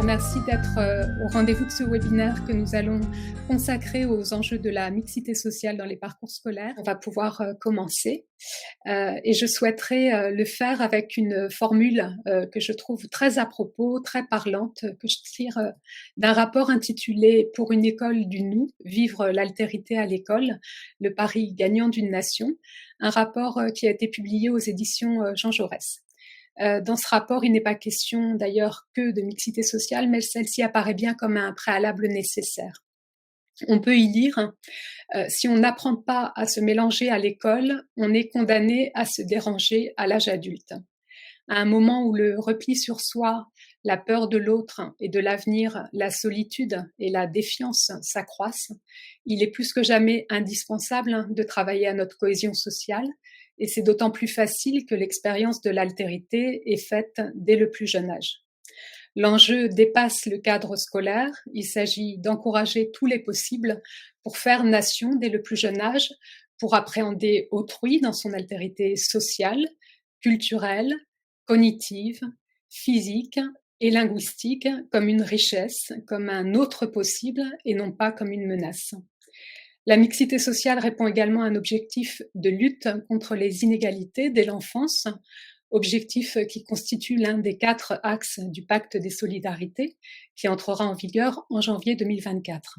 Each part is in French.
remercie d'être au rendez-vous de ce webinaire que nous allons consacrer aux enjeux de la mixité sociale dans les parcours scolaires. On va pouvoir commencer et je souhaiterais le faire avec une formule que je trouve très à propos, très parlante, que je tire d'un rapport intitulé « Pour une école du nous, vivre l'altérité à l'école, le pari gagnant d'une nation », un rapport qui a été publié aux éditions Jean Jaurès. Dans ce rapport, il n'est pas question d'ailleurs que de mixité sociale, mais celle-ci apparaît bien comme un préalable nécessaire. On peut y lire si on n'apprend pas à se mélanger à l'école, on est condamné à se déranger à l'âge adulte. À un moment où le repli sur soi, la peur de l'autre et de l'avenir, la solitude et la défiance s'accroissent, il est plus que jamais indispensable de travailler à notre cohésion sociale, et c'est d'autant plus facile que l'expérience de l'altérité est faite dès le plus jeune âge. L'enjeu dépasse le cadre scolaire, il s'agit d'encourager tous les possibles pour faire nation dès le plus jeune âge, pour appréhender autrui dans son altérité sociale, culturelle, cognitive, physique et linguistique comme une richesse, comme un autre possible et non pas comme une menace. La mixité sociale répond également à un objectif de lutte contre les inégalités dès l'enfance, objectif qui constitue l'un des 4 axes du pacte des solidarités qui entrera en vigueur en janvier 2024.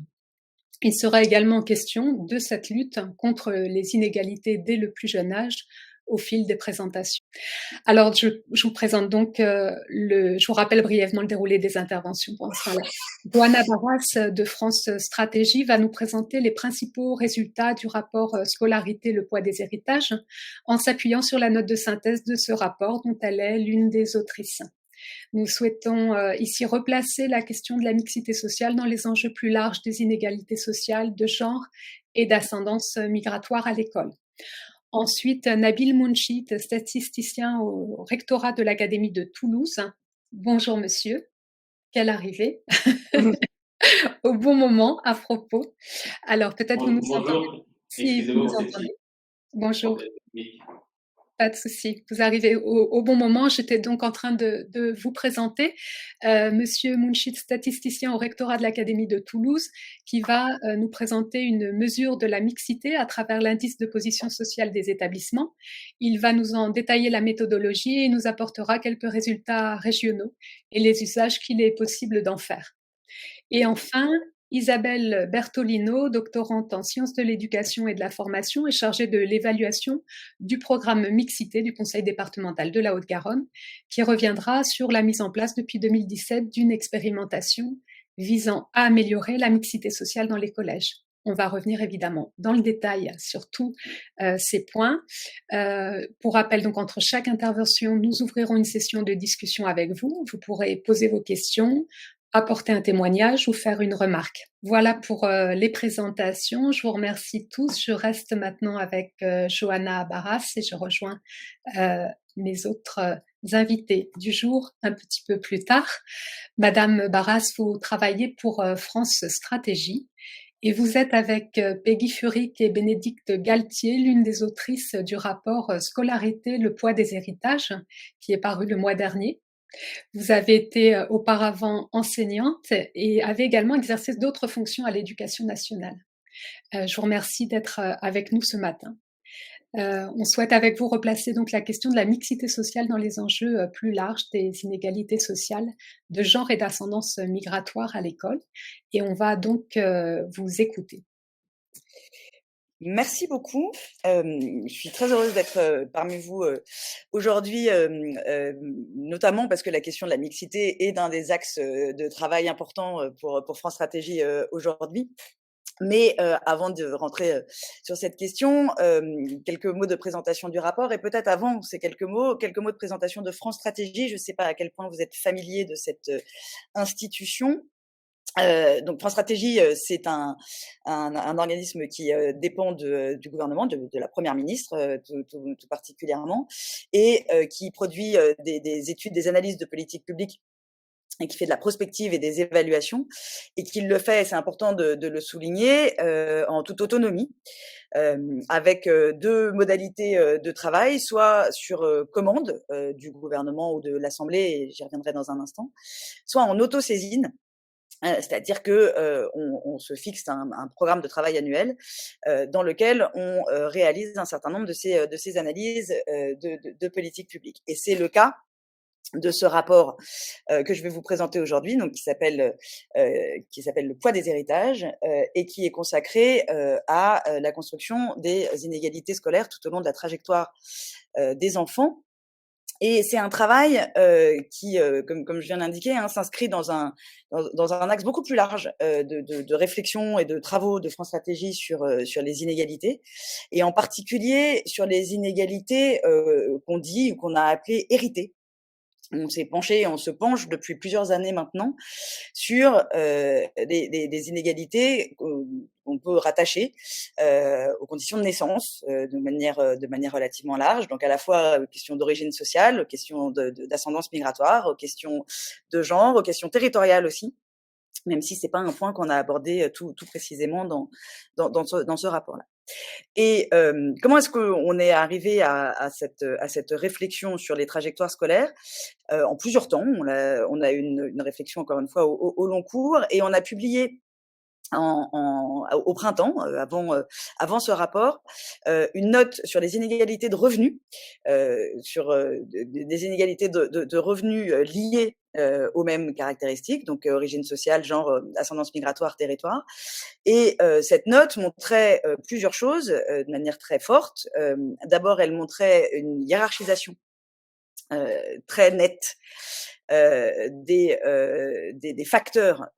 Il sera également question de cette lutte contre les inégalités dès le plus jeune âge au fil des présentations. Alors, je vous présente donc, je vous rappelle brièvement le déroulé des interventions. Johanna Barras de France Stratégie va nous présenter les principaux résultats du rapport Scolarité, le poids des héritages, en s'appuyant sur la note de synthèse de ce rapport dont elle est l'une des autrices. Nous souhaitons ici replacer la question de la mixité sociale dans les enjeux plus larges des inégalités sociales, de genre et d'ascendance migratoire à l'école. Ensuite, Nabil Mounchit, statisticien au rectorat de l'Académie de Toulouse. Bonjour monsieur, quelle arrivée au bon moment à propos. Alors peut-être vous nous entendez. Bonjour, excusez-moi pour cette petite. Bonjour. Pas de souci, vous arrivez au bon moment. J'étais donc en train de vous présenter Monsieur Mounchit, statisticien au rectorat de l'Académie de Toulouse, qui va nous présenter une mesure de la mixité à travers l'indice de position sociale des établissements. Il va nous en détailler la méthodologie et nous apportera quelques résultats régionaux et les usages qu'il est possible d'en faire. Et enfin, Isabelle Bertolino, doctorante en sciences de l'éducation et de la formation, est chargée de l'évaluation du programme Mixité du Conseil départemental de la Haute-Garonne, qui reviendra sur la mise en place depuis 2017 d'une expérimentation visant à améliorer la mixité sociale dans les collèges. On va revenir évidemment dans le détail sur tous ces points. Pour rappel, donc entre chaque intervention, nous ouvrirons une session de discussion avec vous. Vous pourrez poser vos questions, apporter un témoignage ou faire une remarque. Voilà pour les présentations. Je vous remercie tous. Je reste maintenant avec Johanna Barras et je rejoins mes autres invités du jour un petit peu plus tard. Madame Barras, vous travaillez pour France Stratégie et vous êtes avec Peggy Furic et Bénédicte Galtier, l'une des autrices du rapport Scolarité, le poids des héritages, qui est paru le mois dernier. Vous avez été auparavant enseignante et avez également exercé d'autres fonctions à l'Éducation nationale. Je vous remercie d'être avec nous ce matin. On souhaite avec vous replacer donc la question de la mixité sociale dans les enjeux plus larges des inégalités sociales de genre et d'ascendance migratoire à l'école. Et on va donc vous écouter. Merci beaucoup. Je suis très heureuse d'être parmi vous aujourd'hui, notamment parce que la question de la mixité est un des axes de travail importants pour France Stratégie aujourd'hui. Mais avant de rentrer sur cette question, quelques mots de présentation du rapport et peut-être avant ces quelques mots de présentation de France Stratégie. Je ne sais pas à quel point vous êtes familier de cette institution. Donc France Stratégie, c'est un organisme qui dépend du gouvernement, de la première ministre tout particulièrement, et qui produit des études, des analyses de politique publique et qui fait de la prospective et des évaluations, et qui le fait, c'est important de le souligner, en toute autonomie. avec 2 modalités de travail, soit sur commande du gouvernement ou de l'Assemblée, et j'y reviendrai dans un instant, soit en autosaisine. C'est-à-dire que on se fixe un programme de travail annuel dans lequel on réalise un certain nombre de ces analyses de politique publique. Et c'est le cas de ce rapport que je vais vous présenter aujourd'hui, donc qui s'appelle Le poids des héritages, et qui est consacré à la construction des inégalités scolaires tout au long de la trajectoire des enfants. Et c'est un travail qui, comme je viens d'indiquer, s'inscrit dans un axe beaucoup plus large de réflexion et de travaux de France Stratégie sur les inégalités, et en particulier sur les inégalités qu'on dit ou qu'on a appelées héritées. On se penche depuis plusieurs années maintenant sur des inégalités qu'on peut rattacher aux conditions de naissance de manière relativement large. Donc à la fois aux questions d'origine sociale, aux questions d'ascendance migratoire, aux questions de genre, aux questions territoriales aussi, même si c'est pas un point qu'on a abordé tout précisément dans ce rapport-là. Et comment est-ce qu'on est arrivé à cette réflexion sur les trajectoires scolaires? En plusieurs temps. On a eu une réflexion, encore une fois, au long cours, et on a publié au printemps, avant ce rapport, une note sur les inégalités de revenus, sur des inégalités de revenus liées aux mêmes caractéristiques, donc origine sociale, genre, ascendance migratoire, territoire. Et cette note montrait plusieurs choses de manière très forte. D'abord, elle montrait une hiérarchisation très nette des facteurs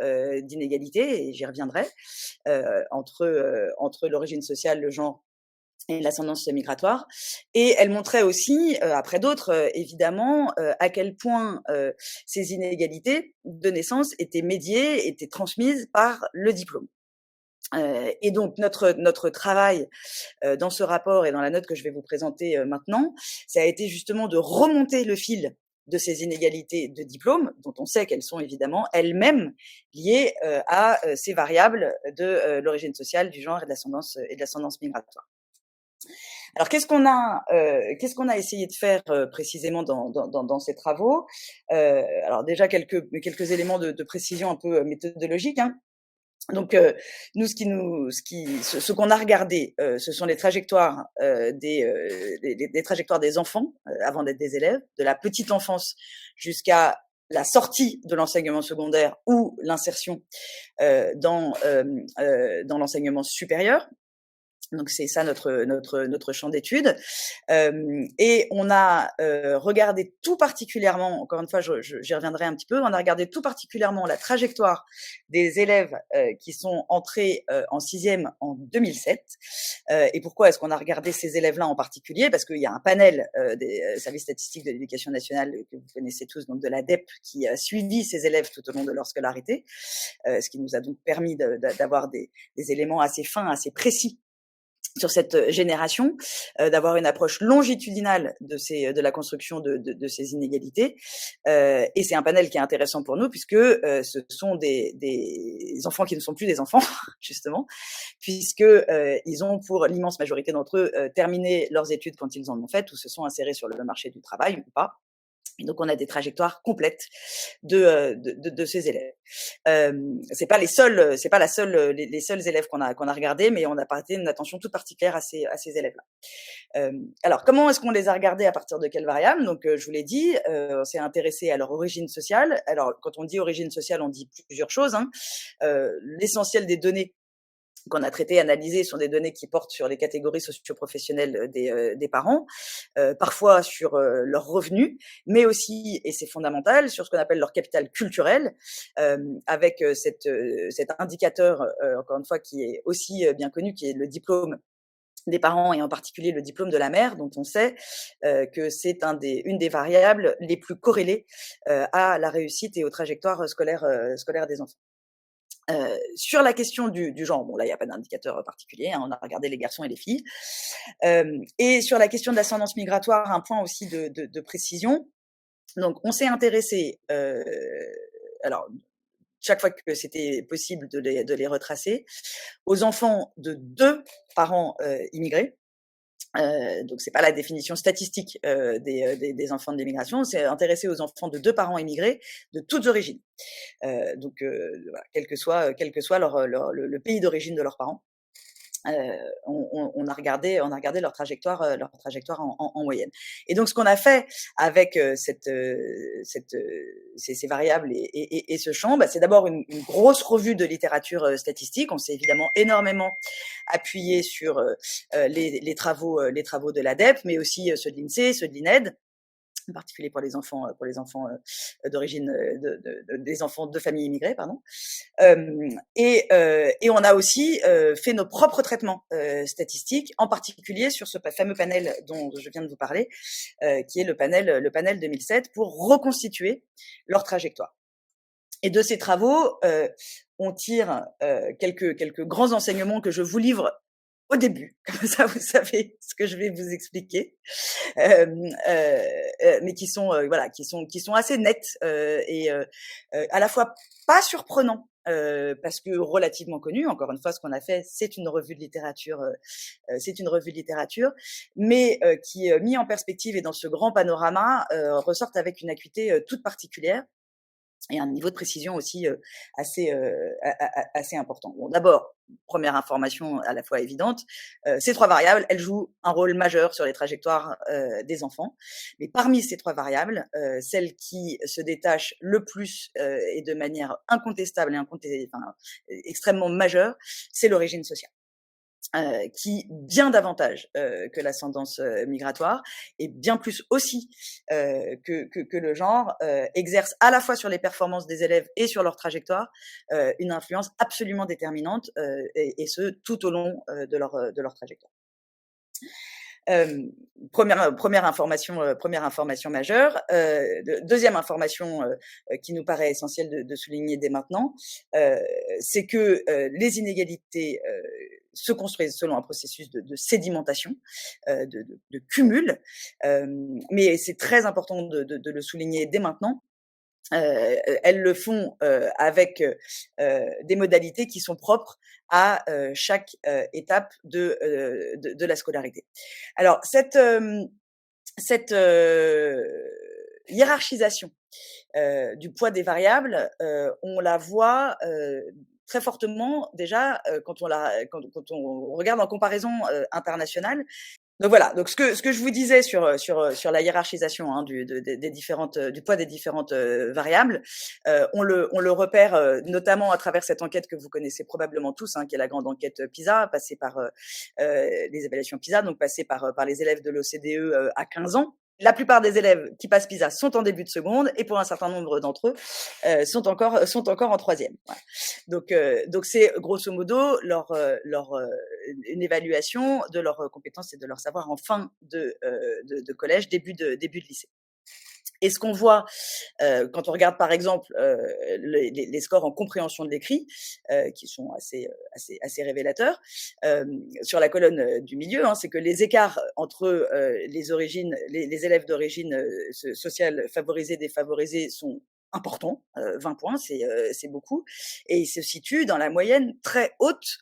d'inégalité, et j'y reviendrai, entre l'origine sociale, le genre et l'ascendance migratoire. Et elle montrait aussi, après d'autres, évidemment, à quel point ces inégalités de naissance étaient médiées, étaient transmises par le diplôme. Et donc notre travail dans ce rapport et dans la note que je vais vous présenter maintenant, ça a été justement de remonter le fil de ces inégalités de diplôme, dont on sait qu'elles sont évidemment elles-mêmes liées à ces variables de l'origine sociale, du genre et de l'ascendance migratoire. Alors qu'est-ce qu'on a essayé de faire précisément dans ces travaux? Alors déjà quelques éléments de précision un peu méthodologique, hein. Donc nous, ce qu'on a regardé, ce sont les trajectoires des trajectoires des enfants avant d'être des élèves, de la petite enfance jusqu'à la sortie de l'enseignement secondaire ou l'insertion dans l'enseignement supérieur. Donc c'est ça notre champ d'études, et on a regardé tout particulièrement, encore une fois, j'y reviendrai un petit peu, on a regardé tout particulièrement la trajectoire des élèves qui sont entrés en 6e en 2007. Et pourquoi est-ce qu'on a regardé ces élèves-là en particulier? Parce qu'il y a un panel des services statistiques de l'éducation nationale que vous connaissez tous, donc de l'ADEP, qui a suivi ces élèves tout au long de leur scolarité, ce qui nous a donc permis d'avoir des éléments assez fins, assez précis sur cette génération, d'avoir une approche longitudinale de la construction de ces inégalités. Et c'est un panel qui est intéressant pour nous, puisque ce sont des enfants qui ne sont plus des enfants, justement, puisque ils ont, pour l'immense majorité d'entre eux, terminé leurs études quand ils en ont fait, ou se sont insérés sur le marché du travail ou pas. Et donc on a des trajectoires complètes de ces élèves. C'est pas les seuls élèves qu'on a regardés, mais on a prêté une attention toute particulière à ces élèves-là. Alors comment est-ce qu'on les a regardés, à partir de quelles variables? Donc je vous l'ai dit, on s'est intéressé à leur origine sociale. Alors quand on dit origine sociale, on dit plusieurs choses, hein. L'essentiel des données qu'on a traité, analysé, sont des données qui portent sur les catégories socio-professionnelles des parents, parfois sur leurs revenus, mais aussi, et c'est fondamental, sur ce qu'on appelle leur capital culturel, avec cet indicateur, encore une fois, qui est aussi bien connu, qui est le diplôme des parents, et en particulier le diplôme de la mère, dont on sait que c'est une des variables les plus corrélées à la réussite et aux trajectoires scolaires des enfants. Sur la question du genre, bon là il n'y a pas d'indicateur particulier, hein, on a regardé les garçons et les filles. Et sur la question de l'ascendance migratoire, un point aussi de précision. Donc on s'est intéressé, alors chaque fois que c'était possible de les retracer, aux enfants de 2 parents immigrés. Donc c'est pas la définition statistique des enfants de l'immigration, c'est intéressé aux enfants de 2 parents immigrés de toutes origines. Donc voilà, quel que soit le pays d'origine de leurs parents. On a regardé leur trajectoire en moyenne. Et donc ce qu'on a fait avec ces variables et ce champ, c'est d'abord une grosse revue de littérature statistique. On s'est évidemment énormément appuyé sur les travaux de l'ADEPE, mais aussi ceux de l'INSEE, ceux de l'INED, en particulier pour les enfants d'origine, des enfants de familles immigrées, pardon. Et on a aussi fait nos propres traitements statistiques, en particulier sur ce fameux panel dont je viens de vous parler, qui est le panel 2007, pour reconstituer leur trajectoire. Et de ces travaux, on tire quelques grands enseignements que je vous livre au début, comme ça vous savez ce que je vais vous expliquer, mais qui sont assez nets et à la fois pas surprenants parce que relativement connus. Encore une fois, ce qu'on a fait, c'est une revue de littérature, mais qui, mis en perspective et dans ce grand panorama, ressortent avec une acuité toute particulière. Et un niveau de précision aussi assez important. Bon, d'abord, première information à la fois évidente, ces 3 variables, elles jouent un rôle majeur sur les trajectoires des enfants. Mais parmi ces 3 variables, celle qui se détache le plus et de manière incontestable et extrêmement majeure, c'est l'origine sociale. Qui bien davantage que l'ascendance migratoire et bien plus aussi que le genre exerce à la fois sur les performances des élèves et sur leur trajectoire une influence absolument déterminante et ce tout au long de leur trajectoire. Première information majeure. Deuxième information qui nous paraît essentielle de souligner dès maintenant, c'est que les inégalités se construisent selon un processus de sédimentation, de cumul, mais c'est très important de le souligner dès maintenant. Elles le font avec des modalités qui sont propres à chaque étape de la scolarité. Alors cette hiérarchisation du poids des variables, on la voit très fortement déjà quand on regarde en comparaison internationale. Donc voilà, donc ce que je vous disais sur la hiérarchisation du poids des différentes variables, on le repère notamment à travers cette enquête que vous connaissez probablement tous, qui est la grande enquête PISA, passée par les évaluations PISA, donc passée par les élèves de l'OCDE à 15 ans. La plupart des élèves qui passent PISA sont en début de seconde et pour un certain nombre d'entre eux sont encore en troisième. Voilà. Donc c'est grosso modo une évaluation de leurs compétences et de leur savoir en fin de collège, début de lycée. Et ce qu'on voit quand on regarde par exemple les scores en compréhension de l'écrit, qui sont assez révélateurs, sur la colonne du milieu, c'est que les écarts entre les élèves d'origine sociale favorisée, défavorisée sont importants. 20 points, c'est beaucoup, et ils se situent dans la moyenne très haute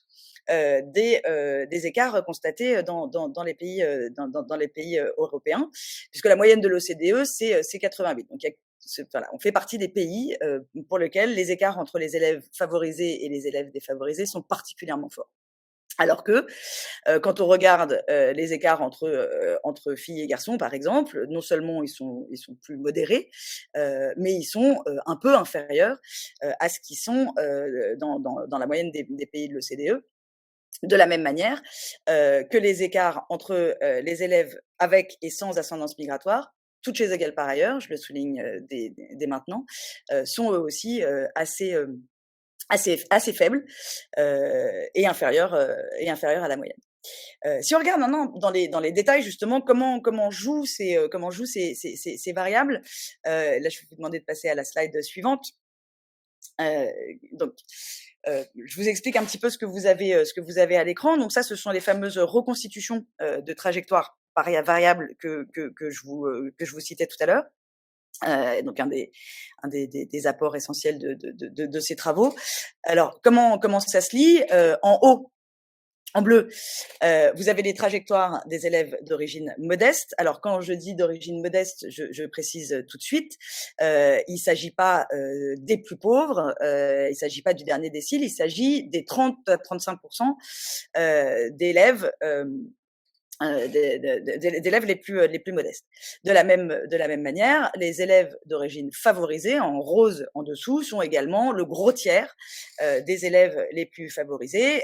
des écarts constatés dans les pays européens, puisque la moyenne de l'OCDE c'est 88. Donc voilà, on fait partie des pays pour lesquels les écarts entre les élèves favorisés et les élèves défavorisés sont particulièrement forts. Alors que quand on regarde les écarts entre filles et garçons, par exemple, non seulement ils sont plus modérés, mais ils sont un peu inférieurs à ce qu'ils sont dans la moyenne des pays de l'OCDE. De la même manière que les écarts entre les élèves avec et sans ascendance migratoire, toutes choses égales par ailleurs, je le souligne dès maintenant, sont eux aussi assez faibles et inférieurs à la moyenne. Si on regarde maintenant dans les détails justement comment jouent ces variables, là je vais vous demander de passer à la slide suivante. Donc, je vous explique un petit peu ce que vous avez à l'écran. Donc ça, ce sont les fameuses reconstitutions de trajectoires variables que je vous citais tout à l'heure. Donc des apports essentiels de ces travaux. Alors comment ça se lit? En haut, en bleu, vous avez les trajectoires des élèves d'origine modeste. Alors, quand je dis d'origine modeste, je précise tout de suite, il ne s'agit pas des plus pauvres, il ne s'agit pas du dernier décile, il s'agit des 30 à 35% d'élèves d'élèves les plus modestes. De la même manière, les élèves d'origine favorisée, en rose en dessous, sont également le gros tiers des élèves les plus favorisés.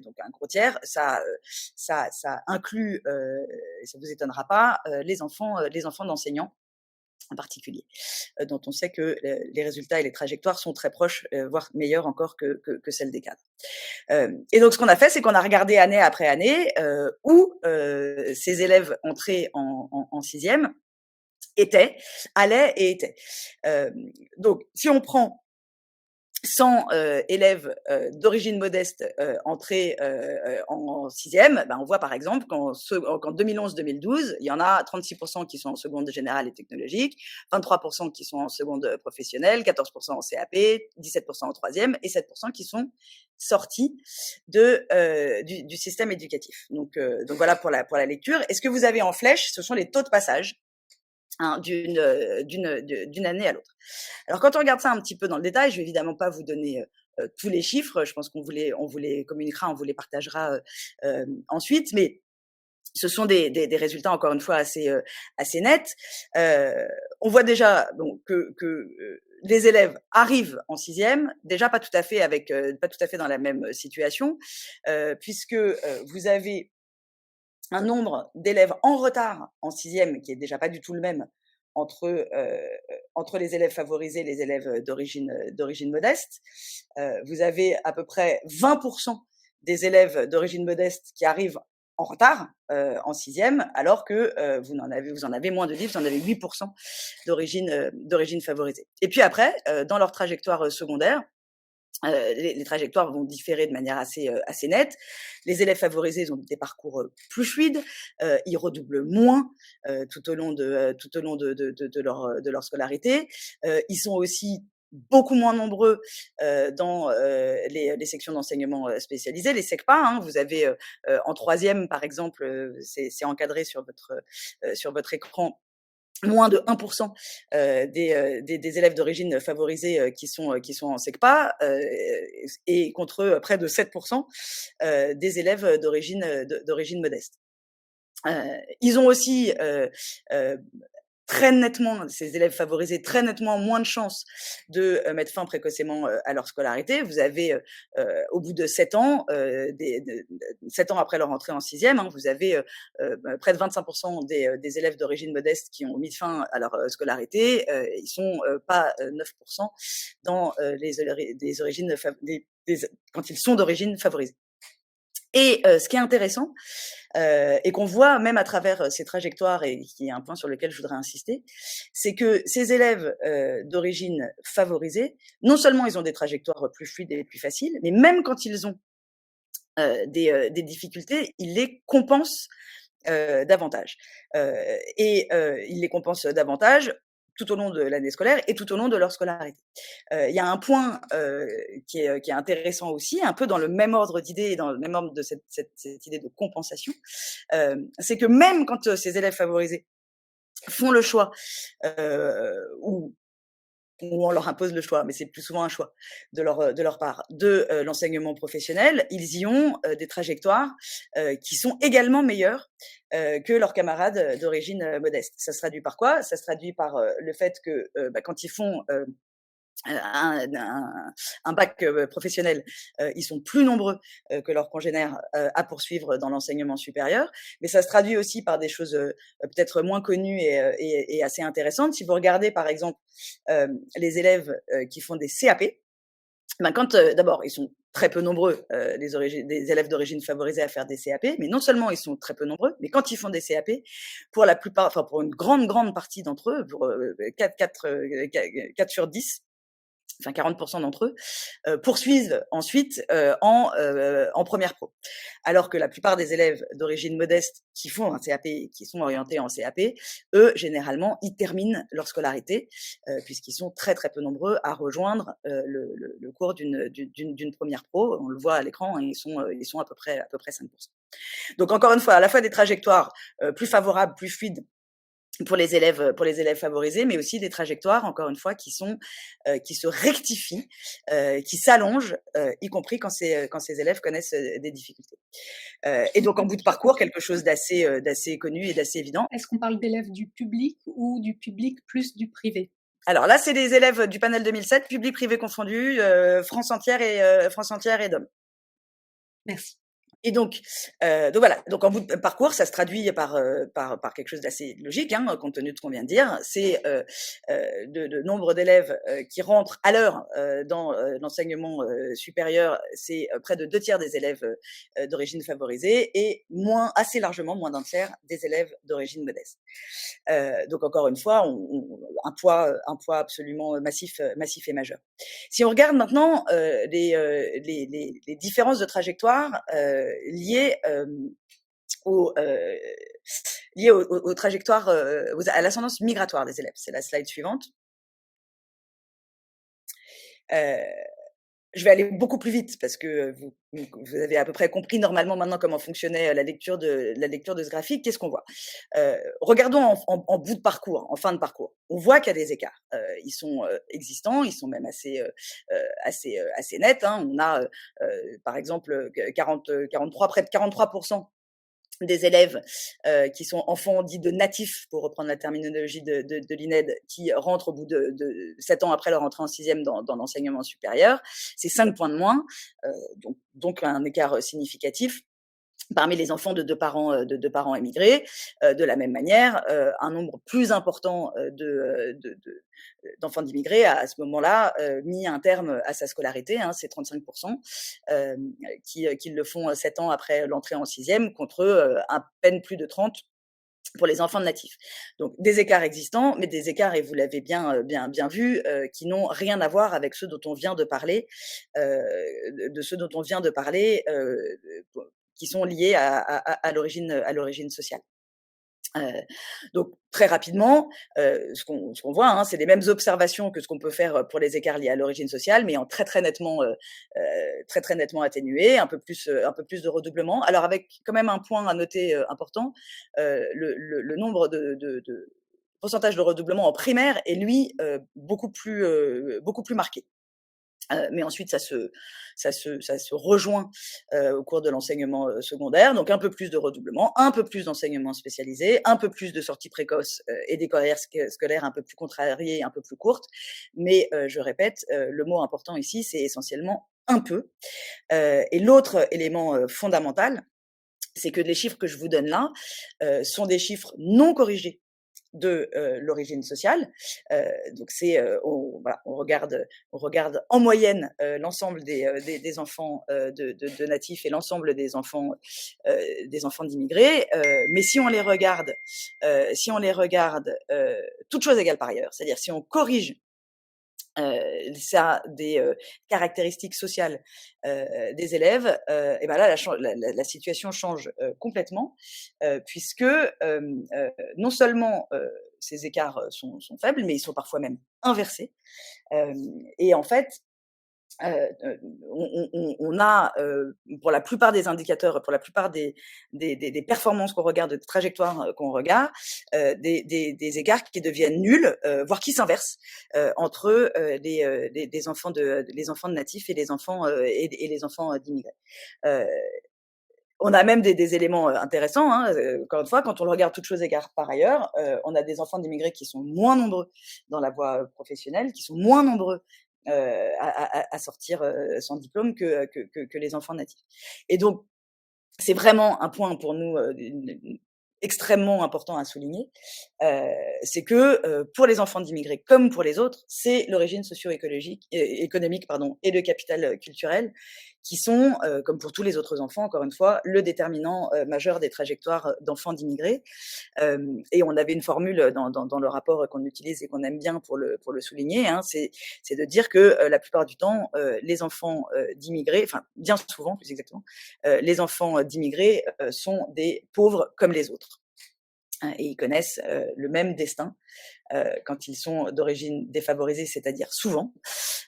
Donc un gros tiers, ça inclut, ça vous étonnera pas, les enfants d'enseignants en particulier, dont on sait que les résultats et les trajectoires sont très proches, voire meilleurs encore que celles des cadres. Et donc ce qu'on a fait, c'est qu'on a regardé année après année où ces élèves entrés en sixième allaient et étaient. Donc si on prend 100 élèves d'origine modeste entrés en sixième, on voit par exemple qu'en 2011-2012, il y en a 36% qui sont en seconde générale et technologique, 23% qui sont en seconde professionnelle, 14% en CAP, 17% en troisième et 7% qui sont sortis du système éducatif. Donc voilà pour la lecture. Et ce que vous avez en flèche, ce sont les taux de passage d'une année à l'autre. Alors quand on regarde ça un petit peu dans le détail, je vais évidemment pas vous donner tous les chiffres, je pense qu'on vous les communiquera, on vous les partagera ensuite, mais ce sont des résultats encore une fois assez nets. On voit déjà donc que les élèves arrivent en sixième, déjà pas tout à fait dans la même situation, puisque vous avez un nombre d'élèves en retard en sixième qui est déjà pas du tout le même entre les élèves favorisés et les élèves d'origine modeste. Vous avez à peu près 20% des élèves d'origine modeste qui arrivent en retard en sixième, alors que vous en avez moins de 10, vous en avez 8% d'origine favorisée. Et puis après, dans leur trajectoire secondaire, les trajectoires vont différer de manière assez nette. Les élèves favorisés ont des parcours plus fluides, ils redoublent moins tout au long de leur scolarité. Ils sont aussi beaucoup moins nombreux dans les sections d'enseignement spécialisées, les SECPA. Vous avez en troisième, par exemple, c'est encadré sur votre écran, moins de 1% des élèves d'origine favorisée qui sont en SECPA et contre près de 7% des élèves d'origine modeste. Ils ont aussi très nettement, ces élèves favorisés, très nettement moins de chances de mettre fin précocement à leur scolarité. Vous avez, au bout de 7 ans, 7 ans après leur entrée en sixième, vous avez près de 25% des élèves d'origine modeste qui ont mis fin à leur scolarité. Ils sont pas 9% dans des origines quand ils sont d'origine favorisée. Et ce qui est intéressant, et qu'on voit même à travers ces trajectoires, et qui est un point sur lequel je voudrais insister, c'est que ces élèves d'origine favorisée, non seulement ils ont des trajectoires plus fluides et plus faciles, mais même quand ils ont des difficultés, ils les compensent davantage. Et ils les compensent davantage tout au long de l'année scolaire et tout au long de leur scolarité. Il y a un point qui est intéressant aussi, un peu dans le même ordre d'idées et dans le même ordre de cette idée de compensation, c'est que même quand ces élèves favorisés font le choix, ou on leur impose le choix, mais c'est plus souvent un choix de leur part, de l'enseignement professionnel, ils y ont des trajectoires qui sont également meilleures que leurs camarades d'origine modeste. Ça se traduit par quoi? Ça se traduit par le fait que quand ils font un bac professionnel, ils sont plus nombreux que leurs congénères à poursuivre dans l'enseignement supérieur, mais ça se traduit aussi par des choses peut-être moins connues et assez intéressantes. Si vous regardez par exemple les élèves qui font des CAP, quand d'abord ils sont très peu nombreux, des élèves d'origine favorisée à faire des CAP, mais non seulement ils sont très peu nombreux, mais quand ils font des CAP, pour la plupart, enfin pour une grande partie d'entre eux, pour 4 sur 10, enfin 40% d'entre eux, poursuivent ensuite en première pro. Alors que la plupart des élèves d'origine modeste qui font un CAP, qui sont orientés en CAP, eux, généralement, ils terminent leur scolarité, puisqu'ils sont très très peu nombreux à rejoindre le cours d'une première pro. On le voit à l'écran, hein, ils sont à peu près 5%. Donc encore une fois, à la fois des trajectoires plus favorables, plus fluides pour les élèves favorisés, mais aussi des trajectoires, encore une fois, qui se rectifient, qui s'allongent, y compris quand ces élèves connaissent des difficultés. Et donc en bout de parcours, quelque chose d'assez connu et d'assez évident. Est-ce qu'on parle d'élèves du public ou du public plus du privé? Alors là, c'est des élèves du panel 2007, public privé confondu, France entière et DOM. Merci. Et donc voilà. Donc en bout de parcours, ça se traduit par quelque chose d'assez logique, hein, compte tenu de ce qu'on vient de dire. C'est de nombre d'élèves qui rentrent à l'heure dans l'enseignement supérieur. C'est près de 2 tiers des élèves d'origine favorisée et assez largement moins d'un tiers des élèves d'origine modeste. Donc encore une fois, un poids absolument massif et majeur. Si on regarde maintenant les différences de trajectoire liées aux trajectoires, à l'ascendance migratoire des élèves. C'est la slide suivante. Je vais aller beaucoup plus vite parce que vous avez à peu près compris normalement maintenant comment fonctionnait la lecture de ce graphique. Qu'est-ce qu'on voit? Regardons en bout de parcours, en fin de parcours. On voit qu'il y a des écarts. Ils sont existants, ils sont même assez nets, hein. On a par exemple 43, près de 43% des élèves qui sont enfants dits de natifs, pour reprendre la terminologie de l'INED, qui rentrent au bout de 7 ans après leur entrée en 6e dans l'enseignement supérieur. C'est 5 points de moins, donc un écart significatif. Parmi les enfants de deux parents émigrés, de la même manière, un nombre plus important d'enfants d'immigrés a à ce moment-là mis un terme à sa scolarité, hein, c'est 35% qui le font 7 ans après l'entrée en 6e, contre à peine plus de 30 pour les enfants de natifs. Donc des écarts existants, mais des écarts, et vous l'avez bien vu, qui n'ont rien à voir avec ceux dont on vient de parler, qui sont liés à l'origine sociale. Donc très rapidement, ce qu'on voit, hein, c'est les mêmes observations que ce qu'on peut faire pour les écarts liés à l'origine sociale, mais en très nettement atténué, un peu plus de redoublement. Alors avec quand même un point à noter important, le nombre de pourcentage de redoublement en primaire est lui beaucoup plus marqué. Mais ensuite, ça se rejoint au cours de l'enseignement secondaire. Donc un peu plus de redoublement, un peu plus d'enseignement spécialisé, un peu plus de sorties précoces et des carrières scolaires un peu plus contrariées, un peu plus courtes. Mais je répète, le mot important ici, c'est essentiellement un peu. Et l'autre élément fondamental, c'est que les chiffres que je vous donne là sont des chiffres non corrigés de l'origine sociale. Donc on regarde en moyenne l'ensemble des enfants de natifs et l'ensemble des enfants d'immigrés. Mais si on les regarde toutes choses égales par ailleurs, c'est-à-dire si on corrige ça des caractéristiques sociales des élèves, et ben là la situation change complètement, puisque non seulement ces écarts sont faibles, mais ils sont parfois même inversés. Et en fait, on a pour la plupart des indicateurs, pour la plupart des performances qu'on regarde, des trajectoires qu'on regarde, des écarts qui deviennent nuls, voire qui s'inversent entre les enfants de natifs et les enfants d'immigrés. On a même des éléments intéressants, hein, encore une fois, quand on le regarde toutes choses égales par ailleurs, on a des enfants d'immigrés qui sont moins nombreux dans la voie professionnelle, qui sont moins nombreux à sortir sans diplôme que les enfants natifs. Et donc, c'est vraiment un point pour nous extrêmement important à souligner, c'est que pour les enfants d'immigrés comme pour les autres, c'est l'origine socio-écologique, économique pardon, et le capital culturel qui sont, comme pour tous les autres enfants, encore une fois, le déterminant majeur des trajectoires d'enfants d'immigrés. Et on avait une formule dans le rapport qu'on utilise et qu'on aime bien pour le souligner, hein, c'est de dire que la plupart du temps, les enfants d'immigrés, enfin bien souvent plus exactement, les enfants d'immigrés sont des pauvres comme les autres. Et ils connaissent le même destin quand ils sont d'origine défavorisée, c'est-à-dire souvent,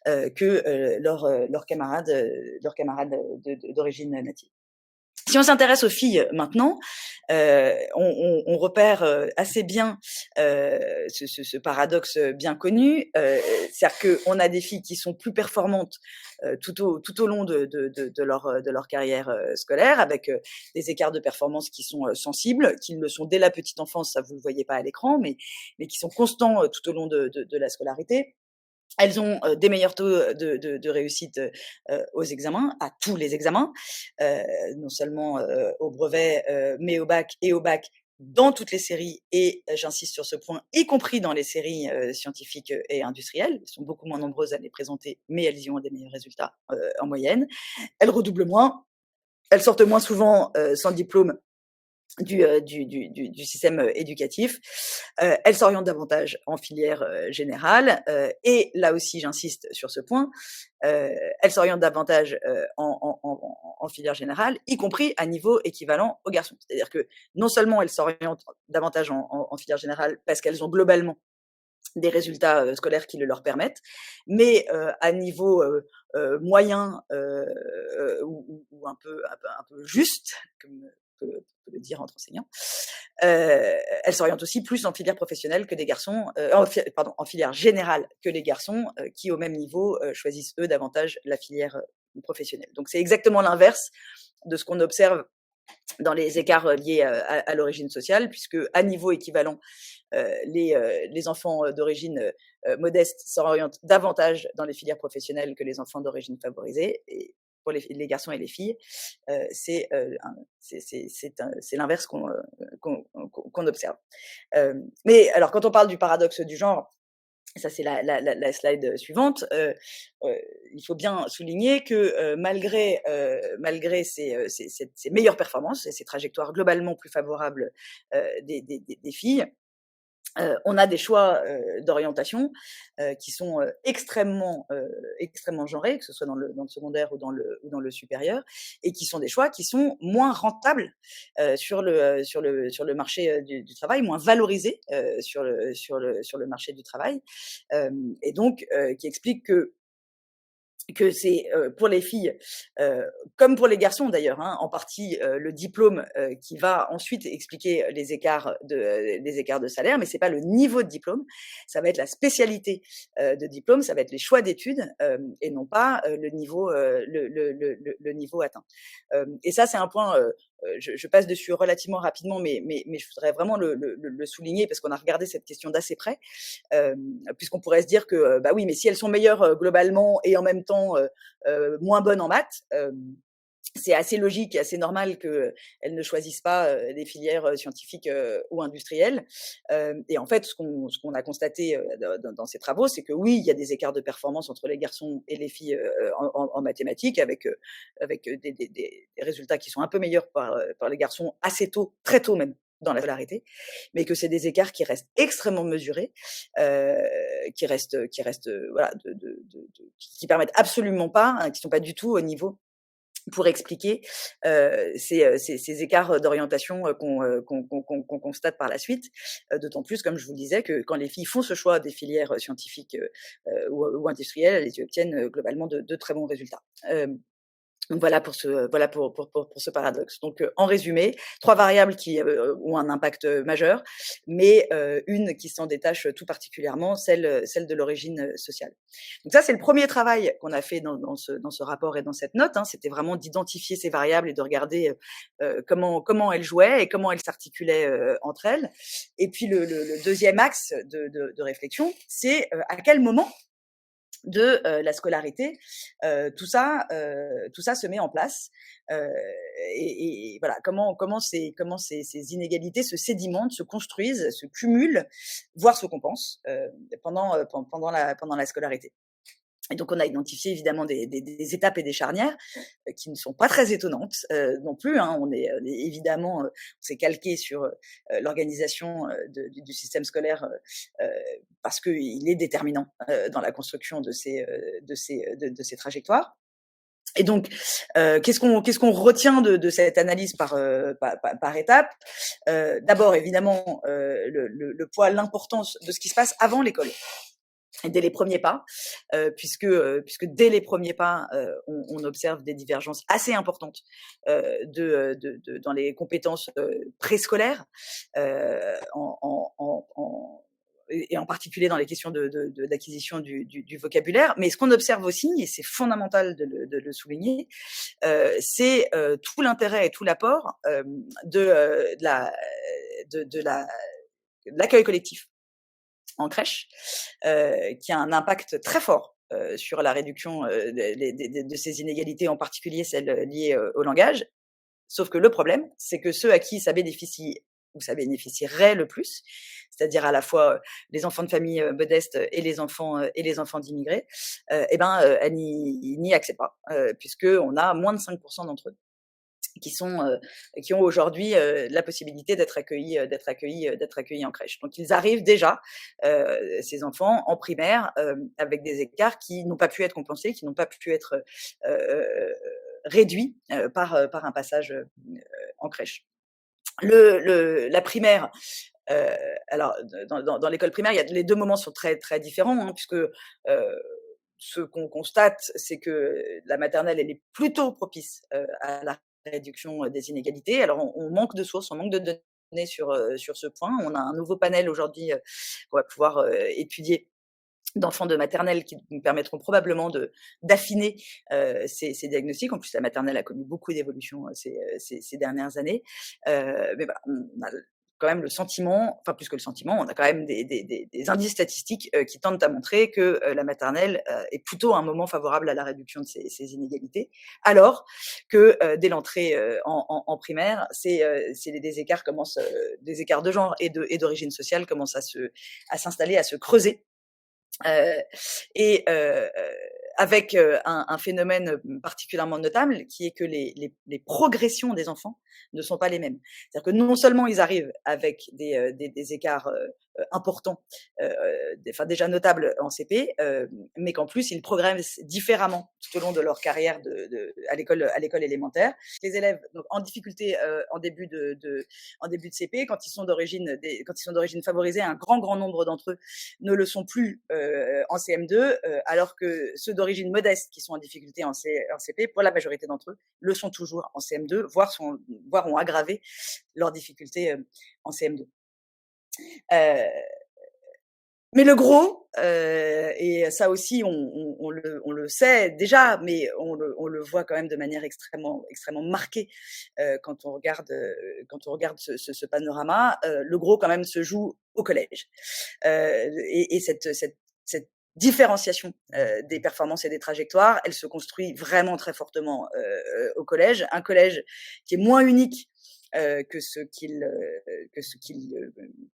que leurs camarades d'origine native. Si on s'intéresse aux filles maintenant, on repère assez bien ce paradoxe bien connu. C'est-à-dire qu'on a des filles qui sont plus performantes tout au long de leur carrière scolaire, avec des écarts de performance qui sont sensibles, qui le sont dès la petite enfance, ça vous le voyez pas à l'écran, mais qui sont constants tout au long de la scolarité. Elles ont des meilleurs taux de réussite aux examens, à tous les examens, non seulement au brevet, mais au bac dans toutes les séries et j'insiste sur ce point, y compris dans les séries scientifiques et industrielles. Elles sont beaucoup moins nombreuses à les présenter, mais elles y ont des meilleurs résultats en moyenne. Elles redoublent moins, elles sortent moins souvent sans diplôme du système éducatif. Elle s'oriente davantage en filière générale et là aussi j'insiste sur ce point, elle s'oriente davantage en filière générale, y compris à niveau équivalent aux garçons. C'est-à-dire que non seulement elles s'orientent davantage en filière générale parce qu'elles ont globalement des résultats scolaires qui le leur permettent, mais à niveau moyen ou un peu juste, comme peut le dire entre enseignants, elles s'orientent aussi plus en filière professionnelle que des garçons, en filière générale que les garçons, qui au même niveau choisissent eux davantage la filière professionnelle. Donc c'est exactement l'inverse de ce qu'on observe dans les écarts liés à l'origine sociale, puisque à niveau équivalent, les enfants d'origine modeste s'orientent davantage dans les filières professionnelles que les enfants d'origine favorisée. Et pour les garçons et les filles, c'est l'inverse qu'on observe. Mais alors, quand on parle du paradoxe du genre, ça c'est la slide suivante, il faut bien souligner que malgré ces meilleures performances et ces trajectoires globalement plus favorables des filles, on a des choix d'orientation qui sont extrêmement genrés, que ce soit dans le secondaire ou dans le supérieur, et qui sont des choix qui sont moins rentables sur le marché du travail, moins valorisés sur le marché du travail, et donc qui explique que c'est pour les filles, comme pour les garçons d'ailleurs, hein, en partie le diplôme qui va ensuite expliquer les écarts de salaire, mais c'est pas le niveau de diplôme, ça va être la spécialité de diplôme, ça va être les choix d'études et non pas le niveau atteint. Et ça c'est un point, je passe dessus relativement rapidement, mais je voudrais vraiment le souligner parce qu'on a regardé cette question d'assez près, puisqu'on pourrait se dire que bah oui, mais si elles sont meilleures globalement et en même temps moins bonnes en maths, c'est assez logique et assez normal qu'elles ne choisissent pas des filières scientifiques ou industrielles. Et en fait, ce qu'on a constaté dans ces travaux, c'est que oui, il y a des écarts de performance entre les garçons et les filles en mathématiques, avec des résultats qui sont un peu meilleurs par les garçons assez tôt, très tôt même, dans la scolarité, mais que c'est des écarts qui restent extrêmement mesurés, qui restent voilà, qui permettent absolument pas, hein, qui sont pas du tout au niveau pour expliquer ces écarts d'orientation qu'on constate par la suite. D'autant plus, comme je vous le disais, que quand les filles font ce choix des filières scientifiques ou industrielles, elles y obtiennent globalement de très bons résultats. Donc voilà pour ce paradoxe. Donc en résumé, 3 variables qui ont un impact majeur, mais une qui s'en détache tout particulièrement, celle de l'origine sociale. Donc ça, c'est le premier travail qu'on a fait dans ce rapport et dans cette note, hein. C'était vraiment d'identifier ces variables et de regarder comment elles jouaient et comment elles s'articulaient entre elles. Et puis le deuxième axe de réflexion, c'est à quel moment de la scolarité, tout ça se met en place. Et voilà, comment ces inégalités se sédimentent, se construisent, se cumulent, voire se compensent pendant la scolarité. Et donc, on a identifié évidemment des étapes et des charnières qui ne sont pas très étonnantes non plus. Hein. On est évidemment, on s'est calqué sur l'organisation du système scolaire parce qu'il est déterminant dans la construction de ces trajectoires. Et donc, qu'est-ce qu'on retient de cette analyse par étapes? D'abord, évidemment, le poids, l'importance de ce qui se passe avant l'école. Et dès les premiers pas, puisque dès les premiers pas, on observe des divergences assez importantes dans les compétences préscolaires, et en particulier dans les questions d'acquisition du vocabulaire. Mais ce qu'on observe aussi, et c'est fondamental de le souligner, c'est tout l'intérêt et tout l'apport de l'accueil collectif en crèche, qui a un impact très fort sur la réduction de ces inégalités, en particulier celles liées au langage. Sauf que le problème, c'est que ceux à qui ça bénéficie ou ça bénéficierait le plus, c'est-à-dire à la fois les enfants de familles modestes et les enfants d'immigrés, elles n'y accèdent pas, puisqu'on a moins de 5% d'entre eux qui ont aujourd'hui la possibilité d'être accueillis en crèche. Donc ils arrivent déjà, ces enfants, en primaire, avec des écarts qui n'ont pas pu être compensés, qui n'ont pas pu être réduits par un passage en crèche. La primaire, alors dans l'école primaire, les deux moments sont très très différents, hein, puisque ce qu'on constate, c'est que la maternelle, elle est plutôt propice à la réduction des inégalités. Alors, on manque de sources, on manque de données sur ce point. On a un nouveau panel aujourd'hui qu'on va pouvoir étudier d'enfants de maternelle qui nous permettront probablement d'affiner ces diagnostics. En plus, la maternelle a connu beaucoup d'évolutions ces dernières années. Mais voilà, on a quand même le sentiment, enfin plus que le sentiment, on a quand même des indices statistiques qui tentent à montrer que la maternelle est plutôt un moment favorable à la réduction de ces inégalités, alors que dès l'entrée en primaire, des écarts des écarts de genre et d'origine sociale commencent à s'installer, à se creuser. Avec un phénomène particulièrement notable qui est que les progressions des enfants ne sont pas les mêmes. C'est-à-dire que non seulement ils arrivent avec des écarts importants, enfin déjà notables en CP, mais qu'en plus ils progressent différemment tout au long de leur carrière à l'école élémentaire. Les élèves donc en difficulté en début de CP, quand ils sont d'origine favorisée, un grand nombre d'entre eux ne le sont plus en CM2, alors que ceux d'origine modeste qui sont en difficulté en CP, pour la majorité d'entre eux, le sont toujours en CM2, voire ont aggravé leurs difficultés en CM2. Mais le gros, et ça aussi on le sait déjà, mais on le voit quand même de manière extrêmement marquée quand on regarde ce panorama. Le gros quand même se joue au collège, et cette différenciation des performances et des trajectoires, elle se construit vraiment très fortement au collège. Un collège qui est moins unique que ce qu'il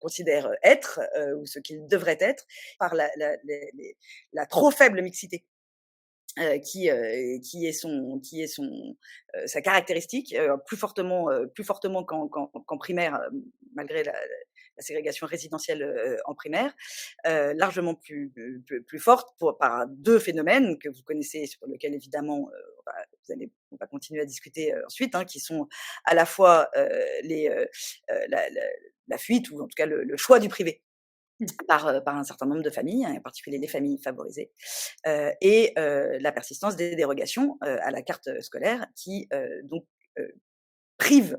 considère être ou ce qu'il devrait être, par la trop faible mixité qui est sa caractéristique, plus fortement qu'en primaire, malgré la ségrégation résidentielle en primaire, largement plus forte par deux phénomènes que vous connaissez, sur lesquels évidemment on va continuer à discuter ensuite, hein, qui sont à la fois la fuite, ou en tout cas le choix du privé par un certain nombre de familles, en particulier les familles favorisées, et la persistance des dérogations à la carte scolaire qui donc prive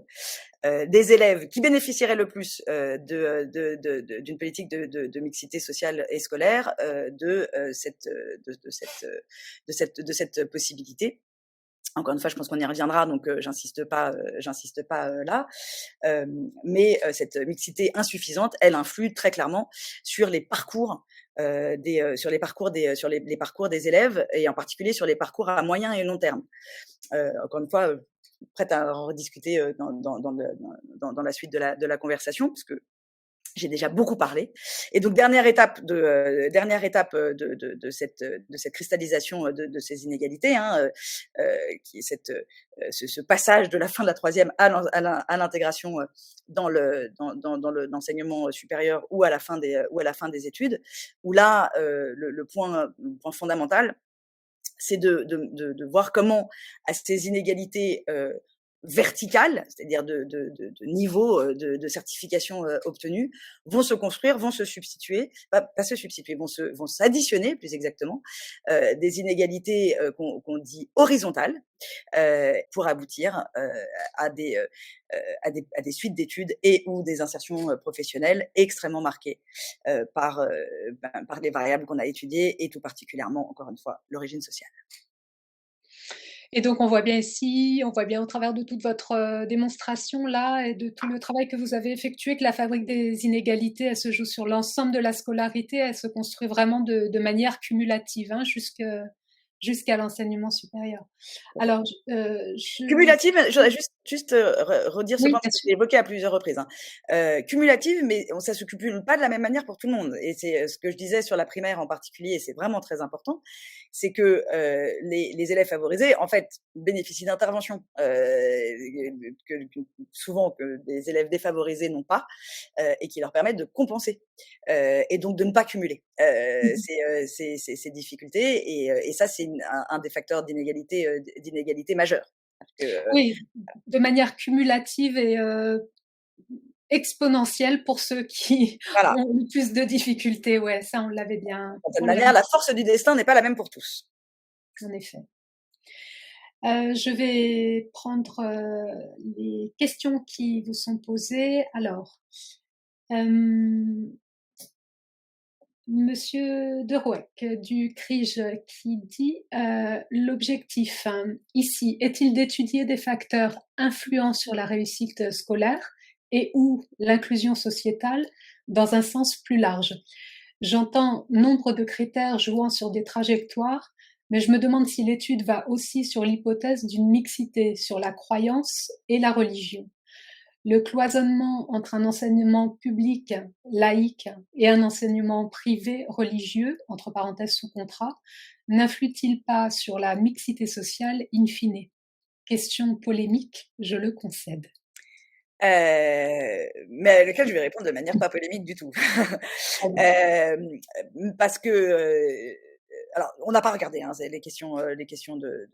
des élèves qui bénéficieraient le plus d'une politique de mixité sociale et scolaire de cette possibilité. Encore une fois, je pense qu'on y reviendra, donc j'insiste pas là. Mais cette mixité insuffisante, elle influe très clairement sur les parcours sur les parcours des élèves et en particulier sur les parcours à moyen et long terme. Encore une fois, prête à en rediscuter dans la suite de la conversation, parce que j'ai déjà beaucoup parlé. Et donc dernière étape de cette cristallisation de ces inégalités, hein, qui est ce passage de la fin de la troisième à l'intégration dans l'enseignement supérieur ou à la fin des études, où là le point fondamental, c'est de voir comment à ces inégalités verticales, c'est-à-dire de niveau de certification obtenue, vont se construire, vont se substituer, pas se substituer, vont s'additionner plus exactement, des inégalités qu'on dit horizontales, pour aboutir à des suites d'études et ou des insertions professionnelles extrêmement marquées par les variables qu'on a étudiées et tout particulièrement, encore une fois, l'origine sociale. Et donc on voit bien ici, on voit bien au travers de toute votre démonstration là et de tout le travail que vous avez effectué, que la fabrique des inégalités, elle se joue sur l'ensemble de la scolarité, elle se construit vraiment de manière cumulative, hein, jusqu'à l'enseignement supérieur. Alors, Cumulative, je voudrais juste redire ce oui, point bien que sûr. j'ai évoqué à plusieurs reprises. Cumulative, mais ça se cumule pas de la même manière pour tout le monde. Et c'est ce que je disais sur la primaire en particulier, et c'est vraiment très important, c'est que les élèves favorisés, en fait, bénéficient d'interventions que souvent que des élèves défavorisés n'ont pas, et qui leur permettent de compenser et donc de ne pas cumuler ces difficultés. Et ça, c'est un des facteurs d'inégalité majeure. Oui, de manière cumulative et exponentielle pour ceux qui Voilà, ont le plus de difficultés. Ouais, ça on l'avait bien, d'une certaine on l'avait manière, la force du destin n'est pas la même pour tous. en effet. Je vais prendre les questions qui vous sont posées. Alors, Monsieur De Rouec du CRIJ qui dit l'objectif ici est-il d'étudier des facteurs influents sur la réussite scolaire et ou l'inclusion sociétale dans un sens plus large. J'entends nombre de critères jouant sur des trajectoires, mais je me demande si l'étude va aussi sur l'hypothèse d'une mixité sur la croyance et la religion. Le cloisonnement entre un enseignement public laïque et un enseignement privé religieux, entre parenthèses sous contrat, n'influe-t-il pas sur la mixité sociale in fine? Question polémique, je le concède. Mais à laquelle je vais répondre de manière pas polémique du tout. Parce que alors on n'a pas regardé hein, les questions de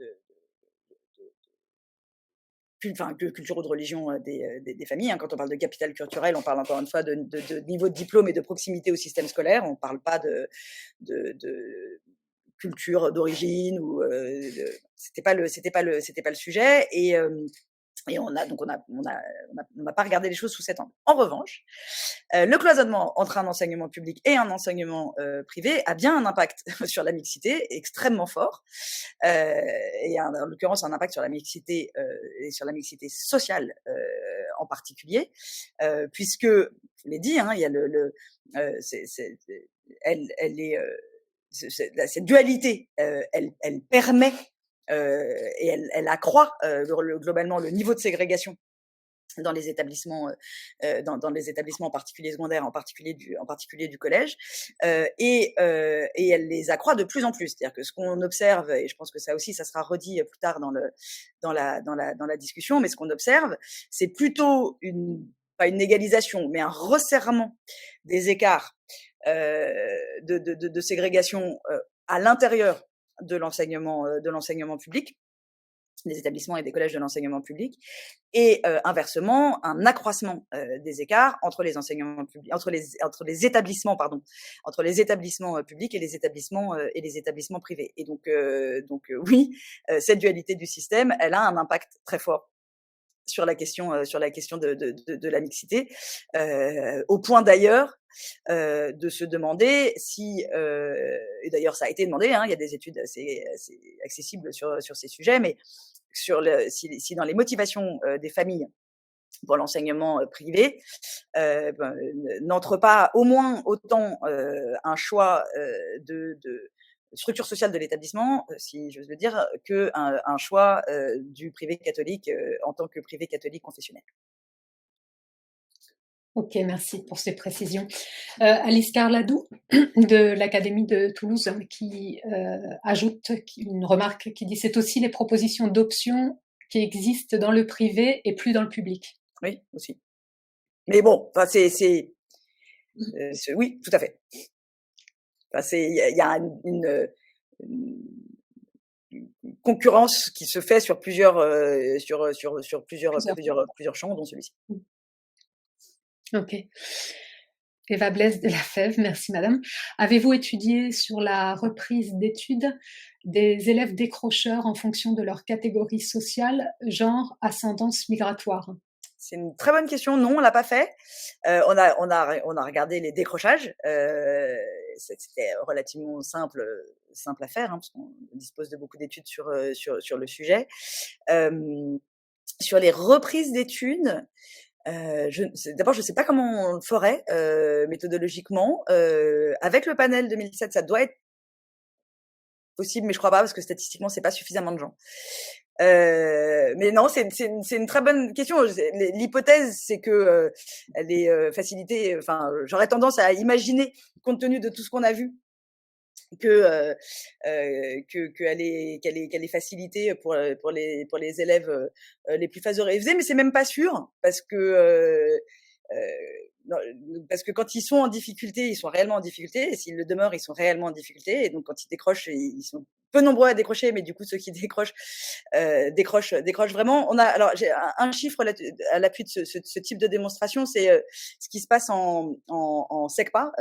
culture ou de religion des familles. Hein. Quand on parle de capital culturel, on parle encore une fois de niveau de diplôme et de proximité au système scolaire. On ne parle pas de culture d'origine ou c'était pas le sujet. Et on n'a pas regardé les choses sous cet angle. En revanche, le cloisonnement entre un enseignement public et un enseignement privé a bien un impact sur la mixité extrêmement fort, et en l'occurrence un impact sur la mixité et sur la mixité sociale en particulier, puisque, je vous l'ai dit, hein, il y a elle est cette dualité, elle permet et elle accroît globalement le niveau de ségrégation dans les établissements, dans les établissements en particulier secondaires, en particulier du collège, et elle les accroît de plus en plus. C'est-à-dire que ce qu'on observe, et je pense que ça aussi, ça sera redit plus tard dans la discussion, mais ce qu'on observe, c'est plutôt pas une égalisation, mais un resserrement des écarts de ségrégation à l'intérieur de l'enseignement public, des établissements et des collèges de l'enseignement public, et inversement un accroissement des écarts entre les enseignements publics, entre les établissements publics et les établissements privés. Et donc oui, cette dualité du système, elle a un impact très fort sur la question de la mixité, au point d'ailleurs de se demander si, et d'ailleurs ça a été demandé, hein, il y a des études assez accessibles sur ces sujets, mais si dans les motivations des familles pour l'enseignement privé, n'entre pas au moins autant un choix de structure sociale de l'établissement, si j'ose le dire, qu'un choix du privé catholique en tant que privé catholique confessionnel. Ok, merci pour ces précisions. Alice Carladou de l'Académie de Toulouse qui ajoute une remarque qui dit « C'est aussi les propositions d'options qui existent dans le privé et plus dans le public ». Oui, aussi. Mais bon, enfin, oui, tout à fait. Enfin, il y a une concurrence qui se fait sur plusieurs champs, dont celui-ci. Ok. Eva Blaise de la Fève, merci madame. Avez-vous étudié sur la reprise d'études des élèves décrocheurs en fonction de leur catégorie sociale, genre, ascendance migratoire? C'est une très bonne question. Non, on l'a pas fait. On a regardé les décrochages. C'était relativement simple à faire, hein, parce qu'on dispose de beaucoup d'études sur le sujet. Sur les reprises d'études, d'abord, je sais pas comment on le ferait méthodologiquement. Avec le panel 2007, ça doit être possible, mais je crois pas parce que statistiquement, c'est pas suffisamment de gens. Mais non, c'est une très bonne question. L'hypothèse, c'est que les facilités, enfin, j'aurais tendance à imaginer, compte tenu de tout ce qu'on a vu, qu'elle est facilitée pour les élèves les plus favorisés, mais c'est même pas sûr parce que quand ils sont en difficulté, ils sont réellement en difficulté, et s'ils le demeurent, ils sont réellement en difficulté, et donc quand ils décrochent, ils sont peu nombreux à décrocher, mais du coup ceux qui décrochent décrochent vraiment. Alors j'ai un chiffre à l'appui de ce type de démonstration, c'est ce qui se passe en SECPA,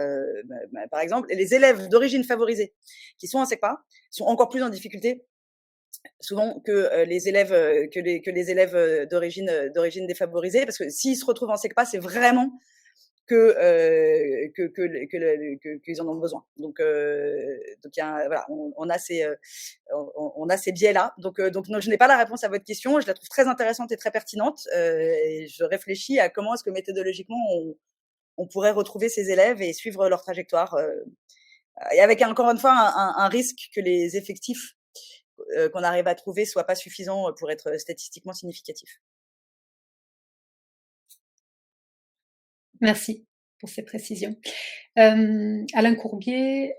par exemple, et les élèves d'origine favorisée qui sont en SECPA sont encore plus en difficulté souvent que les élèves d'origine défavorisée, parce que s'ils se retrouvent en SECPA, c'est vraiment qu'ils en ont besoin. Donc voilà, on a ces biais-là. Donc non, je n'ai pas la réponse à votre question. Je la trouve très intéressante et très pertinente. Et je réfléchis à comment est-ce que méthodologiquement on pourrait retrouver ces élèves et suivre leur trajectoire. Et avec encore une fois un risque que les effectifs qu'on arrive à trouver soient pas suffisants pour être statistiquement significatifs. Merci pour ces précisions. Alain Courbier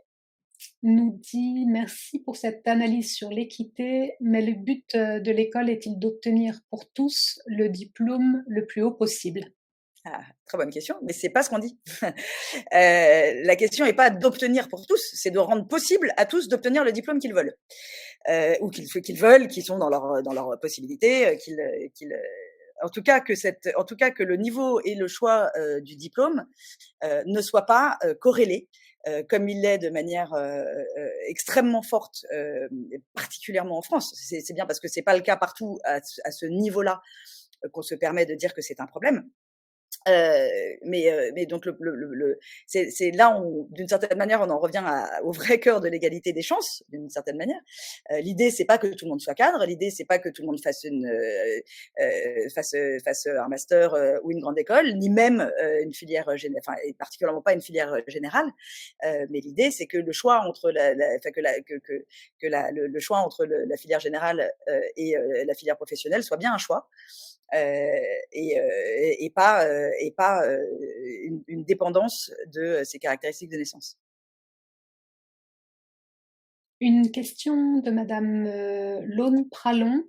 nous dit « Merci pour cette analyse sur l'équité, mais le but de l'école est-il d'obtenir pour tous le diplôme le plus haut possible ?» Très bonne question, mais c'est pas ce qu'on dit. La question n'est pas d'obtenir pour tous, c'est de rendre possible à tous d'obtenir le diplôme qu'ils veulent, ou qu'ils veulent, qui sont dans leur possibilité, en tout cas que le niveau et le choix du diplôme ne soient pas corrélés, comme il l'est de manière extrêmement forte, particulièrement en France. C'est bien parce que c'est pas le cas partout à ce niveau-là qu'on se permet de dire que c'est un problème. Mais donc c'est là d'une certaine manière on en revient au vrai cœur de l'égalité des chances, d'une certaine manière. L'idée c'est pas que tout le monde soit cadre, l'idée c'est pas que tout le monde fasse fasse un master ou une grande école, ni même une filière enfin et particulièrement pas une filière générale. Mais l'idée c'est que le choix entre le choix entre la filière générale et la filière professionnelle soit bien un choix. Et pas une dépendance de ses caractéristiques de naissance. Une question de madame Laune Pralon.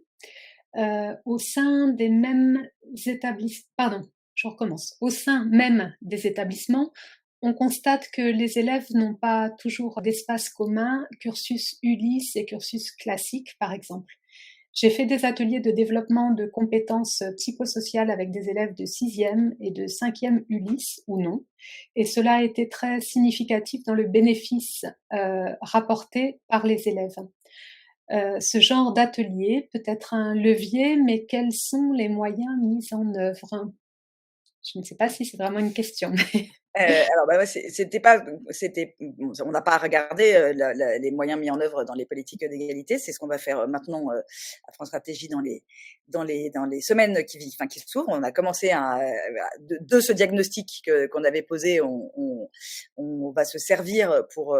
Au sein des mêmes établissements, pardon, je recommence. Au sein même des établissements, on constate que les élèves n'ont pas toujours d'espace commun, cursus Ulysse et cursus classique, par exemple. J'ai fait des ateliers de développement de compétences psychosociales avec des élèves de 6e et de 5e Ulysse ou non, et cela a été très significatif dans le bénéfice rapporté par les élèves. ce genre d'atelier peut être un levier, mais quels sont les moyens mis en œuvre? Je ne sais pas si c'est vraiment une question. Alors, bah, ouais, c'était pas on n'a pas regardé, les moyens mis en œuvre dans les politiques d'égalité. C'est ce qu'on va faire, maintenant, à France Stratégie dans les semaines qui s'ouvrent. On a commencé de ce diagnostic qu'on avait posé, on va se servir pour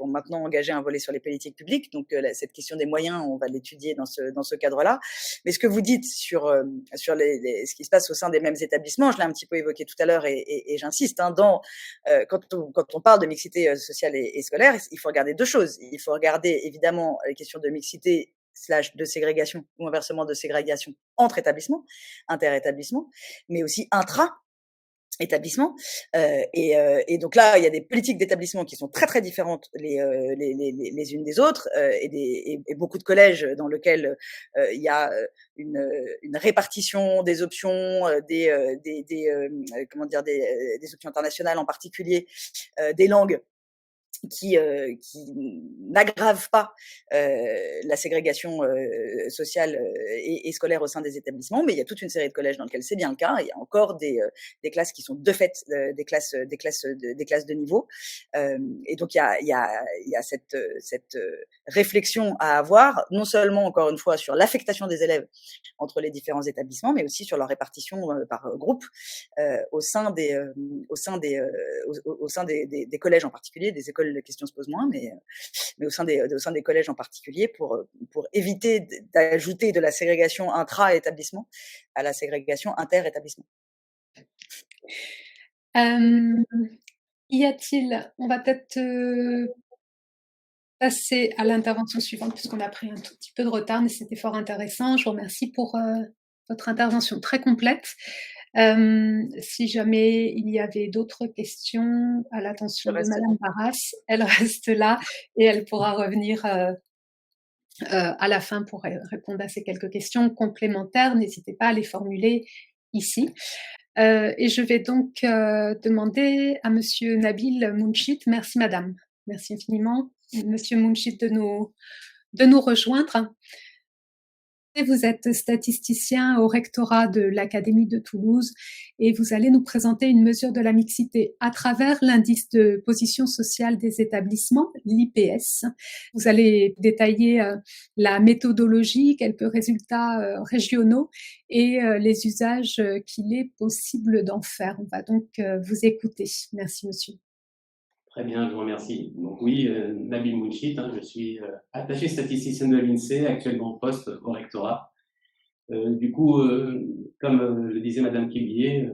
maintenant engager un volet sur les politiques publiques. Donc, cette question des moyens, on va l'étudier dans ce cadre-là. Mais ce que vous dites sur ce qui se passe au sein des mêmes établissements, je l'ai un petit peu évoqué tout à l'heure et j'insiste, hein, quand on parle de mixité sociale et scolaire, il faut regarder deux choses. Il faut regarder évidemment les questions de mixité / de ségrégation ou inversement de ségrégation entre établissements, inter-établissements, mais aussi intra-établissements. Et donc là, il y a des politiques d'établissement qui sont très très différentes les unes des autres, et beaucoup de collèges dans lesquels il y a une répartition des options, comment dire, des options internationales en particulier, des langues qui n'aggravent pas la ségrégation sociale et scolaire au sein des établissements, mais il y a toute une série de collèges dans lesquels c'est bien le cas. Il y a encore des classes qui sont de fait des classes de niveau, et donc il y a cette réflexion à avoir, non seulement encore une fois sur l'affectation des élèves entre les différents établissements, mais aussi sur leur répartition par groupe au sein des collèges en particulier. Des écoles, la question se pose moins, mais au sein des collèges en particulier, pour éviter d'ajouter de la ségrégation intra-établissement à la ségrégation inter-établissement. Y a-t-il, on va peut-être passer à l'intervention suivante, puisqu'on a pris un tout petit peu de retard, mais c'était fort intéressant. Je vous remercie pour votre intervention très complète. Si jamais il y avait d'autres questions à l'attention de Madame Barras, elle reste là et elle pourra revenir à la fin pour répondre à ces quelques questions complémentaires. N'hésitez pas à les formuler ici. Et je vais donc demander à Monsieur Nabil Mounchid, merci Madame, merci infiniment, Monsieur Mounchid de nous rejoindre. Vous êtes statisticien au rectorat de l'Académie de Toulouse et vous allez nous présenter une mesure de la mixité à travers l'indice de position sociale des établissements, l'IPS. Vous allez détailler la méthodologie, quelques résultats régionaux et les usages qu'il est possible d'en faire. On va donc vous écouter. Merci, monsieur. Très bien, je vous remercie. Donc oui, Nabil Mounchid, je suis attaché statisticien de l'INSEE, actuellement en poste au rectorat. Du coup, comme le disait Madame Quillier,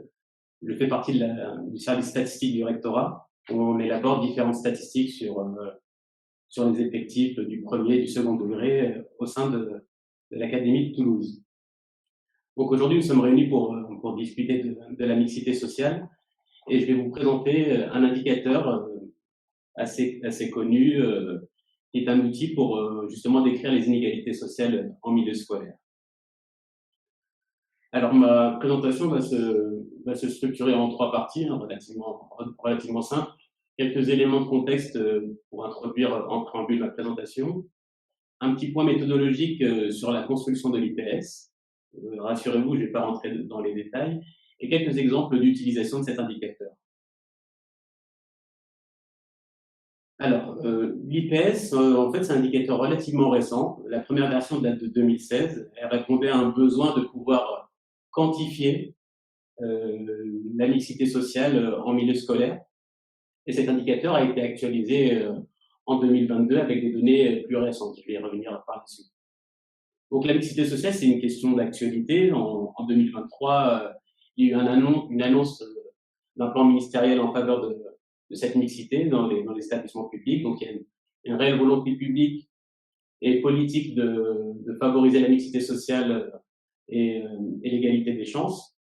je fais partie du service statistique du rectorat. On élabore différentes statistiques sur les effectifs du premier et du second degré au sein de l'Académie de Toulouse. Donc aujourd'hui, nous sommes réunis pour discuter de la mixité sociale et je vais vous présenter un indicateur assez connu, qui est un outil pour justement décrire les inégalités sociales en milieu scolaire. Alors ma présentation va se structurer en trois parties, relativement simples. Quelques éléments de contexte pour introduire en préambule ma présentation. Un petit point méthodologique sur la construction de l'IPS. Rassurez-vous, je ne vais pas rentrer dans les détails. Et quelques exemples d'utilisation de cet indicateur. Alors, l'IPS, en fait, c'est un indicateur relativement récent. La première version date de 2016. Elle répondait à un besoin de pouvoir quantifier la mixité sociale en milieu scolaire. Et cet indicateur a été actualisé en 2022 avec des données plus récentes. Je vais y revenir par la suite. Donc, la mixité sociale, c'est une question d'actualité. En 2023, il y a eu une annonce d'un plan ministériel en faveur de cette mixité dans les établissements publics. Donc, il y a une réelle volonté publique et politique de favoriser la mixité sociale et l'égalité des chances,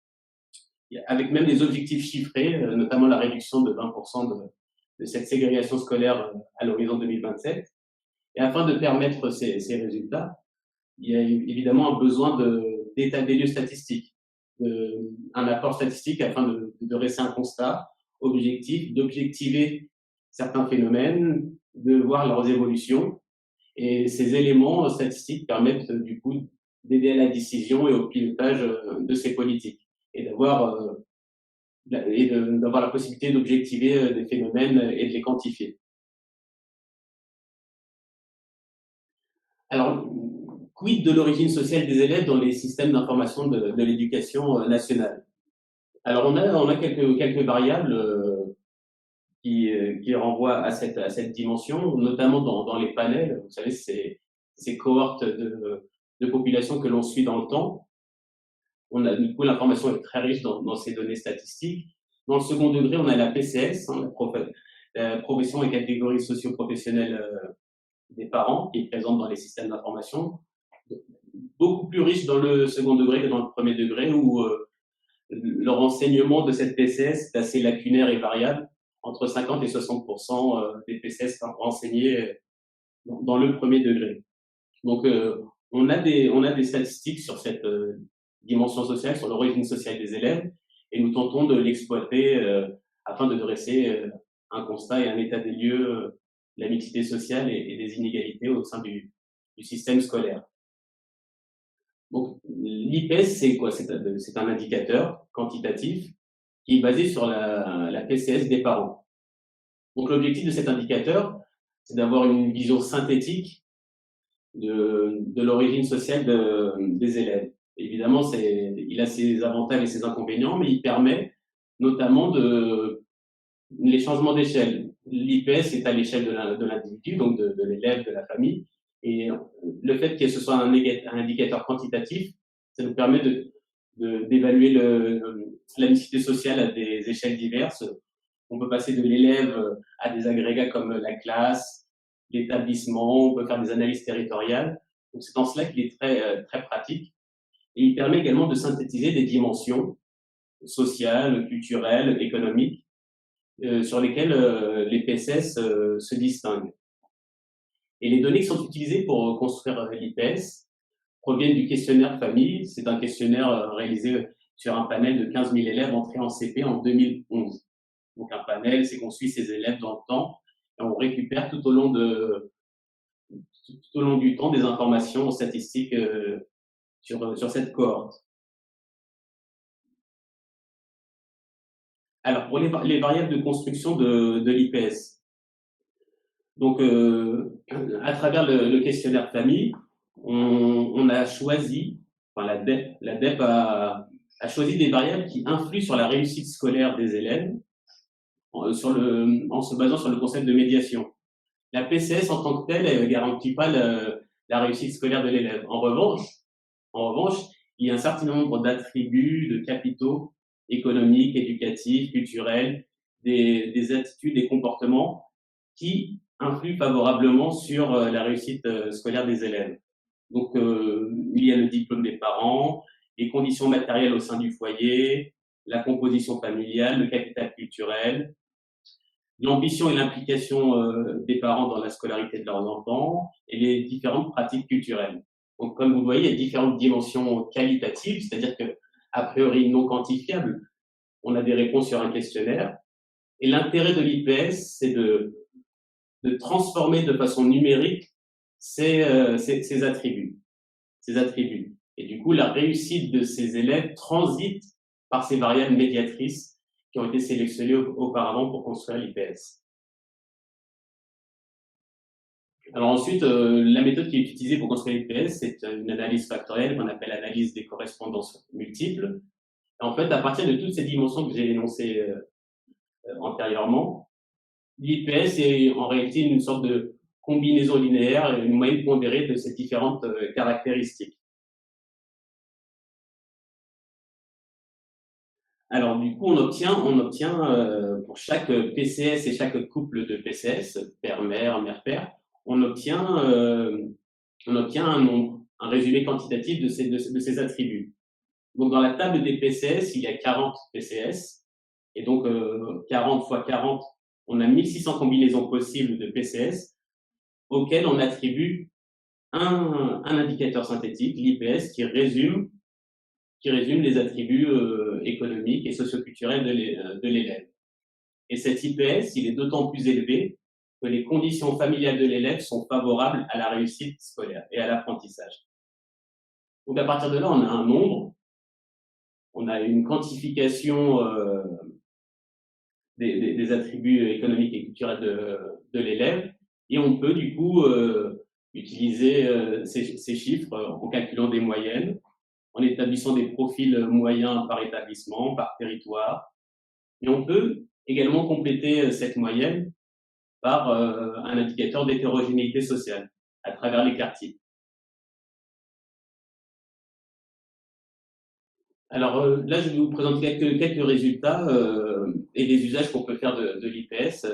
avec même des objectifs chiffrés, notamment la réduction de 20% de cette ségrégation scolaire à l'horizon 2027. Et afin de permettre ces résultats, il y a évidemment un besoin d'état des lieux statistiques, un apport statistique afin de dresser un constat objectif, d'objectiver certains phénomènes, de voir leurs évolutions Et ces éléments statistiques permettent du coup d'aider à la décision et au pilotage de ces politiques et d'avoir la possibilité d'objectiver des phénomènes et de les quantifier. Alors, quid de l'origine sociale des élèves dans les systèmes d'information de l'éducation nationale? Alors, on a quelques variables qui renvoient à cette dimension, notamment dans les panels. Vous savez, ces cohortes de population que l'on suit dans le temps. Du coup, l'information est très riche dans ces données statistiques. Dans le second degré, on a la PCS, la profession et catégories socio-professionnelles des parents, qui est présente dans les systèmes d'information. Beaucoup plus riche dans le second degré que dans le premier degré, où le renseignement de cette PCS est assez lacunaire et variable. Entre 50 et 60% des PCS sont renseignés dans le premier degré. Donc, on a des statistiques sur cette dimension sociale, sur l'origine sociale des élèves, et nous tentons de l'exploiter afin de dresser un constat et un état des lieux de la mixité sociale et des inégalités au sein du système scolaire. Donc, l'IPES, c'est quoi? C'est un indicateur quantitatif qui est basé sur la PCS des parents. Donc, l'objectif de cet indicateur, c'est d'avoir une vision synthétique de l'origine sociale des élèves. Évidemment, il a ses avantages et ses inconvénients, mais il permet notamment les changements d'échelle. L'IPS est à l'échelle de l'individu, donc de l'élève, de la famille. Et le fait que ce soit un indicateur quantitatif, ça nous permet d'évaluer la mixité sociale à des échelles diverses. On peut passer de l'élève à des agrégats comme la classe, l'établissement, on peut faire des analyses territoriales. Donc c'est en cela qu'il est très pratique. Et il permet également de synthétiser des dimensions sociales, culturelles, économiques, sur lesquelles les PSS se distinguent. Et les données qui sont utilisées pour construire l'IPS proviennent du questionnaire famille. C'est un questionnaire réalisé sur un panel de 15 000 élèves entrés en CP en 2011. Donc un panel, c'est qu'on suit ces élèves dans le temps et on récupère tout au long du temps des informations statistiques sur cette cohorte. Alors, pour les variables de construction de l'IPS, donc à travers le questionnaire famille, on a choisi, enfin la DEP a choisi des variables qui influent sur la réussite scolaire des élèves en se basant sur le concept de médiation. La PCS en tant que telle, elle ne garantit pas la réussite scolaire de l'élève. En revanche, il y a un certain nombre d'attributs, de capitaux économiques, éducatifs, culturels, des attitudes, des comportements qui influent favorablement sur la réussite scolaire des élèves. Donc, il y a le diplôme des parents, les conditions matérielles au sein du foyer, la composition familiale, le capital culturel, l'ambition et l'implication des parents dans la scolarité de leurs enfants et les différentes pratiques culturelles. Donc, comme vous le voyez, il y a différentes dimensions qualitatives, c'est-à-dire que, a priori non quantifiables, on a des réponses sur un questionnaire. Et l'intérêt de l'IPS, c'est de transformer de façon numérique ces attributs. Et du coup, la réussite de ces élèves transite par ces variables médiatrices qui ont été sélectionnées auparavant pour construire l'IPS. Alors ensuite, la méthode qui est utilisée pour construire l'IPS, c'est une analyse factorielle qu'on appelle analyse des correspondances multiples. Et en fait, à partir de toutes ces dimensions que j'ai énoncées antérieurement, l'IPS est en réalité une sorte de combinaison linéaire, une moyenne pondérée de ces différentes caractéristiques. Alors du coup, on obtient pour chaque PCS et chaque couple de PCS, père-mère, mère-père, on obtient un nombre, un résumé quantitatif de ces attributs. Donc dans la table des PCS, il y a 40 PCS, et donc 40 fois 40, on a 1600 combinaisons possibles de PCS auxquelles on attribue un indicateur synthétique, l'IPS, qui résume les attributs économiques et socioculturels de l'élève. Et cet IPS, il est d'autant plus élevé que les conditions familiales de l'élève sont favorables à la réussite scolaire et à l'apprentissage. Donc à partir de là, on a un nombre, on a une quantification des attributs économiques et culturels de l'élève, et on peut du coup utiliser ces chiffres en calculant des moyennes, en établissant des profils moyens par établissement, par territoire, et on peut également compléter cette moyenne par un indicateur d'hétérogénéité sociale à travers les quartiers. Alors là, je vais vous présenter quelques résultats et des usages qu'on peut faire de l'IPS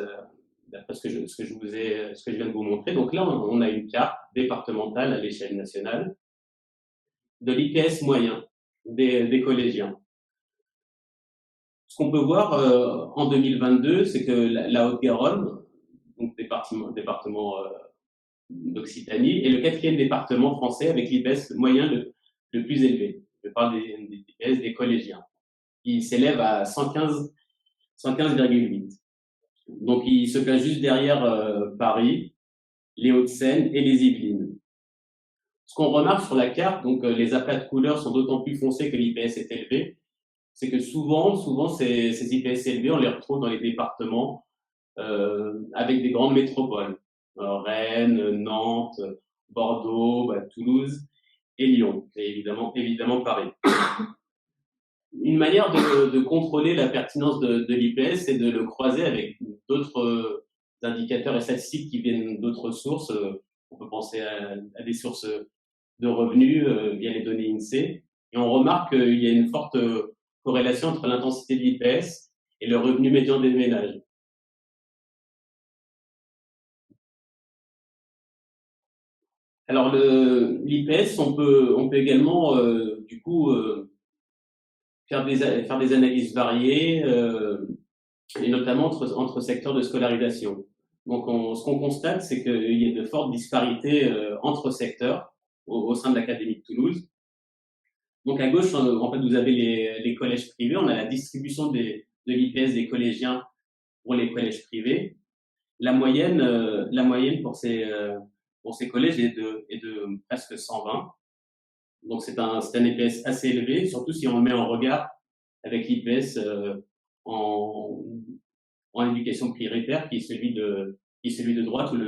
d'après ce que je viens de vous montrer. Donc là, on a une carte départementale à l'échelle nationale de l'IPS moyen des collégiens. Ce qu'on peut voir en 2022, c'est que la Haute-Garonne, donc département d'Occitanie, est le 4e département français avec l'IPS moyen le plus élevé. Je parle des IPS des collégiens. Il s'élève à 115,8. Donc, il se place juste derrière Paris, les Hauts-de-Seine et les Yvelines. Ce qu'on remarque sur la carte, donc les aplats de couleurs sont d'autant plus foncés que l'IPS est élevé, c'est que souvent ces IPS élevés, on les retrouve dans les départements avec des grandes métropoles, Rennes, Nantes, Bordeaux, Toulouse et Lyon, et évidemment Paris. Une manière de contrôler la pertinence de l'IPS, c'est de le croiser avec d'autres indicateurs et statistiques qui viennent d'autres sources. On peut penser à des sources de revenus via les données INSEE. Et on remarque qu'il y a une forte corrélation entre l'intensité de l'IPS et le revenu médian des ménages. Alors l'IPS, on peut également du coup faire des analyses variées et notamment entre secteurs de scolarisation. Donc ce qu'on constate, c'est qu'il y a de fortes disparités entre secteurs au sein de l'Académie de Toulouse. Donc à gauche, en fait, vous avez les collèges privés. On a la distribution de l'IPS des collégiens pour les collèges privés. La moyenne pour ces collèges est de presque 120. Donc c'est un IPS assez élevé, surtout si on le met en regard avec l'IPS en éducation prioritaire, qui est celui de droite, où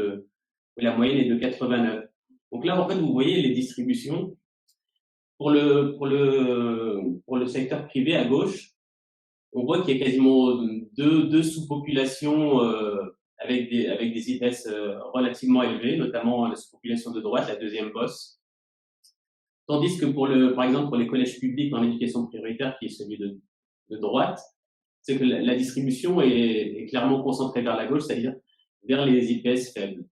la moyenne est de 89. Donc là, en fait, vous voyez les distributions. Pour le secteur privé à gauche, on voit qu'il y a quasiment deux sous-populations avec des IPS relativement élevés, notamment la sous-population de droite, la deuxième bosse. Tandis que par exemple, pour les collèges publics en éducation prioritaire, qui est celui de droite, c'est que la distribution est clairement concentrée vers la gauche, c'est-à-dire vers les IPS faibles.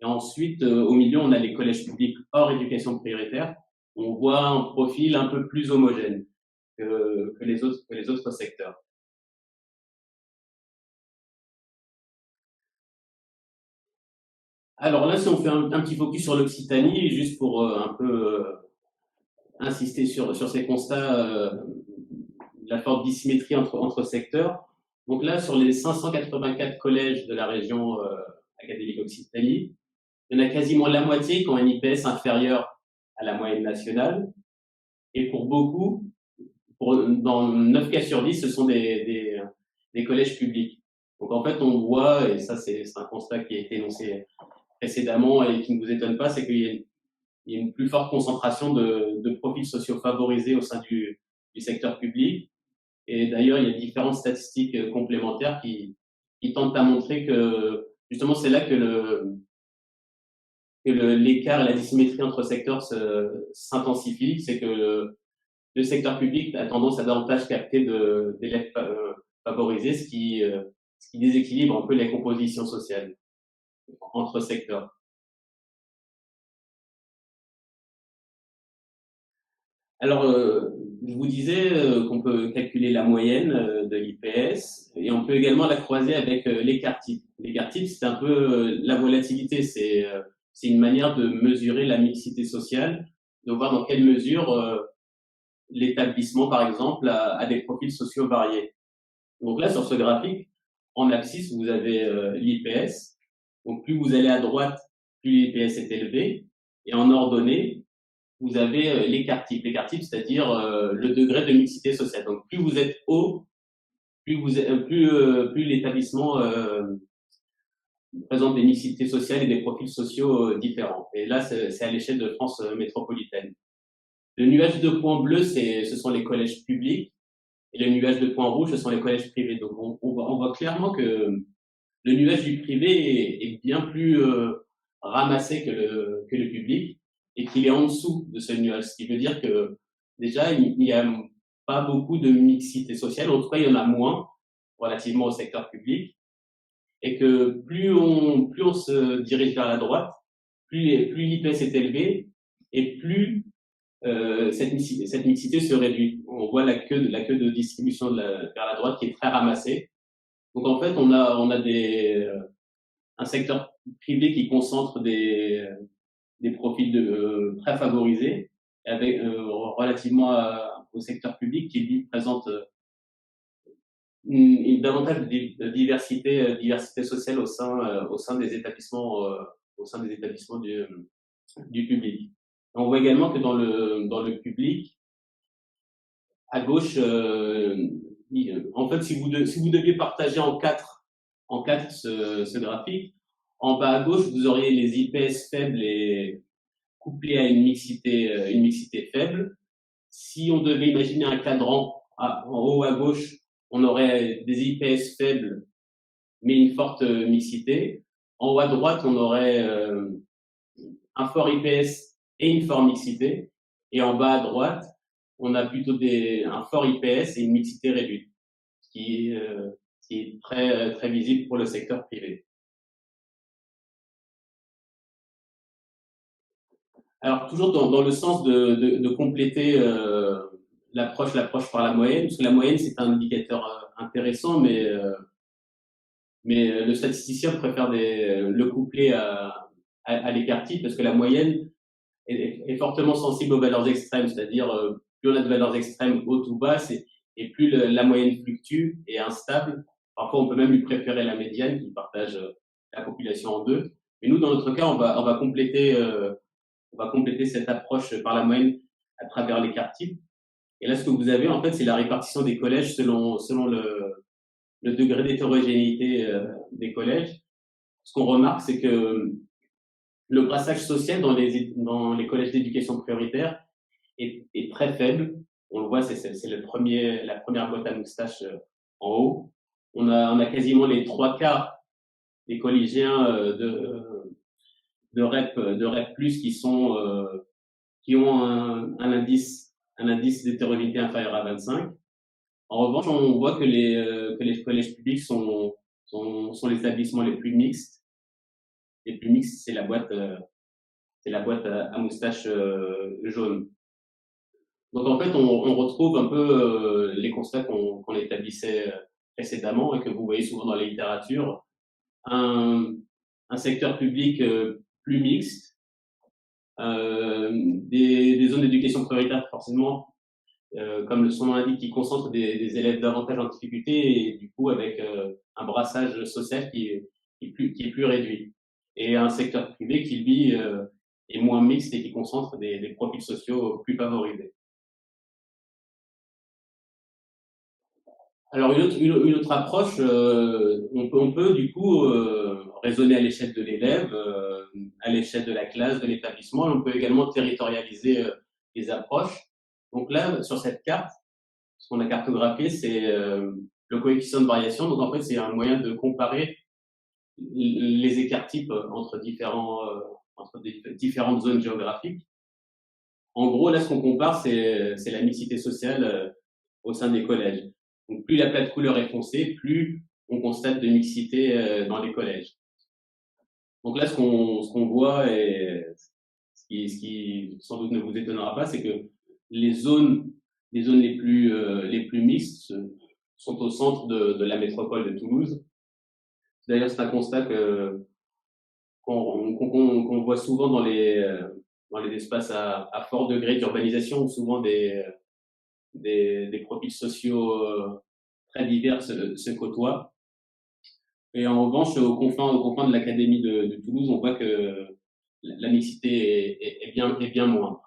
Et ensuite, au milieu, on a les collèges publics hors éducation prioritaire. On voit un profil un peu plus homogène que les autres secteurs. Alors là, si on fait un petit focus sur l'Occitanie, juste pour un peu insister sur ces constats, la forte dissymétrie entre secteurs. Donc là, sur les 584 collèges de la région académique Occitanie, il y en a quasiment la moitié qui ont un IPS inférieur à la moyenne nationale. Et pour beaucoup, dans 9 cas sur 10, ce sont des collèges publics. Donc en fait, on voit, et ça c'est un constat qui a été énoncé précédemment et qui ne vous étonne pas, c'est qu'il y a une plus forte concentration de profils sociaux favorisés au sein du secteur public. Et d'ailleurs, il y a différentes statistiques complémentaires qui tentent à montrer que justement c'est là que l'écart et la dissymétrie entre secteurs s'intensifient. C'est que le secteur public a tendance à davantage capter d'élèves favorisés, ce qui déséquilibre un peu les compositions sociales entre secteurs. Alors, je vous disais qu'on peut calculer la moyenne de l'IPS et on peut également la croiser avec l'écart type. L'écart type, c'est un peu la volatilité, c'est une manière de mesurer la mixité sociale, de voir dans quelle mesure l'établissement, par exemple, a des profils sociaux variés. Donc là, sur ce graphique, en abscisse, vous avez l'IPS Donc, plus vous allez à droite, plus l'IPS est élevé. Et en ordonnée, vous avez l'écart type. L'écart type, c'est-à-dire le degré de mixité sociale. Donc, plus vous êtes haut, plus l'établissement présente des mixités sociales et des profils sociaux différents. Et là, c'est à l'échelle de France métropolitaine. Le nuage de points bleus, ce sont les collèges publics. Et le nuage de points rouges, ce sont les collèges privés. Donc, on voit clairement que le nuage du privé est bien plus ramassé que le public et qu'il est en dessous de ce nuage. Ce qui veut dire que déjà, il n'y a pas beaucoup de mixité sociale. En tout cas, il y en a moins relativement au secteur public. Et que plus on se dirige vers la droite, plus l'IPS est élevé et plus cette mixité se réduit. On voit la queue de distribution vers la droite qui est très ramassée. Donc en fait, on a un secteur privé qui concentre des profils très favorisés, avec relativement au secteur public qui lui présente davantage de diversité sociale au sein des établissements du public. On voit également que dans le public, à gauche, en fait, si vous deviez partager en quatre ce graphique, en bas à gauche, vous auriez les IPS faibles et couplés à une mixité faible. Si on devait imaginer un cadran, en haut à gauche, on aurait des IPS faibles, mais une forte mixité. En haut à droite, on aurait un fort IPS et une forte mixité. Et en bas à droite, on a plutôt un fort IPS et une mixité réduite, ce qui est très, très visible pour le secteur privé. Alors, toujours dans le sens de compléter l'approche par la moyenne, parce que la moyenne, c'est un indicateur intéressant, mais le statisticien préfère le coupler à l'écart type, parce que la moyenne est fortement sensible aux valeurs extrêmes, c'est-à-dire plus on a de valeurs extrêmes hautes ou basses, et plus la moyenne fluctue et instable. Parfois, on peut même lui préférer la médiane qui partage la population en deux. Mais nous, dans notre cas, on va compléter cette approche par la moyenne à travers l'écart type. Et là, ce que vous avez, en fait, c'est la répartition des collèges selon le degré d'hétérogénéité des collèges. Ce qu'on remarque, c'est que le brassage social dans les collèges d'éducation prioritaire est très faible. On le voit, c'est la première boîte à moustache en haut. On a quasiment les 3/4 des collégiens de REP plus qui ont un indice d'hétérogénéité inférieur à 25. En revanche, on voit que les collèges publics sont les établissements les plus mixtes. Les plus mixtes, c'est la boîte à moustache jaune. Donc en fait, on retrouve un peu les constats qu'on établissait précédemment et que vous voyez souvent dans la littérature. Un secteur public plus mixte, des zones d'éducation prioritaire forcément, comme son nom l'indique, qui concentrent des élèves davantage en difficulté et du coup avec un brassage social qui est plus réduit. Et un secteur privé qui, lui, est moins mixte et qui concentre des profils sociaux plus favorisés. Alors une autre approche, on peut du coup raisonner à l'échelle de l'élève, à l'échelle de la classe, de l'établissement. On peut également territorialiser les approches. Donc là, sur cette carte, ce qu'on a cartographié, c'est le coefficient de variation. Donc en fait, c'est un moyen de comparer les écarts types entre différentes zones géographiques. En gros, là, ce qu'on compare, c'est la mixité sociale au sein des collèges. Donc, plus la plate couleur est foncée, plus on constate de mixité dans les collèges. Donc là, ce qu'on voit et ce qui sans doute ne vous étonnera pas, c'est que les zones les plus mixtes sont au centre de la métropole de Toulouse. D'ailleurs, c'est un constat qu'on voit souvent dans les espaces à fort degré d'urbanisation, où souvent des profils sociaux très divers se côtoient. Et en revanche, au confins de l'académie de Toulouse, on voit que la mixité est bien moindre.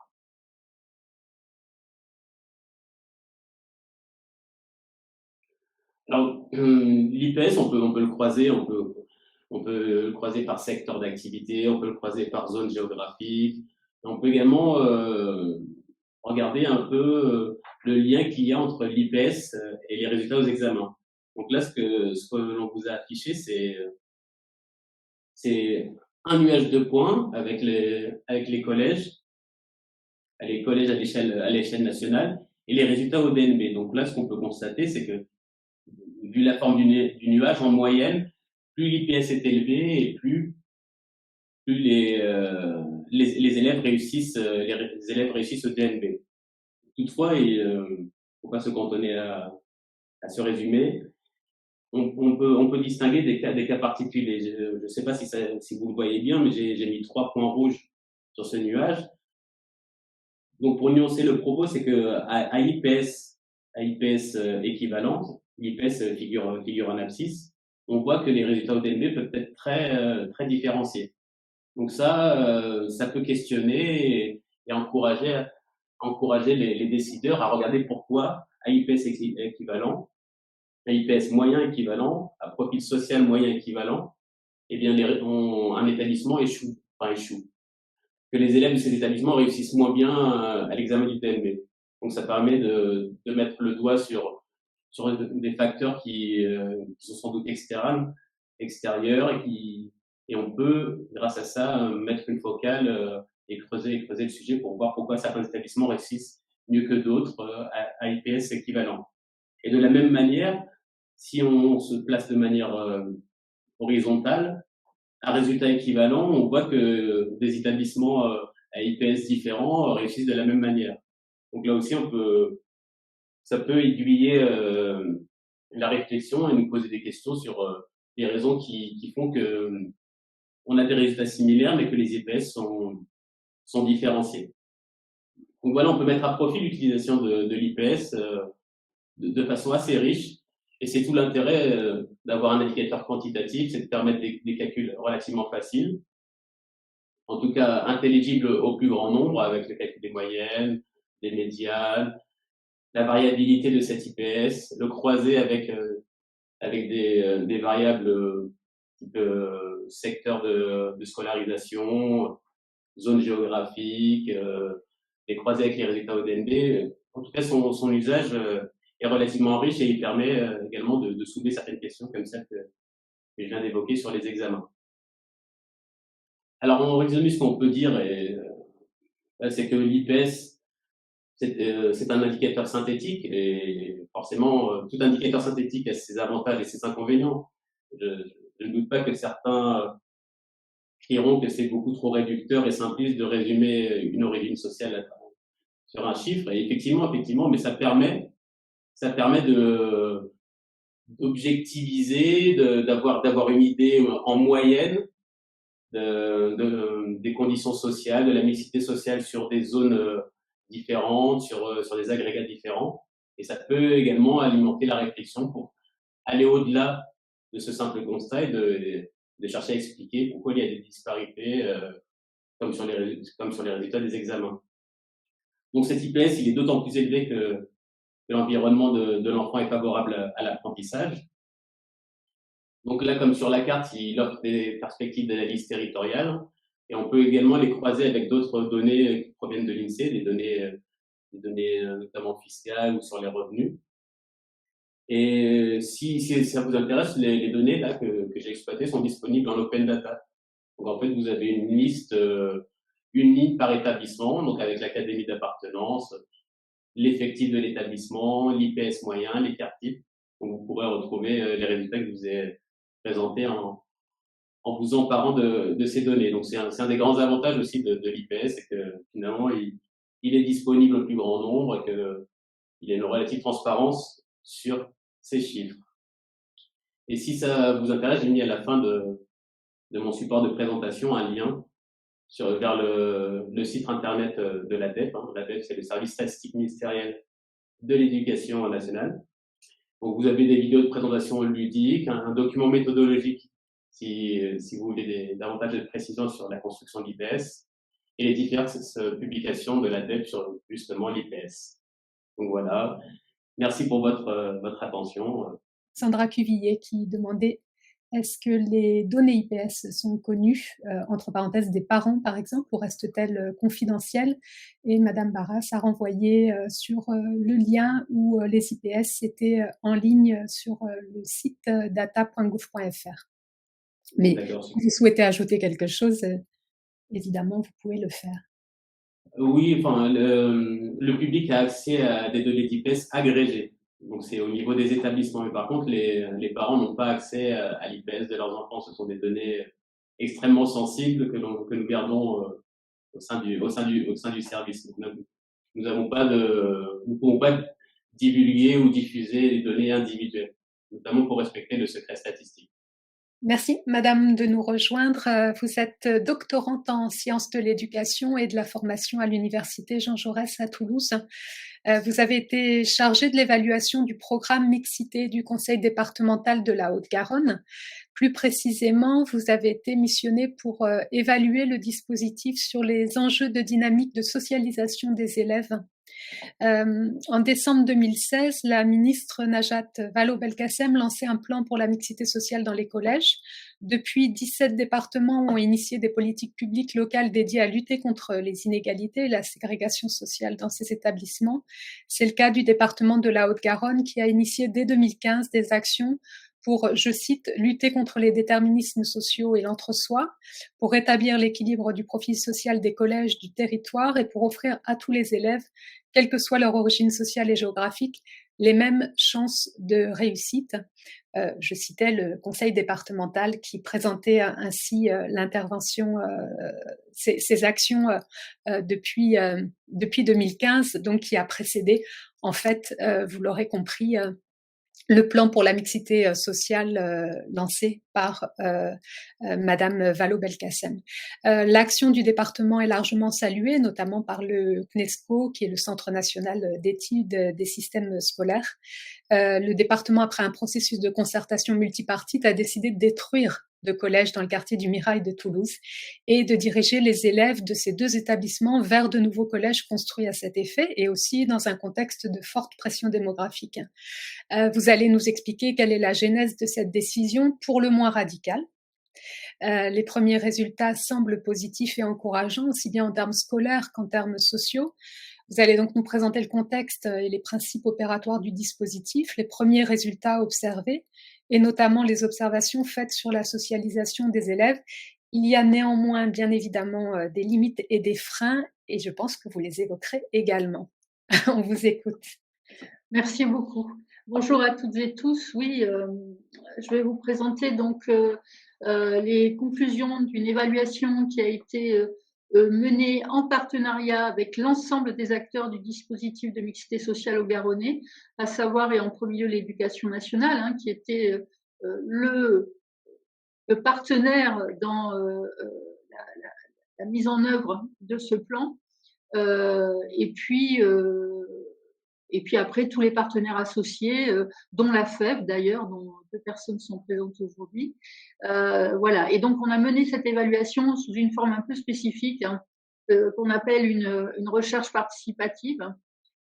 Alors, l'IPS, on peut le croiser, on peut le croiser par secteur d'activité, on peut le croiser par zone géographique. On peut également regarder un peu le lien qu'il y a entre l'IPS et les résultats aux examens. Donc là, ce que l'on vous a affiché, c'est un nuage de points avec les collèges, à l'échelle nationale, et les résultats au DNB. Donc là, ce qu'on peut constater, c'est que vu la forme du nuage, en moyenne, plus l'IPS est élevé et plus les élèves réussissent au DNB. Toutefois, il ne faut pas se cantonner à ce résumé. On peut distinguer des cas particuliers. Je ne sais pas si vous le voyez bien, mais j'ai mis 3 points rouges sur ce nuage. Donc, pour nuancer le propos, c'est que à IPS équivalente, l'IPS figure en abscisse, on voit que les résultats au DNB peuvent être très différenciés. Donc ça peut questionner et encourager les décideurs à regarder pourquoi à IPS équivalent, à IPS moyen équivalent, à profil social moyen équivalent, eh bien un établissement échoue, que les élèves de ces établissements réussissent moins bien à l'examen du DNB. Donc ça permet de mettre le doigt sur des facteurs qui sont sans doute extérieurs et on peut, grâce à ça, mettre une focale et creuser le sujet pour voir pourquoi certains établissements réussissent mieux que d'autres à IPS équivalent. Et de la même manière, si on se place de manière horizontale, à résultat équivalent, on voit que des établissements à IPS différents réussissent de la même manière. Donc là aussi, ça peut aiguiller la réflexion et nous poser des questions sur les raisons qui font que on a des résultats similaires, mais que les IPS sont différenciés. Donc voilà, on peut mettre à profit l'utilisation de l'IPS de façon assez riche. Et c'est tout l'intérêt d'avoir un indicateur quantitatif, c'est de permettre des calculs relativement faciles, en tout cas intelligibles au plus grand nombre, avec le calcul des moyennes, des médianes, la variabilité de cet IPS, le croiser avec des variables type secteur de scolarisation, zone géographique, les croiser avec les résultats ODNB. En tout cas, son usage est relativement riche et il permet également de soulever certaines questions comme celle que je viens d'évoquer sur les examens. Alors, en résumé, ce qu'on peut dire, c'est que l'IPS, c'est un indicateur synthétique et forcément, tout indicateur synthétique a ses avantages et ses inconvénients. Je ne doute pas que certains crieront que c'est beaucoup trop réducteur et simpliste de résumer une origine sociale sur un chiffre. Et effectivement, mais ça permet d'objectiviser, d'avoir une idée en moyenne des conditions sociales, de la mixité sociale sur des zones différentes, sur des agrégats différents. Et ça peut également alimenter la réflexion pour aller au-delà de ce simple constat et de chercher à expliquer pourquoi il y a des disparités comme sur les résultats des examens. Donc cet IPS, il est d'autant plus élevé que l'environnement de l'enfant est favorable à l'apprentissage. Donc là, comme sur la carte, il offre des perspectives d'analyse territoriale et on peut également les croiser avec d'autres données qui proviennent de l'INSEE, des données notamment fiscales ou sur les revenus. Et si ça vous intéresse, les données là que j'ai exploitées sont disponibles en open data. Donc en fait, vous avez une liste, une ligne par établissement, donc avec l'académie d'appartenance, l'effectif de l'établissement, l'IPS moyen, l'écart type. Donc vous pourrez retrouver les résultats que je vous ai présentés en vous emparant de ces données. Donc c'est un des grands avantages aussi de l'IPS, c'est que finalement il est disponible au plus grand nombre et qu'il y a une relative transparence sur ces chiffres. Et si ça vous intéresse, j'ai mis à la fin de mon support de présentation un lien vers le site internet de l'ADEF. L'ADEF, c'est le service statistique ministériel de l'éducation nationale. Donc, vous avez des vidéos de présentation ludiques, un document méthodologique si vous voulez davantage de précisions sur la construction de l'IPS, et les diverses publications de l'ADEPE sur justement l'IPS. Donc voilà, merci pour votre attention. Sandra Cuvillier qui demandait est-ce que les données IPS sont connues, entre parenthèses, des parents, par exemple, ou restent-elles confidentielles? Et Madame Barras a renvoyé sur le lien où les IPS étaient en ligne sur le site data.gouv.fr. Mais si vous souhaitez ajouter quelque chose, évidemment, vous pouvez le faire. Oui, enfin, le public a accès à des données d'IPS agrégées. Donc, c'est au niveau des établissements. Mais par contre, les parents n'ont pas accès à l'IPS de leurs enfants. Ce sont des données extrêmement sensibles que nous gardons au sein du service. Donc, nous ne pouvons pas divulguer ou diffuser les données individuelles, notamment pour respecter le secret statistique. Merci, Madame, de nous rejoindre. Vous êtes doctorante en sciences de l'éducation et de la formation à l'Université Jean Jaurès à Toulouse. Vous avez été chargée de l'évaluation du programme mixité du Conseil départemental de la Haute-Garonne. Plus précisément, vous avez été missionnée pour évaluer le dispositif sur les enjeux de dynamique de socialisation des élèves. En décembre 2016, la ministre Najat Vallaud-Belkacem lançait un plan pour la mixité sociale dans les collèges. Depuis, 17 départements ont initié des politiques publiques locales dédiées à lutter contre les inégalités et la ségrégation sociale dans ces établissements. C'est le cas du département de la Haute-Garonne qui a initié dès 2015 des actions pour, je cite, lutter contre les déterminismes sociaux et l'entre-soi, pour rétablir l'équilibre du profil social des collèges du territoire et pour offrir à tous les élèves, quelle que soit leur origine sociale et géographique, les mêmes chances de réussite. Je citais le conseil départemental qui présentait ainsi l'intervention, ces actions depuis 2015, donc qui a précédé, en fait, vous l'aurez compris, le plan pour la mixité sociale lancé par Madame Vallaud-Belkacem. L'action du département est largement saluée, notamment par le CNESCO, qui est le Centre national d'études des systèmes scolaires. Le département, après un processus de concertation multipartite, a décidé de détruire de collèges dans le quartier du Mirail de Toulouse et de diriger les élèves de ces deux établissements vers de nouveaux collèges construits à cet effet et aussi dans un contexte de forte pression démographique. Vous allez nous expliquer quelle est la genèse de cette décision pour le moins radicale. Les premiers résultats semblent positifs et encourageants, aussi bien en termes scolaires qu'en termes sociaux. Vous allez donc nous présenter le contexte et les principes opératoires du dispositif, les premiers résultats observés, et notamment les observations faites sur la socialisation des élèves. Il y a néanmoins, bien évidemment, des limites et des freins, et je pense que vous les évoquerez également. On vous écoute. Merci beaucoup. Bonjour à toutes et tous. Oui, je vais vous présenter donc les conclusions d'une évaluation qui a été menée en partenariat avec l'ensemble des acteurs du dispositif de mixité sociale au Garonnais, à savoir et en premier lieu l'éducation nationale, hein, qui était le partenaire dans la mise en œuvre de ce plan. Et puis après, tous les partenaires associés, dont la FEV d'ailleurs, dont 2 personnes sont présentes aujourd'hui. Voilà. Et donc, on a mené cette évaluation sous une forme un peu spécifique, hein, qu'on appelle une recherche participative,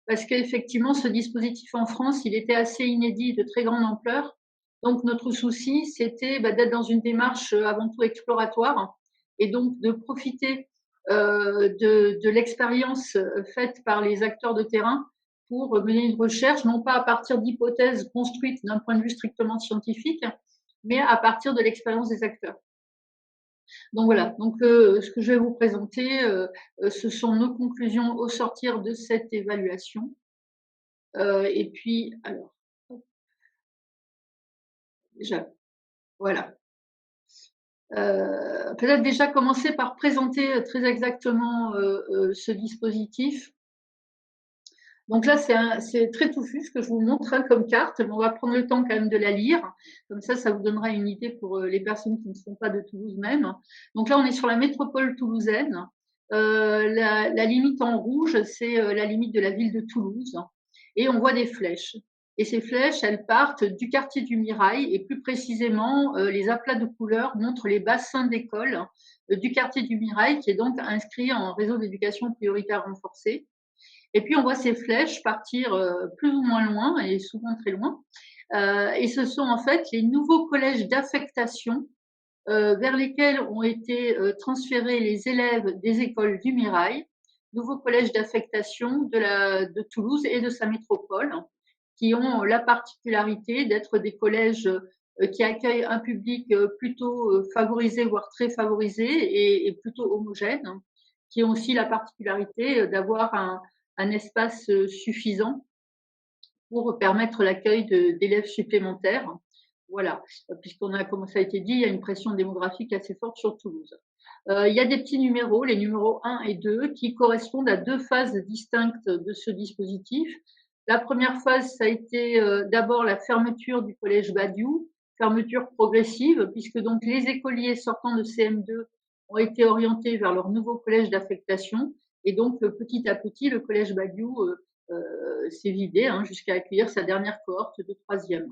parce qu'effectivement, ce dispositif en France, il était assez inédit, de très grande ampleur. Donc, notre souci, c'était d'être dans une démarche avant tout exploratoire et donc de profiter de l'expérience faite par les acteurs de terrain pour mener une recherche, non pas à partir d'hypothèses construites d'un point de vue strictement scientifique, mais à partir de l'expérience des acteurs. Donc voilà, donc ce que je vais vous présenter, ce sont nos conclusions au sortir de cette évaluation. Et puis, alors, déjà, voilà. Peut-être déjà commencer par présenter très exactement ce dispositif. Donc là, c'est très touffu ce que je vous montre hein, comme carte, mais on va prendre le temps quand même de la lire. Comme ça vous donnera une idée pour les personnes qui ne sont pas de Toulouse même. Donc là, on est sur la métropole toulousaine. La limite en rouge, c'est la limite de la ville de Toulouse. Et on voit des flèches. Et ces flèches, elles partent du quartier du Mirail, et plus précisément, les aplats de couleurs montrent les bassins d'école du quartier du Mirail, qui est donc inscrit en réseau d'éducation prioritaire renforcée. Et puis, on voit ces flèches partir plus ou moins loin, et souvent très loin. Et ce sont en fait les nouveaux collèges d'affectation vers lesquels ont été transférés les élèves des écoles du Mirail, nouveaux collèges d'affectation de Toulouse et de sa métropole, qui ont la particularité d'être des collèges qui accueillent un public plutôt favorisé, voire très favorisé, et plutôt homogène, qui ont aussi la particularité d'avoir un espace suffisant pour permettre l'accueil d'élèves supplémentaires. Voilà, puisqu'on a, comme ça a été dit, il y a une pression démographique assez forte sur Toulouse. Il y a des petits numéros, les numéros 1 et 2, qui correspondent à 2 phases distinctes de ce dispositif. La première phase, ça a été d'abord la fermeture du collège Badiou, fermeture progressive, puisque donc les écoliers sortant de CM2 ont été orientés vers leur nouveau collège d'affectation, et donc petit à petit, le collège Badiou s'est vidé jusqu'à accueillir sa dernière cohorte de 3e.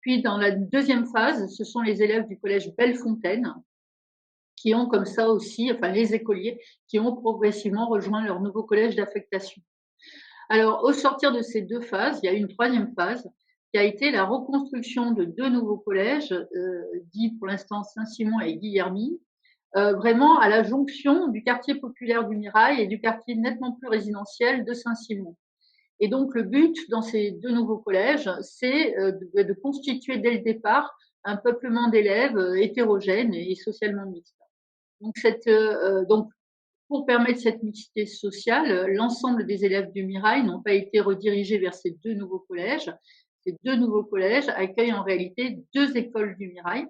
Puis, dans la deuxième phase, ce sont les élèves du collège Bellefontaine qui ont comme ça aussi, enfin les écoliers, qui ont progressivement rejoint leur nouveau collège d'affectation. Alors, au sortir de ces 2 phases, il y a une 3e phase qui a été la reconstruction de 2 nouveaux collèges, dits pour l'instant Saint-Simon et Guillermy, vraiment à la jonction du quartier populaire du Mirail et du quartier nettement plus résidentiel de Saint-Simon. Et donc, le but dans ces 2 nouveaux collèges, c'est de constituer dès le départ un peuplement d'élèves hétérogènes et socialement mixtes. Donc, pour permettre cette mixité sociale, l'ensemble des élèves du Mirail n'ont pas été redirigés vers ces 2 nouveaux collèges. Ces 2 nouveaux collèges accueillent en réalité 2 écoles du Mirail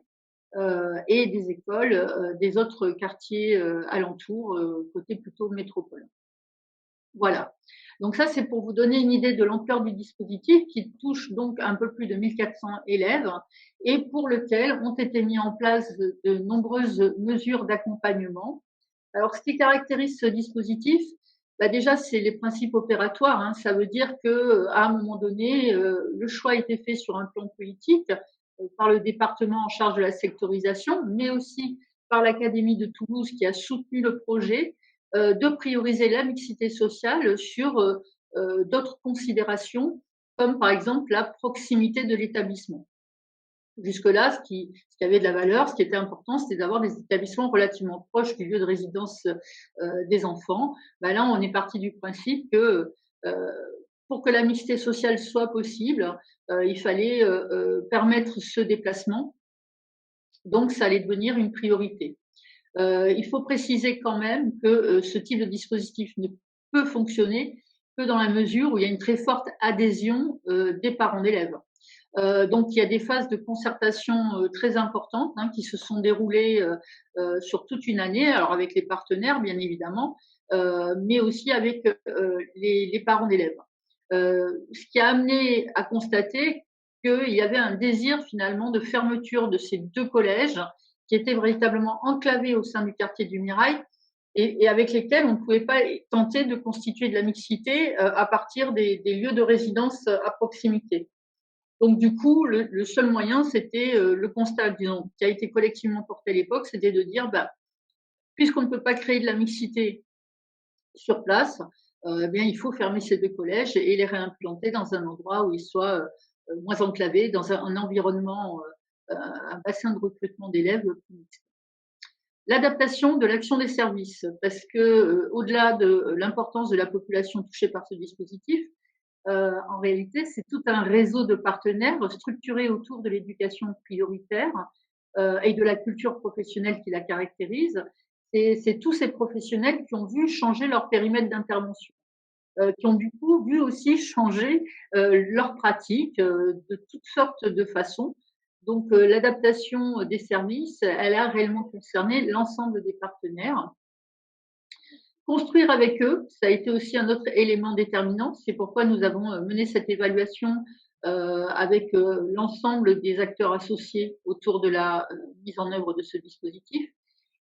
et des écoles des autres quartiers alentours, côté plutôt métropole. Voilà. Donc ça, c'est pour vous donner une idée de l'ampleur du dispositif qui touche donc un peu plus de 1400 élèves et pour lequel ont été mis en place de nombreuses mesures d'accompagnement. Alors, ce qui caractérise ce dispositif, déjà, c'est les principes opératoires. Ça veut dire qu'à un moment donné, le choix a été fait sur un plan politique par le département en charge de la sectorisation, mais aussi par l'Académie de Toulouse qui a soutenu le projet de prioriser la mixité sociale sur d'autres considérations, comme par exemple la proximité de l'établissement. Jusque-là, ce qui avait de la valeur, ce qui était important, c'était d'avoir des établissements relativement proches du lieu de résidence des enfants. Là, on est parti du principe que pour que la mixité sociale soit possible, il fallait permettre ce déplacement. Donc, ça allait devenir une priorité. Il faut préciser quand même que ce type de dispositif ne peut fonctionner que dans la mesure où il y a une très forte adhésion des parents d'élèves. Donc, il y a des phases de concertation très importantes qui se sont déroulées sur toute une année, alors avec les partenaires, bien évidemment, mais aussi avec les parents d'élèves. Ce qui a amené à constater qu'il y avait un désir finalement de fermeture de ces 2 collèges qui étaient véritablement enclavés au sein du quartier du Mirail et avec lesquels on ne pouvait pas tenter de constituer de la mixité à partir des lieux de résidence à proximité. Donc, du coup, le seul moyen, c'était le constat, disons, qui a été collectivement porté à l'époque, c'était de dire, puisqu'on ne peut pas créer de la mixité sur place, il faut fermer ces 2 collèges et les réimplanter dans un endroit où ils soient moins enclavés, dans un environnement, un bassin de recrutement d'élèves plus mixte. L'adaptation de l'action des services, parce que au-delà de l'importance de la population touchée par ce dispositif, en réalité, c'est tout un réseau de partenaires structurés autour de l'éducation prioritaire et de la culture professionnelle qui la caractérise. C'est tous ces professionnels qui ont vu changer leur périmètre d'intervention, qui ont du coup vu aussi changer leurs pratiques de toutes sortes de façons. Donc, l'adaptation des services, elle a réellement concerné l'ensemble des partenaires. Construire avec eux, ça a été aussi un autre élément déterminant. C'est pourquoi nous avons mené cette évaluation avec l'ensemble des acteurs associés autour de la mise en œuvre de ce dispositif.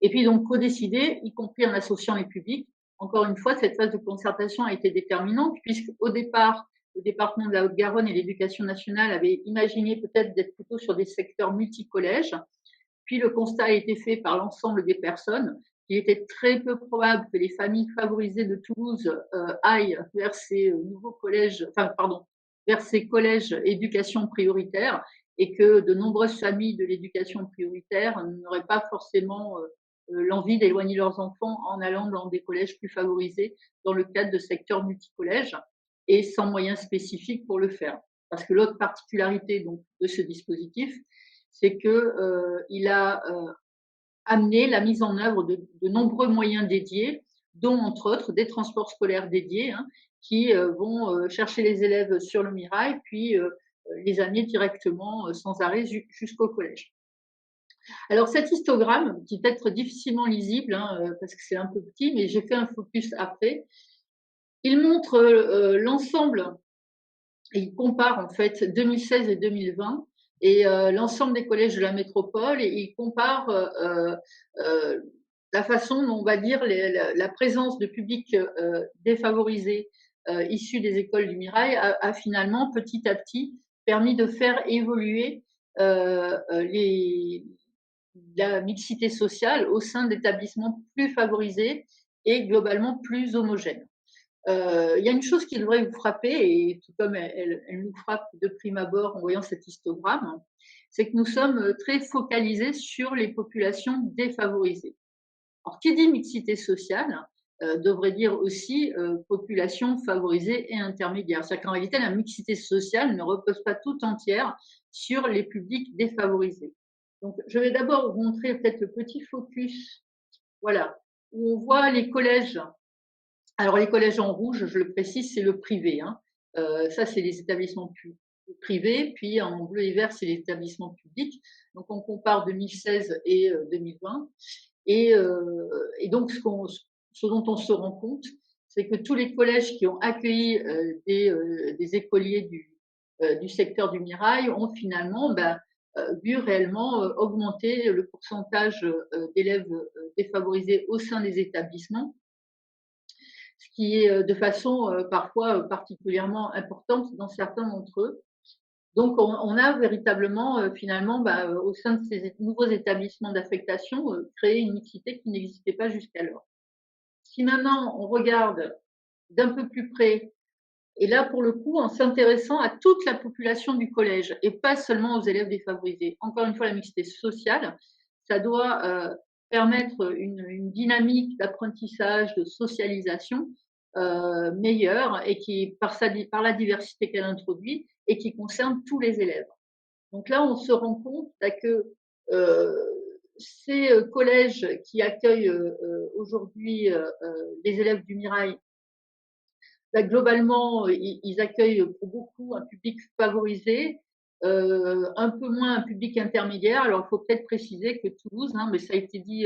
Et puis donc co-décider, y compris en associant les publics. Encore une fois, cette phase de concertation a été déterminante puisqu'au départ, le département de la Haute-Garonne et l'Éducation nationale avaient imaginé peut-être d'être plutôt sur des secteurs multicollèges. Puis le constat a été fait par l'ensemble des personnes qu'il était très peu probable que les familles favorisées de Toulouse aillent vers ces nouveaux collèges, vers ces collèges éducation prioritaire, et que de nombreuses familles de l'éducation prioritaire n'auraient pas forcément l'envie d'éloigner leurs enfants en allant dans des collèges plus favorisés dans le cadre de secteurs multicollèges et sans moyens spécifiques pour le faire. Parce que l'autre particularité donc, de ce dispositif, c'est qu'il a amené la mise en œuvre de nombreux moyens dédiés, dont entre autres des transports scolaires dédiés qui vont chercher les élèves sur le Mirail, puis les amener directement sans arrêt jusqu'au collège. Alors cet histogramme, qui peut être difficilement lisible parce que c'est un peu petit, mais j'ai fait un focus après, il montre l'ensemble, il compare en fait 2016 et 2020 et l'ensemble des collèges de la métropole, et il compare la façon dont on va dire la présence de publics défavorisés issus des écoles du Mirail a finalement petit à petit permis de faire évoluer la mixité sociale au sein d'établissements plus favorisés et globalement plus homogènes. Il y a une chose qui devrait vous frapper, et tout comme elle nous frappe de prime abord en voyant cet histogramme, c'est que nous sommes très focalisés sur les populations défavorisées. Alors, qui dit mixité sociale devrait dire aussi population favorisée et intermédiaire. C'est-à-dire qu'en réalité, la mixité sociale ne repose pas tout entière sur les publics défavorisés. Donc, je vais d'abord vous montrer peut-être le petit focus, voilà, où on voit les collèges. Alors, les collèges en rouge, je le précise, c'est le privé. Ça, c'est les établissements privés. Puis, en bleu et vert, c'est les établissements publics. Donc, on compare 2016 et 2020. Et donc, ce dont on se rend compte, c'est que tous les collèges qui ont accueilli des écoliers du secteur du Mirail ont finalement vu réellement augmenter le pourcentage d'élèves défavorisés au sein des établissements, ce qui est de façon parfois particulièrement importante dans certains d'entre eux. Donc, on a véritablement, finalement, au sein de ces nouveaux établissements d'affectation, créé une mixité qui n'existait pas jusqu'alors. Si maintenant on regarde d'un peu plus près, et là pour le coup en s'intéressant à toute la population du collège et pas seulement aux élèves défavorisés. Encore une fois, la mixité sociale, ça doit permettre une dynamique d'apprentissage, de socialisation meilleure, et qui par la diversité qu'elle introduit et qui concerne tous les élèves. Donc là, on se rend compte que ces collèges qui accueillent aujourd'hui les élèves du Mirail, globalement, ils accueillent pour beaucoup un public favorisé, un peu moins un public intermédiaire. Alors, il faut peut-être préciser que Toulouse, mais ça a été dit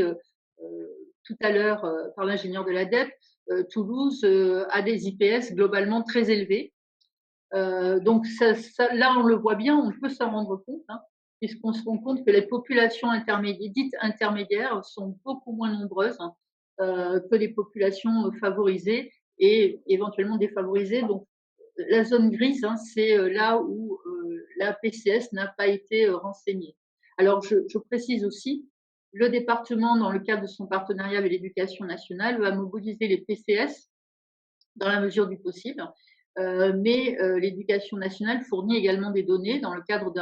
tout à l'heure par l'ingénieur de l'ADEP, Toulouse a des IPS globalement très élevés. Donc là, on le voit bien, on peut s'en rendre compte, puisqu'on se rend compte que les populations dites intermédiaires sont beaucoup moins nombreuses que les populations favorisées et éventuellement défavorisées. Donc, la zone grise, c'est là où la PCS n'a pas été renseignée. Alors, je précise aussi, le département, dans le cadre de son partenariat avec l'Éducation nationale, va mobiliser les PCS dans la mesure du possible. Mais l'Éducation nationale fournit également des données dans le cadre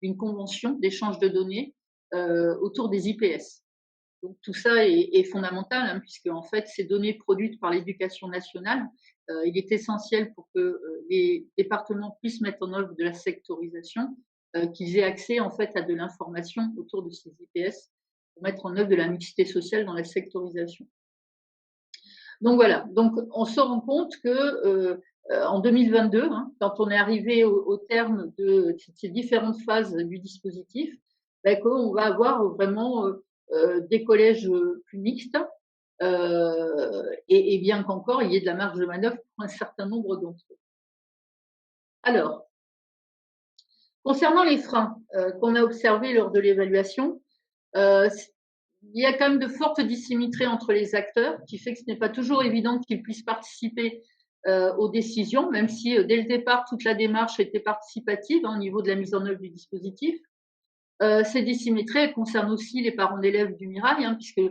d'une convention d'échange de données autour des IPS. Donc tout ça est fondamental, puisque en fait ces données produites par l'Éducation nationale, il est essentiel pour que les départements puissent mettre en œuvre de la sectorisation, qu'ils aient accès en fait à de l'information autour de ces IPS pour mettre en œuvre de la mixité sociale dans la sectorisation. Donc voilà, donc on se rend compte que en 2022, quand on est arrivé au terme de ces différentes phases du dispositif, qu'on va avoir vraiment des collèges plus mixtes, et bien qu'encore il y ait de la marge de manœuvre pour un certain nombre d'entre eux. Alors, concernant les freins qu'on a observés lors de l'évaluation, il y a quand même de fortes dissymétries entre les acteurs, qui fait que ce n'est pas toujours évident qu'ils puissent participer aux décisions, même si dès le départ, toute la démarche était participative au niveau de la mise en œuvre du dispositif. Ces dissymétries, elles concernent aussi les parents d'élèves du Mirail, puisque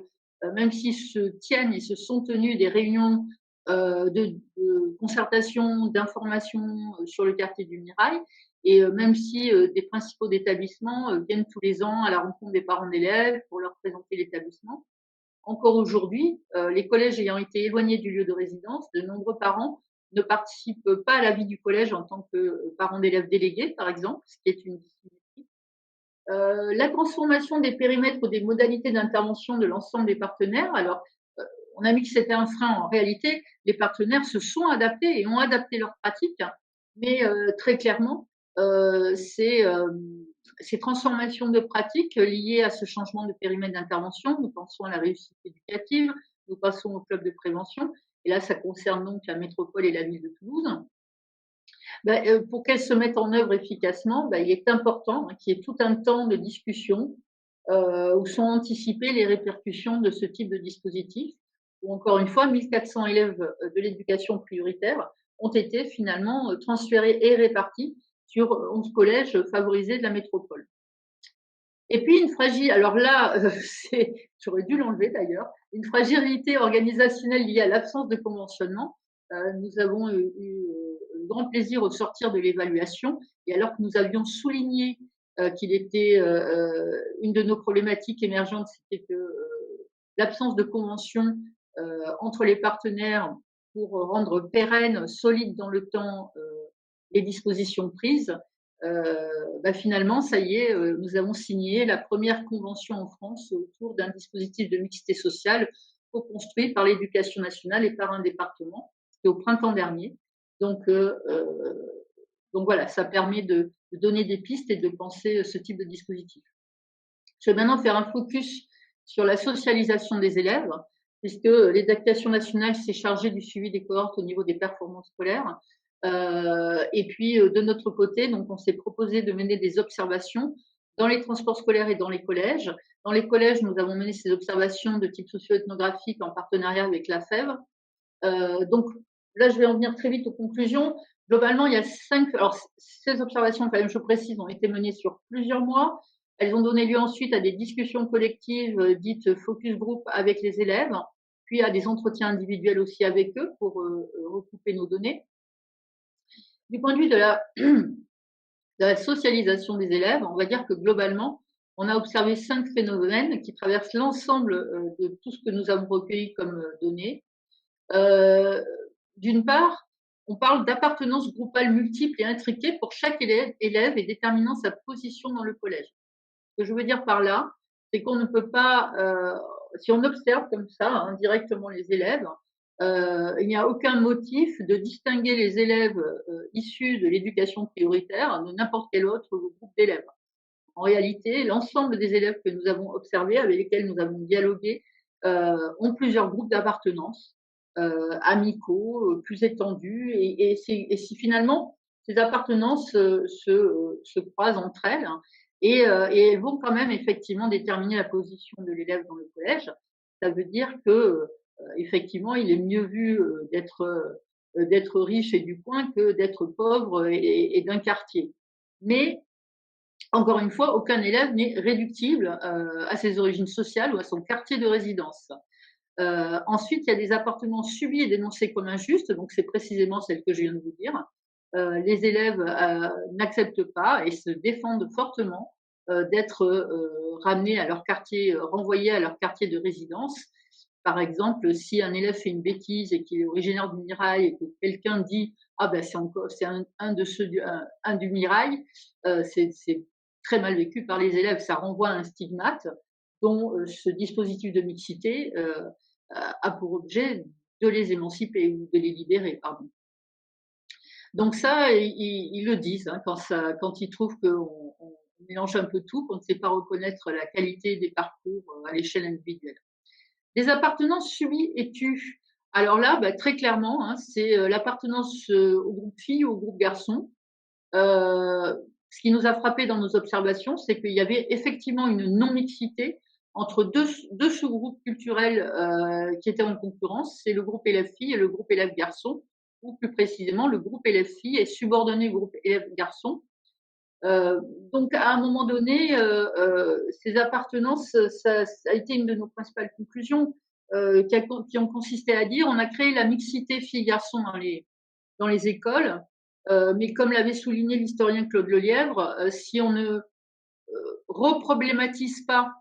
même s'ils se tiennent et se sont tenus des réunions de concertation, d'information sur le quartier du Mirail, et même si des principaux d'établissement viennent tous les ans à la rencontre des parents d'élèves pour leur présenter l'établissement, encore aujourd'hui, les collèges ayant été éloignés du lieu de résidence, de nombreux parents ne participent pas à la vie du collège en tant que parents d'élèves délégués, par exemple, ce qui est une dissymétrie. La transformation des périmètres ou des modalités d'intervention de l'ensemble des partenaires. Alors, on a mis que c'était un frein. En réalité, les partenaires se sont adaptés et ont adapté leurs pratiques, mais très clairement, ces transformations de pratiques liées à ce changement de périmètre d'intervention, nous pensons à la réussite éducative, nous passons au club de prévention, et là, ça concerne donc la métropole et la ville de Toulouse. Pour qu'elles se mettent en œuvre efficacement, il est important qu'il y ait tout un temps de discussion où sont anticipées les répercussions de ce type de dispositif, où encore une fois, 1400 élèves de l'éducation prioritaire ont été finalement transférés et répartis sur 11 collèges favorisés de la métropole. Et puis une fragilité, alors là, j'aurais dû l'enlever d'ailleurs, une fragilité organisationnelle liée à l'absence de conventionnement. Nous avons eu grand plaisir au sortir de l'évaluation, et alors que nous avions souligné qu'il était une de nos problématiques émergentes, c'était que l'absence de convention entre les partenaires pour rendre pérennes, solides dans le temps les dispositions prises. Finalement, ça y est, nous avons signé la première convention en France autour d'un dispositif de mixité sociale co-construit par l'Éducation nationale et par un département. C'était au printemps dernier. Donc voilà, ça permet de donner des pistes et de penser ce type de dispositif. Je vais maintenant faire un focus sur la socialisation des élèves, puisque l'Éducation nationale s'est chargée du suivi des cohortes au niveau des performances scolaires. Et puis de notre côté, donc on s'est proposé de mener des observations dans les transports scolaires et dans les collèges. Dans les collèges, nous avons mené ces observations de type socio-ethnographique en partenariat avec la FEV. Donc là, je vais en venir très vite aux conclusions. Globalement, il y a 5. Alors ces observations, quand même, je précise, ont été menées sur plusieurs mois. Elles ont donné lieu ensuite à des discussions collectives dites focus group avec les élèves, puis à des entretiens individuels aussi avec eux pour recouper nos données. Du point de vue de la socialisation des élèves, on va dire que globalement, on a observé 5 phénomènes qui traversent l'ensemble de tout ce que nous avons recueilli comme données. D'une part, on parle d'appartenance groupale multiple et intriquée pour chaque élève et déterminant sa position dans le collège. Ce que je veux dire par là, c'est qu'on ne peut pas, si on observe comme ça indirectement les élèves, il n'y a aucun motif de distinguer les élèves issus de l'éducation prioritaire de n'importe quel autre groupe d'élèves. En réalité, l'ensemble des élèves que nous avons observés, avec lesquels nous avons dialogué, ont plusieurs groupes d'appartenance, amicaux, plus étendus, et si finalement ces appartenances se croisent entre elles, et elles vont quand même effectivement déterminer la position de l'élève dans le collège. Ça veut dire que effectivement, il est mieux vu d'être riche et du coin que d'être pauvre et d'un quartier. Mais encore une fois, aucun élève n'est réductible à ses origines sociales ou à son quartier de résidence. Ensuite, il y a des appartenances subies et dénoncées comme injustes, donc c'est précisément celle que je viens de vous dire. Les élèves n'acceptent pas et se défendent fortement d'être ramenés à leur quartier, renvoyés à leur quartier de résidence. Par exemple, si un élève fait une bêtise et qu'il est originaire du Mirail et que quelqu'un dit c'est un du Mirail, c'est très mal vécu par les élèves. Ça renvoie à un stigmate dont ce dispositif de mixité a pour objet de les émanciper ou de les libérer, pardon. Donc ça, ils le disent quand ils trouvent qu'on mélange un peu tout, qu'on ne sait pas reconnaître la qualité des parcours à l'échelle individuelle. Les appartenances subies et tues. Alors là, très clairement, c'est l'appartenance au groupe filles ou au groupe garçons. Ce qui nous a frappé dans nos observations, c'est qu'il y avait effectivement une non-mixité entre deux sous-groupes culturels qui étaient en concurrence, c'est le groupe élèves filles et le groupe élèves garçons. ou plus précisément, le groupe élèves filles est subordonné au groupe élèves garçons. Donc, à un moment donné, ces appartenances, ça a été une de nos principales conclusions, qui ont consisté à dire on a créé la mixité filles-garçons dans les écoles, mais comme l'avait souligné l'historien Claude Lelièvre, si on ne reproblématise pas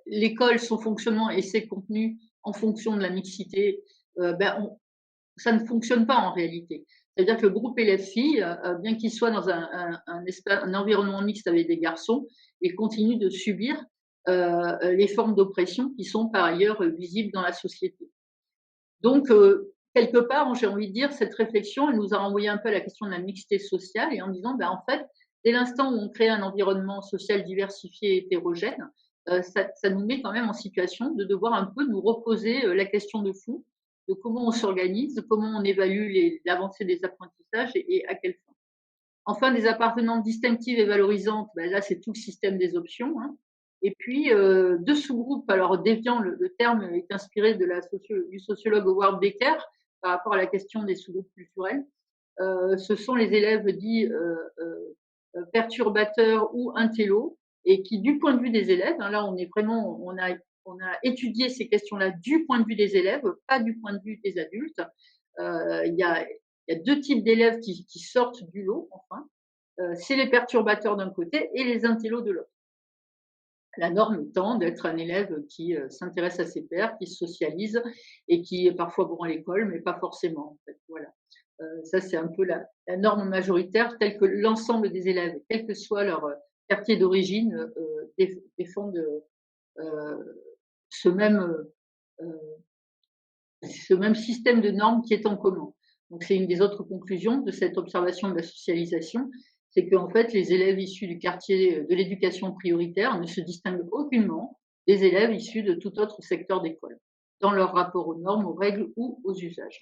l'école, son fonctionnement et ses contenus en fonction de la mixité, ça ne fonctionne pas en réalité. C'est-à-dire que le groupe élèves filles, bien qu'il soit dans un environnement mixte avec des garçons, il continue de subir les formes d'oppression qui sont par ailleurs visibles dans la société. Donc, quelque part, j'ai envie de dire, cette réflexion, elle nous a renvoyé un peu à la question de la mixité sociale et en disant, en fait, dès l'instant où on crée un environnement social diversifié et hétérogène, ça nous met quand même en situation de devoir un peu nous reposer la question de fond de comment on s'organise, de comment on évalue l'avancée des apprentissages et à quelle fin. Enfin, des appartenances distinctives et valorisantes, là, c'est tout le système des options. Hein. Et puis, deux sous-groupes, alors déviant, le terme est inspiré du sociologue Howard Becker par rapport à la question des sous-groupes culturels. Ce sont les élèves dits perturbateurs ou intello, et qui, du point de vue des élèves, hein, là, on a étudié ces questions-là du point de vue des élèves, pas du point de vue des adultes. Il y a deux types d'élèves qui sortent du lot, enfin. C'est les perturbateurs d'un côté et les intellos de l'autre. La norme étant d'être un élève qui s'intéresse à ses pairs, qui se socialise et qui est parfois bon à l'école, mais pas forcément. En fait. Voilà. Ça, c'est un peu la norme majoritaire telle que l'ensemble des élèves, quel que soit leur quartier d'origine, défendent ce même système de normes qui est en commun. Donc, c'est une des autres conclusions de cette observation de la socialisation, c'est qu'en fait, les élèves issus du quartier de l'éducation prioritaire ne se distinguent aucunement des élèves issus de tout autre secteur d'école, dans leur rapport aux normes, aux règles ou aux usages.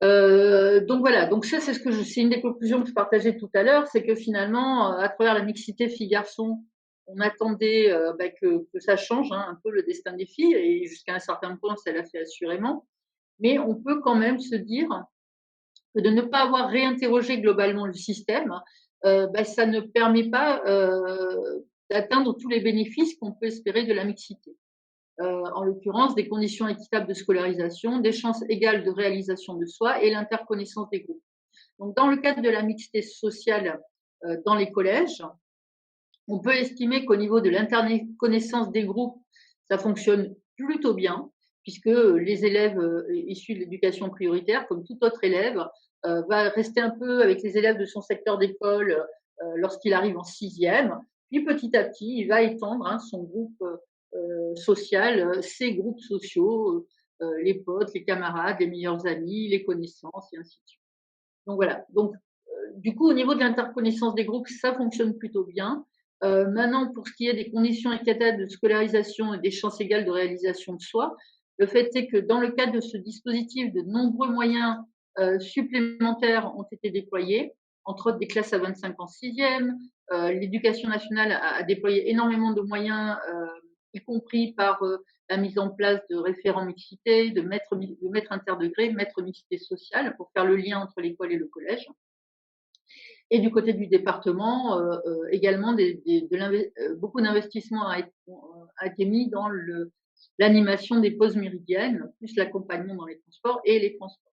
Donc voilà, donc ça c'est une des conclusions que je partageais tout à l'heure, c'est que finalement, à travers la mixité filles-garçons, on attendait que ça change un peu le destin des filles, et jusqu'à un certain point, ça l'a fait assurément. Mais on peut quand même se dire que de ne pas avoir réinterrogé globalement le système, ça ne permet pas d'atteindre tous les bénéfices qu'on peut espérer de la mixité. En l'occurrence, des conditions équitables de scolarisation, des chances égales de réalisation de soi et l'interconnaissance des groupes. Donc, dans le cadre de la mixité sociale dans les collèges, on peut estimer qu'au niveau de l'interconnaissance des groupes, ça fonctionne plutôt bien, puisque les élèves issus de l'éducation prioritaire, comme tout autre élève, va rester un peu avec les élèves de son secteur d'école lorsqu'il arrive en 6e, puis petit à petit, il va étendre son groupe social, ses groupes sociaux, les potes, les camarades, les meilleurs amis, les connaissances, et ainsi de suite. Donc voilà. Donc, du coup, au niveau de l'interconnaissance des groupes, ça fonctionne plutôt bien. Maintenant, pour ce qui est des conditions équitables de scolarisation et des chances égales de réalisation de soi, le fait est que dans le cadre de ce dispositif, de nombreux moyens supplémentaires ont été déployés, entre autres des classes à 25 en 6e. L'éducation nationale a déployé énormément de moyens, y compris par la mise en place de référents mixité, de maîtres interdegrés, maîtres mixité sociale, pour faire le lien entre l'école et le collège. Et du côté du département, également, beaucoup d'investissements a été mis dans l'animation des pauses méridiennes, plus l'accompagnement dans les transports et les transports.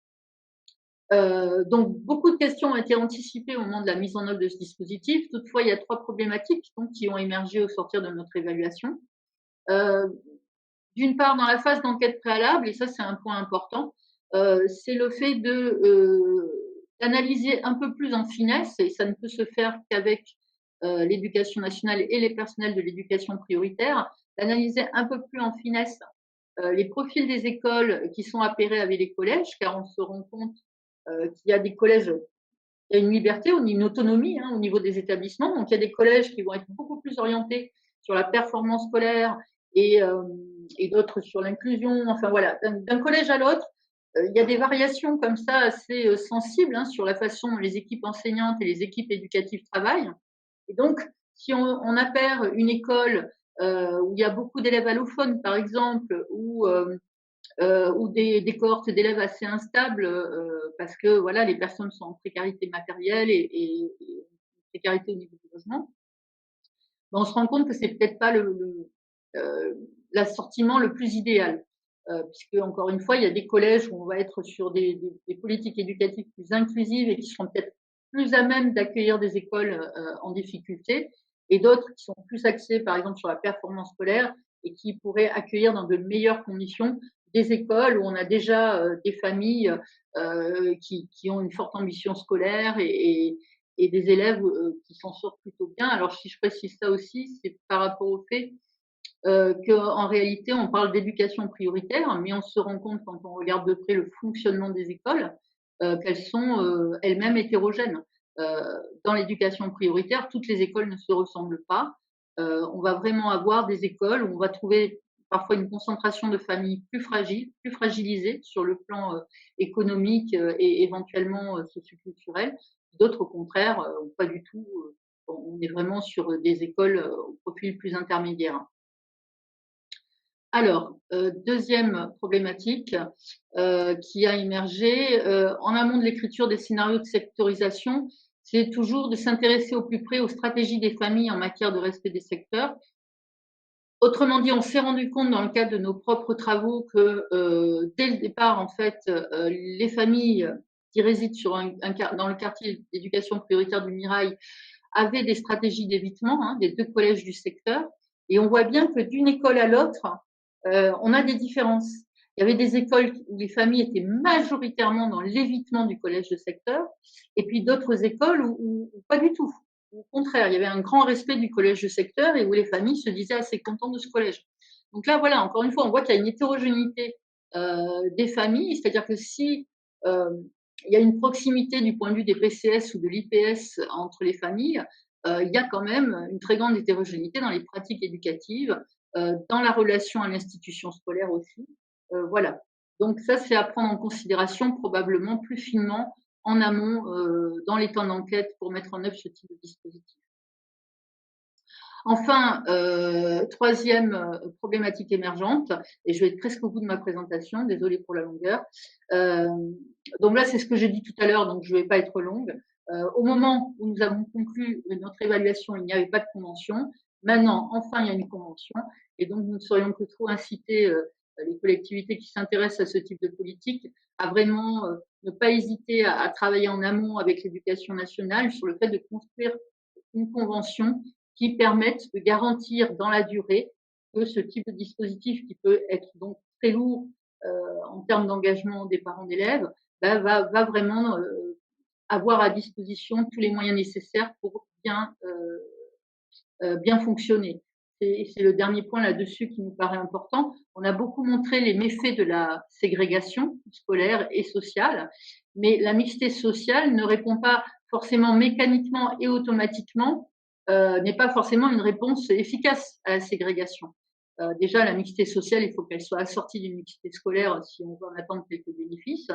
Donc, beaucoup de questions ont été anticipées au moment de la mise en œuvre de ce dispositif. Toutefois, il y a 3 problématiques qui ont émergé au sortir de notre évaluation. D'une part, dans la phase d'enquête préalable, et ça c'est un point important, c'est le fait d'analyser un peu plus en finesse, et ça ne peut se faire qu'avec l'éducation nationale et les personnels de l'éducation prioritaire, d'analyser un peu plus en finesse les profils des écoles qui sont appairés avec les collèges, car on se rend compte qu'il y a des collèges, il y a une liberté, une autonomie au niveau des établissements, donc il y a des collèges qui vont être beaucoup plus orientés sur la performance scolaire et d'autres sur l'inclusion. Enfin voilà, d'un collège à l'autre, il y a des variations comme ça assez sensibles sur la façon dont les équipes enseignantes et les équipes éducatives travaillent. Et donc, si on appaire une école où il y a beaucoup d'élèves allophones, par exemple, où ou des cohortes d'élèves assez instables parce que voilà, les personnes sont en précarité matérielle et précarité au niveau du logement. Ben, on se rend compte que c'est peut-être pas l'assortiment le plus idéal. Puisque encore une fois, il y a des collèges où on va être sur des politiques éducatives plus inclusives et qui seront peut-être plus à même d'accueillir des écoles en difficulté, et d'autres qui sont plus axées, par exemple, sur la performance scolaire et qui pourraient accueillir dans de meilleures conditions des écoles où on a déjà des familles qui ont une forte ambition scolaire et des élèves qui s'en sortent plutôt bien. Alors, si je précise ça aussi, c'est par rapport au fait qu'en réalité, on parle d'éducation prioritaire, mais on se rend compte quand on regarde de près le fonctionnement des écoles qu'elles sont elles-mêmes hétérogènes. Dans l'éducation prioritaire, toutes les écoles ne se ressemblent pas. On va vraiment avoir des écoles où on va trouver parfois une concentration de familles plus fragiles, plus fragilisées sur le plan économique et éventuellement socioculturel. D'autres, au contraire, pas du tout. On est vraiment sur des écoles au profil plus intermédiaire. Alors, deuxième problématique qui a émergé en amont de l'écriture des scénarios de sectorisation, c'est toujours de s'intéresser au plus près aux stratégies des familles en matière de respect des secteurs. Autrement dit, on s'est rendu compte dans le cadre de nos propres travaux que dès le départ, en fait, les familles qui résident dans le quartier d'éducation prioritaire du Mirail avaient des stratégies d'évitement des 2 collèges du secteur. Et on voit bien que d'une école à l'autre, on a des différences. Il y avait des écoles où les familles étaient majoritairement dans l'évitement du collège de secteur, et puis d'autres écoles où pas du tout. Au contraire, il y avait un grand respect du collège de secteur et où les familles se disaient assez contentes de ce collège. Donc là, voilà, encore une fois, on voit qu'il y a une hétérogénéité des familles, c'est-à-dire que si il y a une proximité du point de vue des PCS ou de l'IPS entre les familles, il y a quand même une très grande hétérogénéité dans les pratiques éducatives, dans la relation à l'institution scolaire aussi. Voilà. Donc ça, c'est à prendre en considération probablement plus finement en amont dans les temps d'enquête pour mettre en œuvre ce type de dispositif. Enfin, troisième problématique émergente, et je vais être presque au bout de ma présentation, désolée pour la longueur. Donc là, c'est ce que j'ai dit tout à l'heure, donc je ne vais pas être longue. Au moment où nous avons conclu notre évaluation, il n'y avait pas de convention. Maintenant, enfin, il y a une convention, et donc nous ne serions que trop inciter les collectivités qui s'intéressent à ce type de politique à vraiment ne pas hésiter à travailler en amont avec l'éducation nationale sur le fait de construire une convention qui permette de garantir dans la durée que ce type de dispositif, qui peut être donc très lourd en termes d'engagement des parents d'élèves, va vraiment avoir à disposition tous les moyens nécessaires pour bien fonctionner. C'est le dernier point là-dessus qui nous paraît important. On a beaucoup montré les méfaits de la ségrégation scolaire et sociale, mais la mixité sociale ne répond pas forcément mécaniquement et automatiquement, n'est pas forcément une réponse efficace à la ségrégation. Déjà, la mixité sociale, il faut qu'elle soit assortie d'une mixité scolaire si on veut en attendre quelques bénéfices.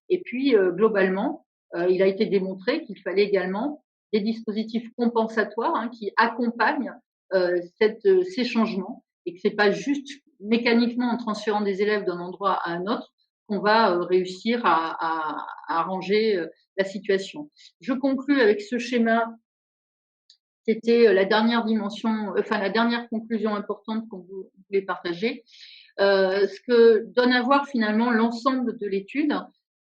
Et puis, globalement, il a été démontré qu'il fallait également des dispositifs compensatoires qui accompagnent ces changements et que c'est pas juste mécaniquement en transférant des élèves d'un endroit à un autre qu'on va réussir à arranger la situation. Je conclus avec ce schéma. C'était la dernière dimension, enfin la dernière conclusion importante qu'on voulait partager. Ce que donne à voir finalement l'ensemble de l'étude,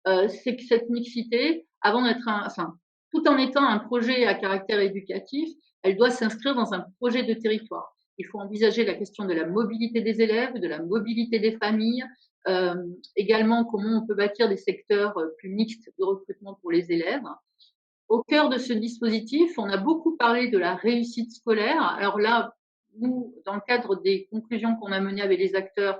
c'est que cette mixité, avant d'être tout en étant un projet à caractère éducatif, elle doit s'inscrire dans un projet de territoire. Il faut envisager la question de la mobilité des élèves, de la mobilité des familles, également comment on peut bâtir des secteurs plus mixtes de recrutement pour les élèves. Au cœur de ce dispositif, on a beaucoup parlé de la réussite scolaire. Alors là, nous, dans le cadre des conclusions qu'on a menées avec les acteurs,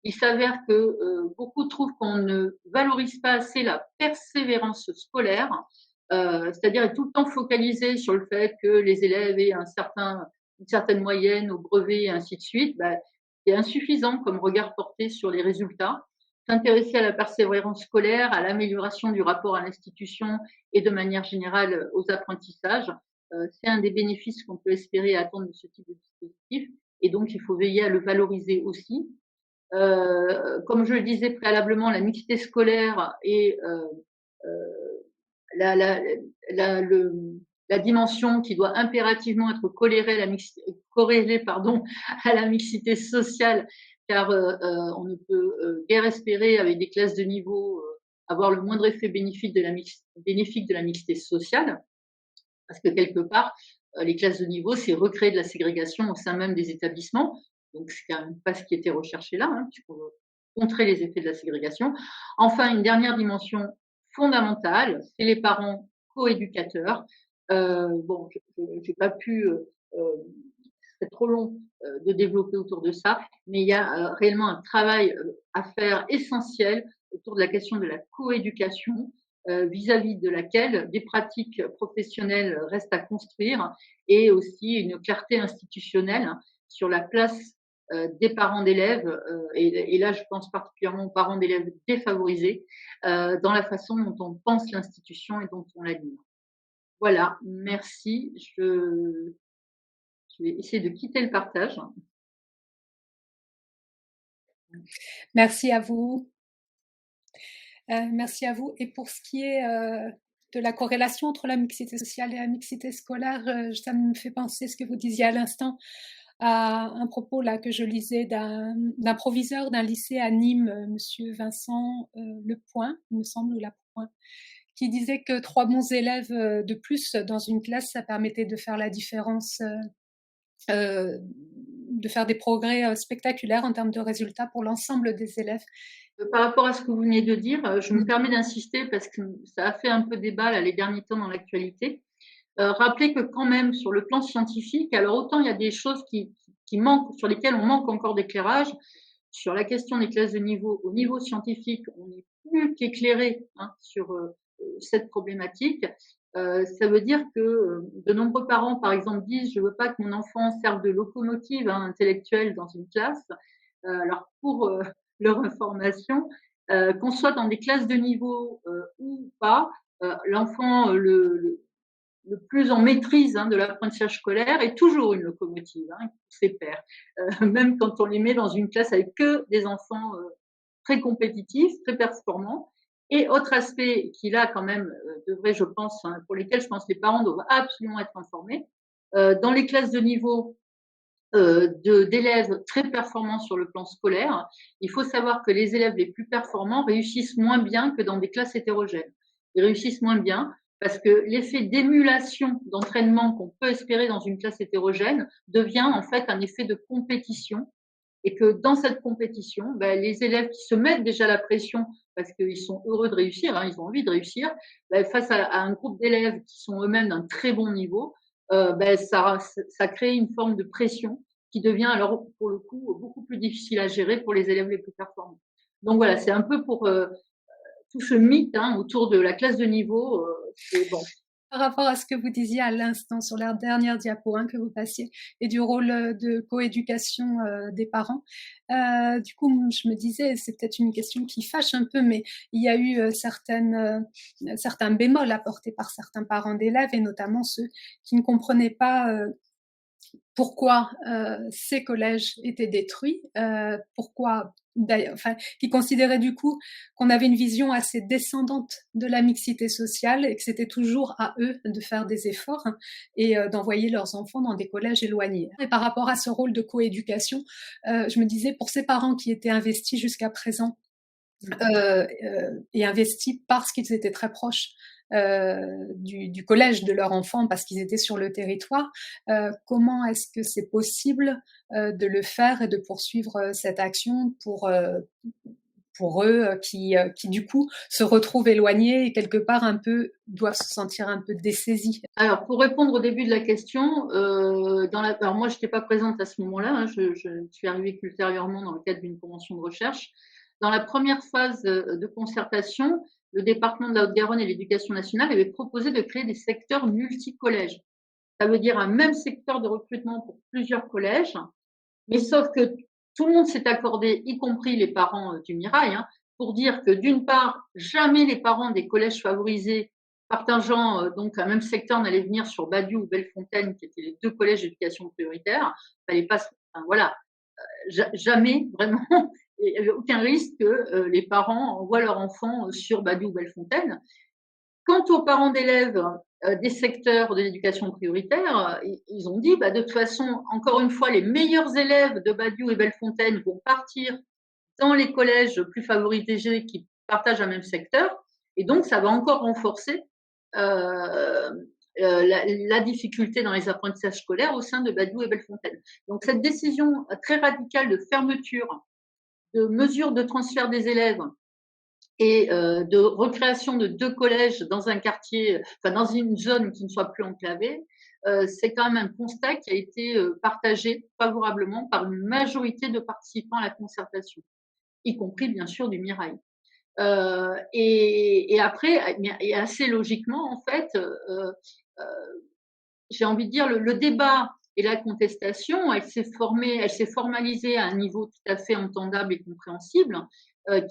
il s'avère que beaucoup trouvent qu'on ne valorise pas assez la persévérance scolaire, c'est-à-dire être tout le temps focalisé sur le fait que les élèves aient une certaine moyenne au brevet et ainsi de suite. C'est insuffisant comme regard porté sur les résultats. S'intéresser à la persévérance scolaire, à l'amélioration du rapport à l'institution et de manière générale aux apprentissages, c'est un des bénéfices qu'on peut espérer attendre de ce type de dispositif. Et donc, il faut veiller à le valoriser aussi. Comme je le disais préalablement, la mixité scolaire et la, la, la dimension qui doit impérativement être corrélée à la mixité sociale, car on ne peut guère espérer, avec des classes de niveau, avoir le moindre effet bénéfique de la mixité sociale, parce que quelque part, les classes de niveau, c'est recréer de la ségrégation au sein même des établissements. Donc, c'est quand même pas ce qui était recherché là, hein, puisqu'on veut contrer les effets de la ségrégation. Enfin, une dernière dimension fondamentale, c'est les parents coéducateurs. Bon, j'ai pas pu, c'est trop long de développer autour de ça, mais il y a réellement un travail à faire essentiel autour de la question de la coéducation, vis-à-vis de laquelle des pratiques professionnelles restent à construire et aussi une clarté institutionnelle sur la place des parents d'élèves, et là je pense particulièrement aux parents d'élèves défavorisés, dans la façon dont on pense l'institution et dont on l'anime. Voilà, merci. Je vais essayer de quitter le partage. Merci à vous. Merci à vous. Et pour ce qui est de la corrélation entre la mixité sociale et la mixité scolaire, ça me fait penser ce que vous disiez à l'instant à un propos là que je lisais d'un proviseur d'un lycée à Nîmes, Monsieur Vincent Lepoint, il me semble, ou Lapointe, qui disait que 3 bons élèves de plus dans une classe, ça permettait de faire la différence, de faire des progrès spectaculaires en termes de résultats pour l'ensemble des élèves. Par rapport à ce que vous venez de dire, je me permets d'insister parce que ça a fait un peu débat là, les derniers temps dans l'actualité. Rappelez que quand même, sur le plan scientifique, alors autant il y a des choses qui manquent, sur lesquelles on manque encore d'éclairage. Sur la question des classes de niveau, au niveau scientifique, on n'est plus qu'éclairé sur cette problématique. Ça veut dire que de nombreux parents, par exemple, disent « je veux pas que mon enfant serve de locomotive intellectuelle dans une classe ». Alors pour leur information, qu'on soit dans des classes de niveau ou pas, l'enfant le plus en maîtrise de l'apprentissage scolaire est toujours une locomotive pour ses pairs. Même quand on les met dans une classe avec que des enfants très compétitifs, très performants. Et autre aspect qui là quand même devrait, je pense, pour lesquels je pense que les parents doivent absolument être informés, dans les classes de niveau d'élèves très performants sur le plan scolaire, il faut savoir que les élèves les plus performants réussissent moins bien que dans des classes hétérogènes. Ils réussissent moins bien parce que l'effet d'émulation, d'entraînement qu'on peut espérer dans une classe hétérogène devient en fait un effet de compétition, et que dans cette compétition, les élèves qui se mettent déjà la pression parce qu'ils sont heureux de réussir, ils ont envie de réussir, face à un groupe d'élèves qui sont eux-mêmes d'un très bon niveau, ça crée une forme de pression qui devient alors pour le coup beaucoup plus difficile à gérer pour les élèves les plus performants. Donc voilà, c'est un peu pour tout ce mythe autour de la classe de niveau. C'est bon. Par rapport à ce que vous disiez à l'instant sur la dernière diapo que vous passiez et du rôle de coéducation des parents, du coup, je me disais, c'est peut-être une question qui fâche un peu, mais il y a eu certains bémols apportés par certains parents d'élèves, et notamment ceux qui ne comprenaient pas pourquoi ces collèges étaient détruits, qui considéraient du coup qu'on avait une vision assez descendante de la mixité sociale et que c'était toujours à eux de faire des efforts et d'envoyer leurs enfants dans des collèges éloignés. Et par rapport à ce rôle de coéducation, je me disais, pour ces parents qui étaient investis jusqu'à présent et investis parce qu'ils étaient très proches du collège de leur enfant parce qu'ils étaient sur le territoire, comment est-ce que c'est possible de le faire et de poursuivre cette action pour eux qui du coup se retrouvent éloignés et quelque part doivent se sentir un peu dessaisis. Alors pour répondre au début de la question, alors moi je n'étais pas présente à ce moment-là, je suis arrivée ultérieurement dans le cadre d'une convention de recherche. Dans la première phase de concertation, le département de la Haute-Garonne et l'Éducation nationale avait proposé de créer des secteurs multi-collèges. Ça veut dire un même secteur de recrutement pour plusieurs collèges, mais sauf que tout le monde s'est accordé, y compris les parents du Mirail, pour dire que d'une part, jamais les parents des collèges favorisés partageant donc un même secteur n'allaient venir sur Badiou ou Bellefontaine, qui étaient les deux collèges d'éducation prioritaire. Fallait pas, jamais vraiment. il n'y avait aucun risque que les parents envoient leurs enfants sur Badiou ou Bellefontaine. Quant aux parents d'élèves des secteurs de l'éducation prioritaire, ils ont dit, de toute façon, encore une fois, les meilleurs élèves de Badiou et Bellefontaine vont partir dans les collèges plus favorisés qui partagent un même secteur, et donc ça va encore renforcer la difficulté dans les apprentissages scolaires au sein de Badiou et Bellefontaine. Donc cette décision très radicale de fermeture, de mesure de transfert des élèves et de recréation de 2 collèges dans un quartier, enfin dans une zone qui ne soit plus enclavée, c'est quand même un constat qui a été partagé favorablement par une majorité de participants à la concertation, y compris bien sûr du Mirail. Et après, et assez logiquement en fait, j'ai envie de dire le débat et la contestation, elle s'est formalisée à un niveau tout à fait entendable et compréhensible,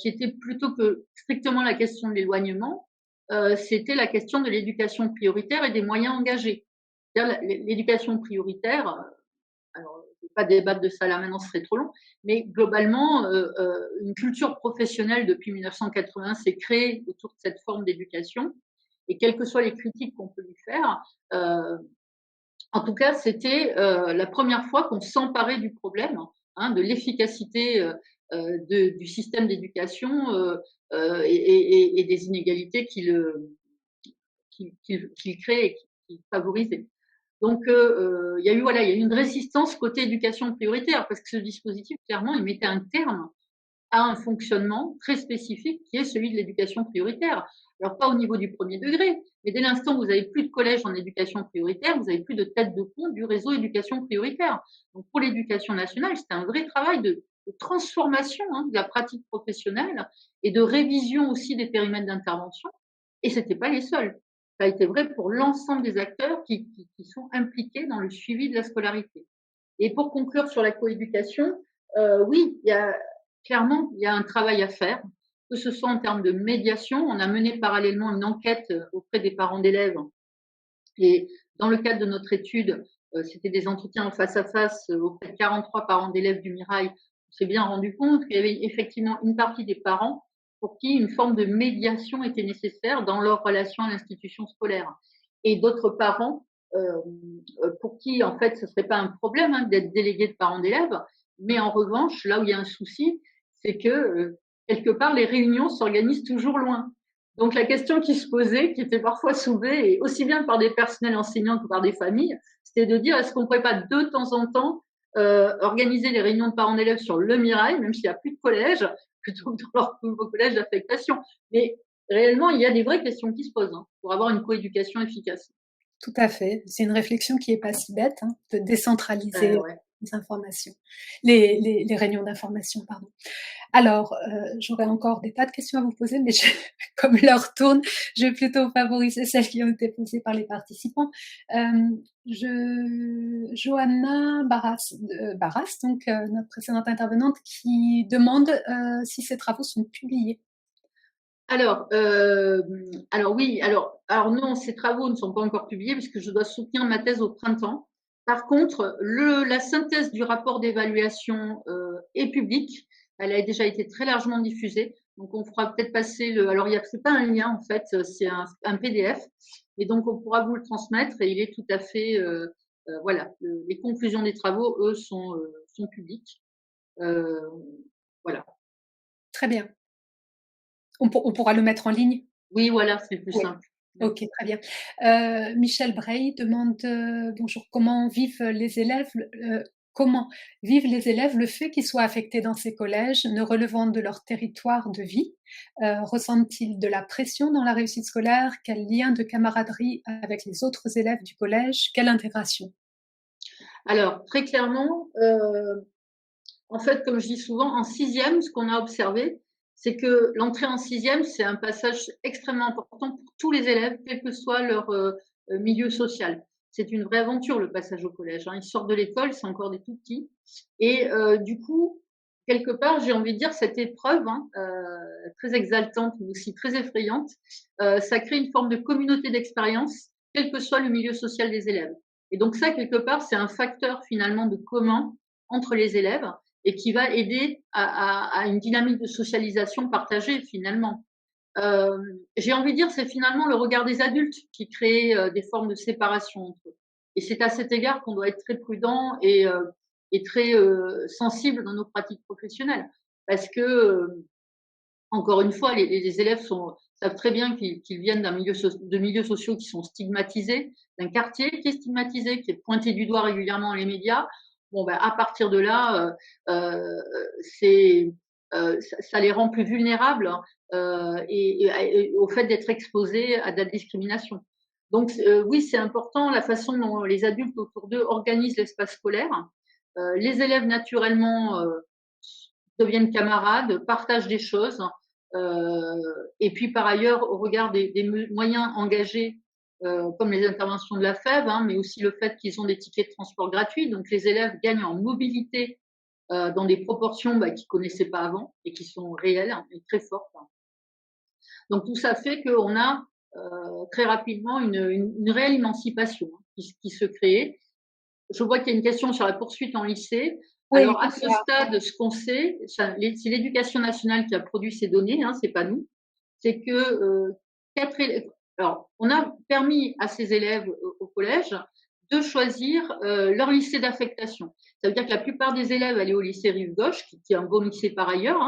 qui était plutôt que strictement la question de l'éloignement, c'était la question de l'éducation prioritaire et des moyens engagés. C'est-à-dire l'éducation prioritaire, alors je ne vais pas débattre de ça là maintenant, ce serait trop long, mais globalement, une culture professionnelle depuis 1980 s'est créée autour de cette forme d'éducation, et quelles que soient les critiques qu'on peut lui faire, en tout cas, c'était la première fois qu'on s'emparait du problème, de l'efficacité du système d'éducation et des inégalités qu'il crée et qu'il favorisait. Donc, il y a eu une résistance côté éducation prioritaire, parce que ce dispositif, clairement, il mettait un terme à un fonctionnement très spécifique qui est celui de l'éducation prioritaire. Alors, pas au niveau du premier degré, mais dès l'instant où vous n'avez plus de collège en éducation prioritaire, vous n'avez plus de tête de pont du réseau éducation prioritaire. Donc, pour l'éducation nationale, c'était un vrai travail de transformation de la pratique professionnelle et de révision aussi des périmètres d'intervention. Et ce n'était pas les seuls. Ça a été vrai pour l'ensemble des acteurs qui sont impliqués dans le suivi de la scolarité. Et pour conclure sur la coéducation, oui, clairement, il y a un travail à faire, que ce soit en termes de médiation. On a mené parallèlement une enquête auprès des parents d'élèves. Et dans le cadre de notre étude, c'était des entretiens en face à face auprès de 43 parents d'élèves du Mirail. On s'est bien rendu compte qu'il y avait effectivement une partie des parents pour qui une forme de médiation était nécessaire dans leur relation à l'institution scolaire. Et d'autres parents pour qui, en fait, ce ne serait pas un problème d'être délégué de parents d'élèves. Mais en revanche, là où il y a un souci, c'est que quelque part, les réunions s'organisent toujours loin. Donc la question qui se posait, qui était parfois soulevée, et aussi bien par des personnels enseignants que par des familles, c'était de dire est-ce qu'on ne pourrait pas de temps en temps organiser les réunions de parents d'élèves sur le Mirail, même s'il n'y a plus de collège, plutôt que dans leur nouveau collège d'affectation. Mais réellement, il y a des vraies questions qui se posent pour avoir une coéducation efficace. Tout à fait. C'est une réflexion qui est pas si bête, de décentraliser les informations, les réunions d'information, pardon. Alors, j'aurais encore des tas de questions à vous poser, mais comme l'heure tourne, je vais plutôt favoriser celles qui ont été posées par les participants. Johanna Barras, donc notre précédente intervenante, qui demande si ces travaux sont publiés. Alors oui, alors non, ces travaux ne sont pas encore publiés puisque je dois soutenir ma thèse au printemps. Par contre, la synthèse du rapport d'évaluation est publique. Elle a déjà été très largement diffusée. Donc, on fera peut-être passer alors c'est pas un lien en fait, c'est un PDF. Et donc, on pourra vous le transmettre et il est tout à fait, voilà. Les conclusions des travaux, eux, sont publiques. Voilà. Très bien. On pourra le mettre en ligne? Oui, voilà, c'est plus simple. Ok, très bien. Michel Brey demande bonjour, comment vivent les élèves le fait qu'ils soient affectés dans ces collèges, ne relevant de leur territoire de vie? Ressentent-ils de la pression dans la réussite scolaire? Quel lien de camaraderie avec les autres élèves du collège? Quelle intégration? Alors, très clairement, en fait, comme je dis souvent, en sixième, ce qu'on a observé, c'est que l'entrée en sixième, c'est un passage extrêmement important pour tous les élèves, quel que soit leur milieu social. C'est une vraie aventure, le passage au collège. Ils sortent de l'école, c'est encore des tout petits. Et du coup, quelque part, j'ai envie de dire, cette épreuve, très exaltante, mais aussi très effrayante, ça crée une forme de communauté d'expérience, quel que soit le milieu social des élèves. Et donc ça, quelque part, c'est un facteur finalement de commun entre les élèves. et qui va aider à une dynamique de socialisation partagée finalement. J'ai envie de dire, c'est finalement le regard des adultes qui crée des formes de séparation entre eux. Et c'est à cet égard qu'on doit être très prudent et très sensible dans nos pratiques professionnelles. Parce que, encore une fois, les élèves savent très bien qu'ils viennent de milieux sociaux qui sont stigmatisés, d'un quartier qui est stigmatisé, qui est pointé du doigt régulièrement dans les médias. Bon, ben, à partir de là, ça les rend plus vulnérables et au fait d'être exposés à de la discrimination. Donc, oui, c'est important la façon dont les adultes autour d'eux organisent l'espace scolaire. Les élèves, naturellement, deviennent camarades, partagent des choses. Et puis, par ailleurs, au regard des moyens engagés, comme les interventions de la FEV, mais aussi le fait qu'ils ont des tickets de transport gratuits. Donc, les élèves gagnent en mobilité dans des proportions qu'ils ne connaissaient pas avant et qui sont réelles et très fortes. Donc, tout ça fait qu'on a très rapidement une réelle émancipation qui se crée. Je vois qu'il y a une question sur la poursuite en lycée. Oui, alors, à ce stade, ce qu'on sait, c'est l'Éducation nationale qui a produit ces données, c'est pas nous, c'est que 4 élèves. Alors, on a permis à ces élèves au collège de choisir leur lycée d'affectation. Ça veut dire que la plupart des élèves allaient au lycée Rive-Gauche, qui est un bon lycée par ailleurs,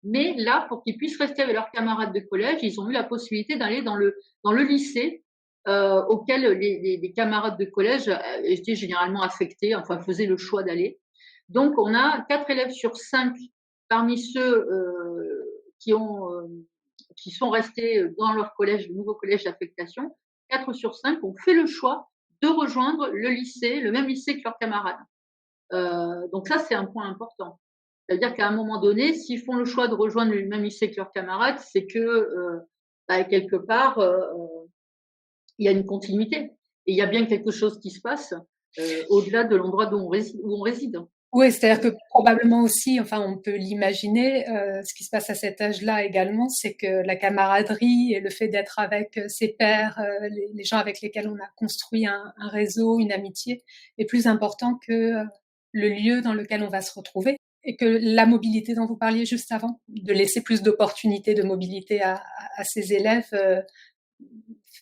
mais là, pour qu'ils puissent rester avec leurs camarades de collège, ils ont eu la possibilité d'aller dans le lycée auquel les camarades de collège étaient généralement affectés, enfin faisaient le choix d'aller. Donc, on a 4 élèves sur 5 parmi ceux qui sont restés dans leur collège, le nouveau collège d'affectation. 4 sur 5 ont fait le choix de rejoindre le même lycée que leurs camarades. Donc ça, c'est un point important. C'est-à-dire qu'à un moment donné, s'ils font le choix de rejoindre le même lycée que leurs camarades, c'est que quelque part, il y a une continuité. Et il y a bien quelque chose qui se passe au-delà de l'endroit où on réside. Oui, c'est-à-dire que probablement aussi, enfin, on peut l'imaginer, ce qui se passe à cet âge-là également, c'est que la camaraderie et le fait d'être avec ses pairs, les gens avec lesquels on a construit un réseau, une amitié, est plus important que le lieu dans lequel on va se retrouver. Et que la mobilité dont vous parliez juste avant, de laisser plus d'opportunités de mobilité à ces élèves,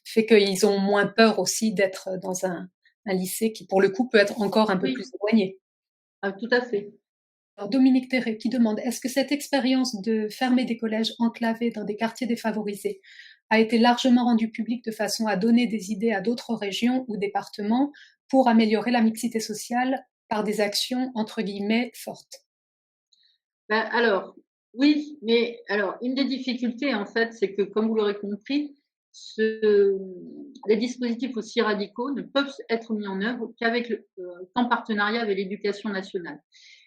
fait qu'ils ont moins peur aussi d'être dans un lycée qui, pour le coup, peut être encore un peu plus éloigné. Ah, tout à fait. Alors, Dominique Terré qui demande: est-ce que cette expérience de fermer des collèges enclavés dans des quartiers défavorisés a été largement rendue publique de façon à donner des idées à d'autres régions ou départements pour améliorer la mixité sociale par des actions entre guillemets fortes? Alors, oui, mais alors, une des difficultés, en fait, c'est que, comme vous l'aurez compris, les dispositifs aussi radicaux ne peuvent être mis en œuvre qu'en partenariat avec l'Éducation nationale.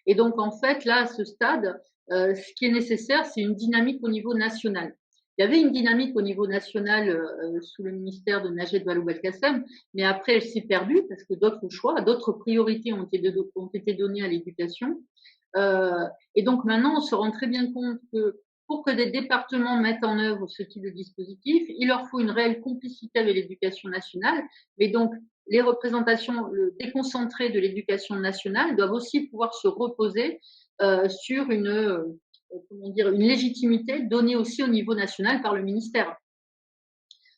Et donc, en fait, là, à ce stade, ce qui est nécessaire, c'est une dynamique au niveau national. Il y avait une dynamique au niveau national sous le ministère de Najat Vallaud-Belkacem, mais après, elle s'est perdue parce que d'autres choix, d'autres priorités ont été données à l'éducation. Et donc, maintenant, on se rend très bien compte que pour que des départements mettent en œuvre ce type de dispositif, il leur faut une réelle complicité avec l'éducation nationale. Mais donc, les représentations déconcentrées de l'éducation nationale doivent aussi pouvoir se reposer sur une légitimité donnée aussi au niveau national par le ministère.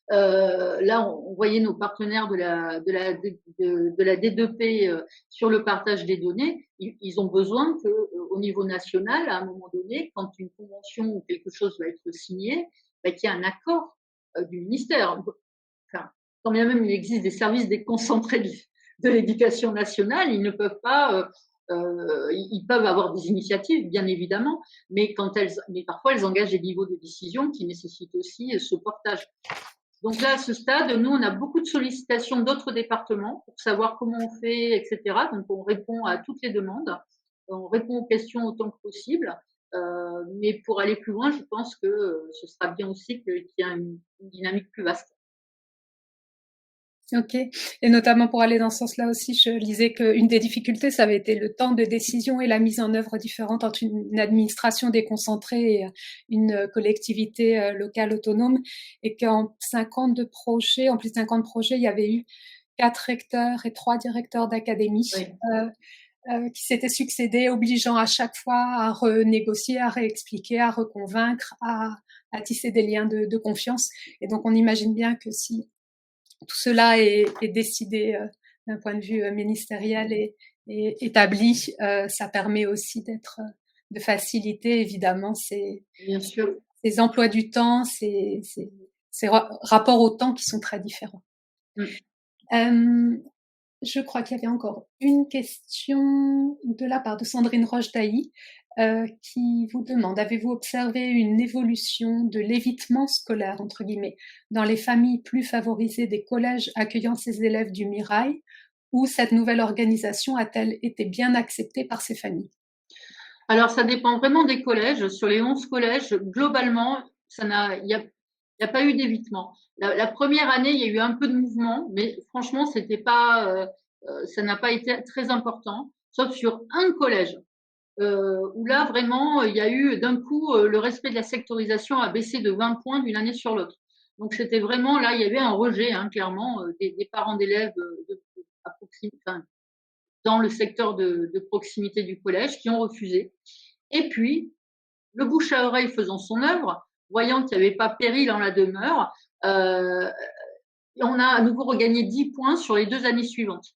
Là, on voyait nos partenaires de la D2P sur le partage des données. Ils ont besoin qu'au niveau national, à un moment donné, quand une convention ou quelque chose va être signé, qu'il y ait un accord du ministère. Enfin, quand bien même il existe des services déconcentrés de l'éducation nationale, ils ne peuvent pas. Ils peuvent avoir des initiatives, bien évidemment, mais parfois elles engagent des niveaux de décision qui nécessitent aussi ce portage. Donc là, à ce stade, nous, on a beaucoup de sollicitations d'autres départements pour savoir comment on fait, etc. Donc, on répond à toutes les demandes, on répond aux questions autant que possible. Mais pour aller plus loin, je pense que ce sera bien aussi qu'il y ait une dynamique plus vaste. Ok. Et notamment pour aller dans ce sens-là aussi, je lisais qu'une des difficultés, ça avait été le temps de décision et la mise en œuvre différente entre une administration déconcentrée et une collectivité locale autonome, et qu'en 50 projets, en plus de 50 projets, il y avait eu 4 recteurs et 3 directeurs d'académie. Oui. qui s'étaient succédé, obligeant à chaque fois à renégocier, à réexpliquer, à reconvaincre, à tisser des liens de confiance. Et donc, on imagine bien que si tout cela est décidé d'un point de vue ministériel et établi, ça permet aussi de faciliter évidemment ces emplois du temps, ces rapports au temps qui sont très différents. Je crois qu'il y avait encore une question de la part de Sandrine Roche-Dailly qui vous demande: avez-vous observé une évolution de l'évitement scolaire, entre guillemets, dans les familles plus favorisées des collèges accueillant ces élèves du Mirail, ou cette nouvelle organisation a-t-elle été bien acceptée par ces familles? Alors, ça dépend vraiment des collèges. Sur les 11 collèges, globalement, il n'y a pas eu d'évitement. La première année, il y a eu un peu de mouvement, mais franchement, c'était pas, ça n'a pas été très important, sauf sur un collège, où là, vraiment, il y a eu d'un coup, le respect de la sectorisation a baissé de 20 points d'une année sur l'autre. Donc, c'était vraiment, là, il y avait un rejet, hein, clairement, des parents d'élèves à proximité, enfin, dans le secteur de proximité du collège qui ont refusé. Et puis, le bouche à oreille faisant son œuvre, voyant qu'il n'y avait pas péril en la demeure, on a à nouveau regagné 10 points sur les 2 années suivantes.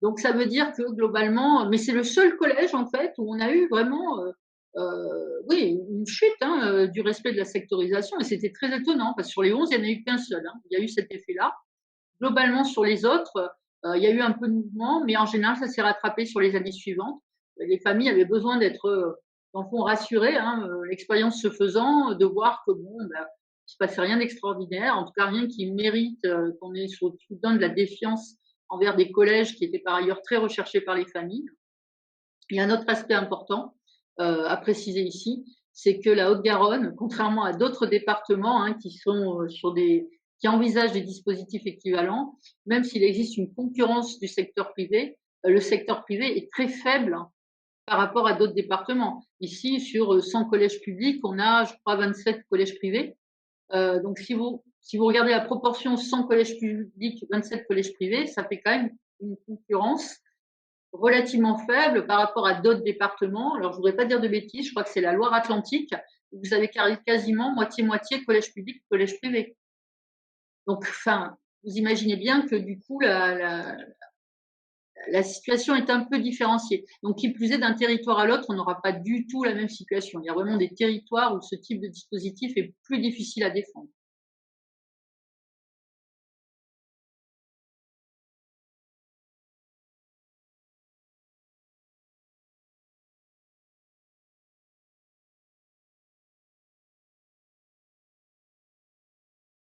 Donc, ça veut dire que globalement, mais c'est le seul collège, en fait, où on a eu vraiment, oui, une chute du respect de la sectorisation. Et c'était très étonnant, parce que sur les 11, il n'y en a eu qu'un seul. Il y a eu cet effet-là. Globalement, sur les autres, il y a eu un peu de mouvement, mais en général, ça s'est rattrapé sur les années suivantes. Les familles avaient besoin d'être, dans le fond, rassurées, l'expérience se faisant, de voir que bon, il se passait rien d'extraordinaire, en tout cas rien qui mérite qu'on ait soudain de la défiance envers des collèges qui étaient par ailleurs très recherchés par les familles. Il y a un autre aspect important à préciser ici, c'est que la Haute-Garonne, contrairement à d'autres départements qui sont qui envisagent des dispositifs équivalents, même s'il existe une concurrence du secteur privé, le secteur privé est très faible par rapport à d'autres départements. Ici, sur 100 collèges publics, on a, je crois, 27 collèges privés. Donc, si vous regardez la proportion 100 collèges publics, 27 collèges privés, ça fait quand même une concurrence relativement faible par rapport à d'autres départements. Alors, je voudrais pas dire de bêtises, je crois que c'est la Loire-Atlantique, où vous avez quasiment moitié-moitié collège public, collège privé. Donc, enfin, vous imaginez bien que du coup, la situation est un peu différenciée. Donc, qui plus est, d'un territoire à l'autre, on n'aura pas du tout la même situation. Il y a vraiment des territoires où ce type de dispositif est plus difficile à défendre.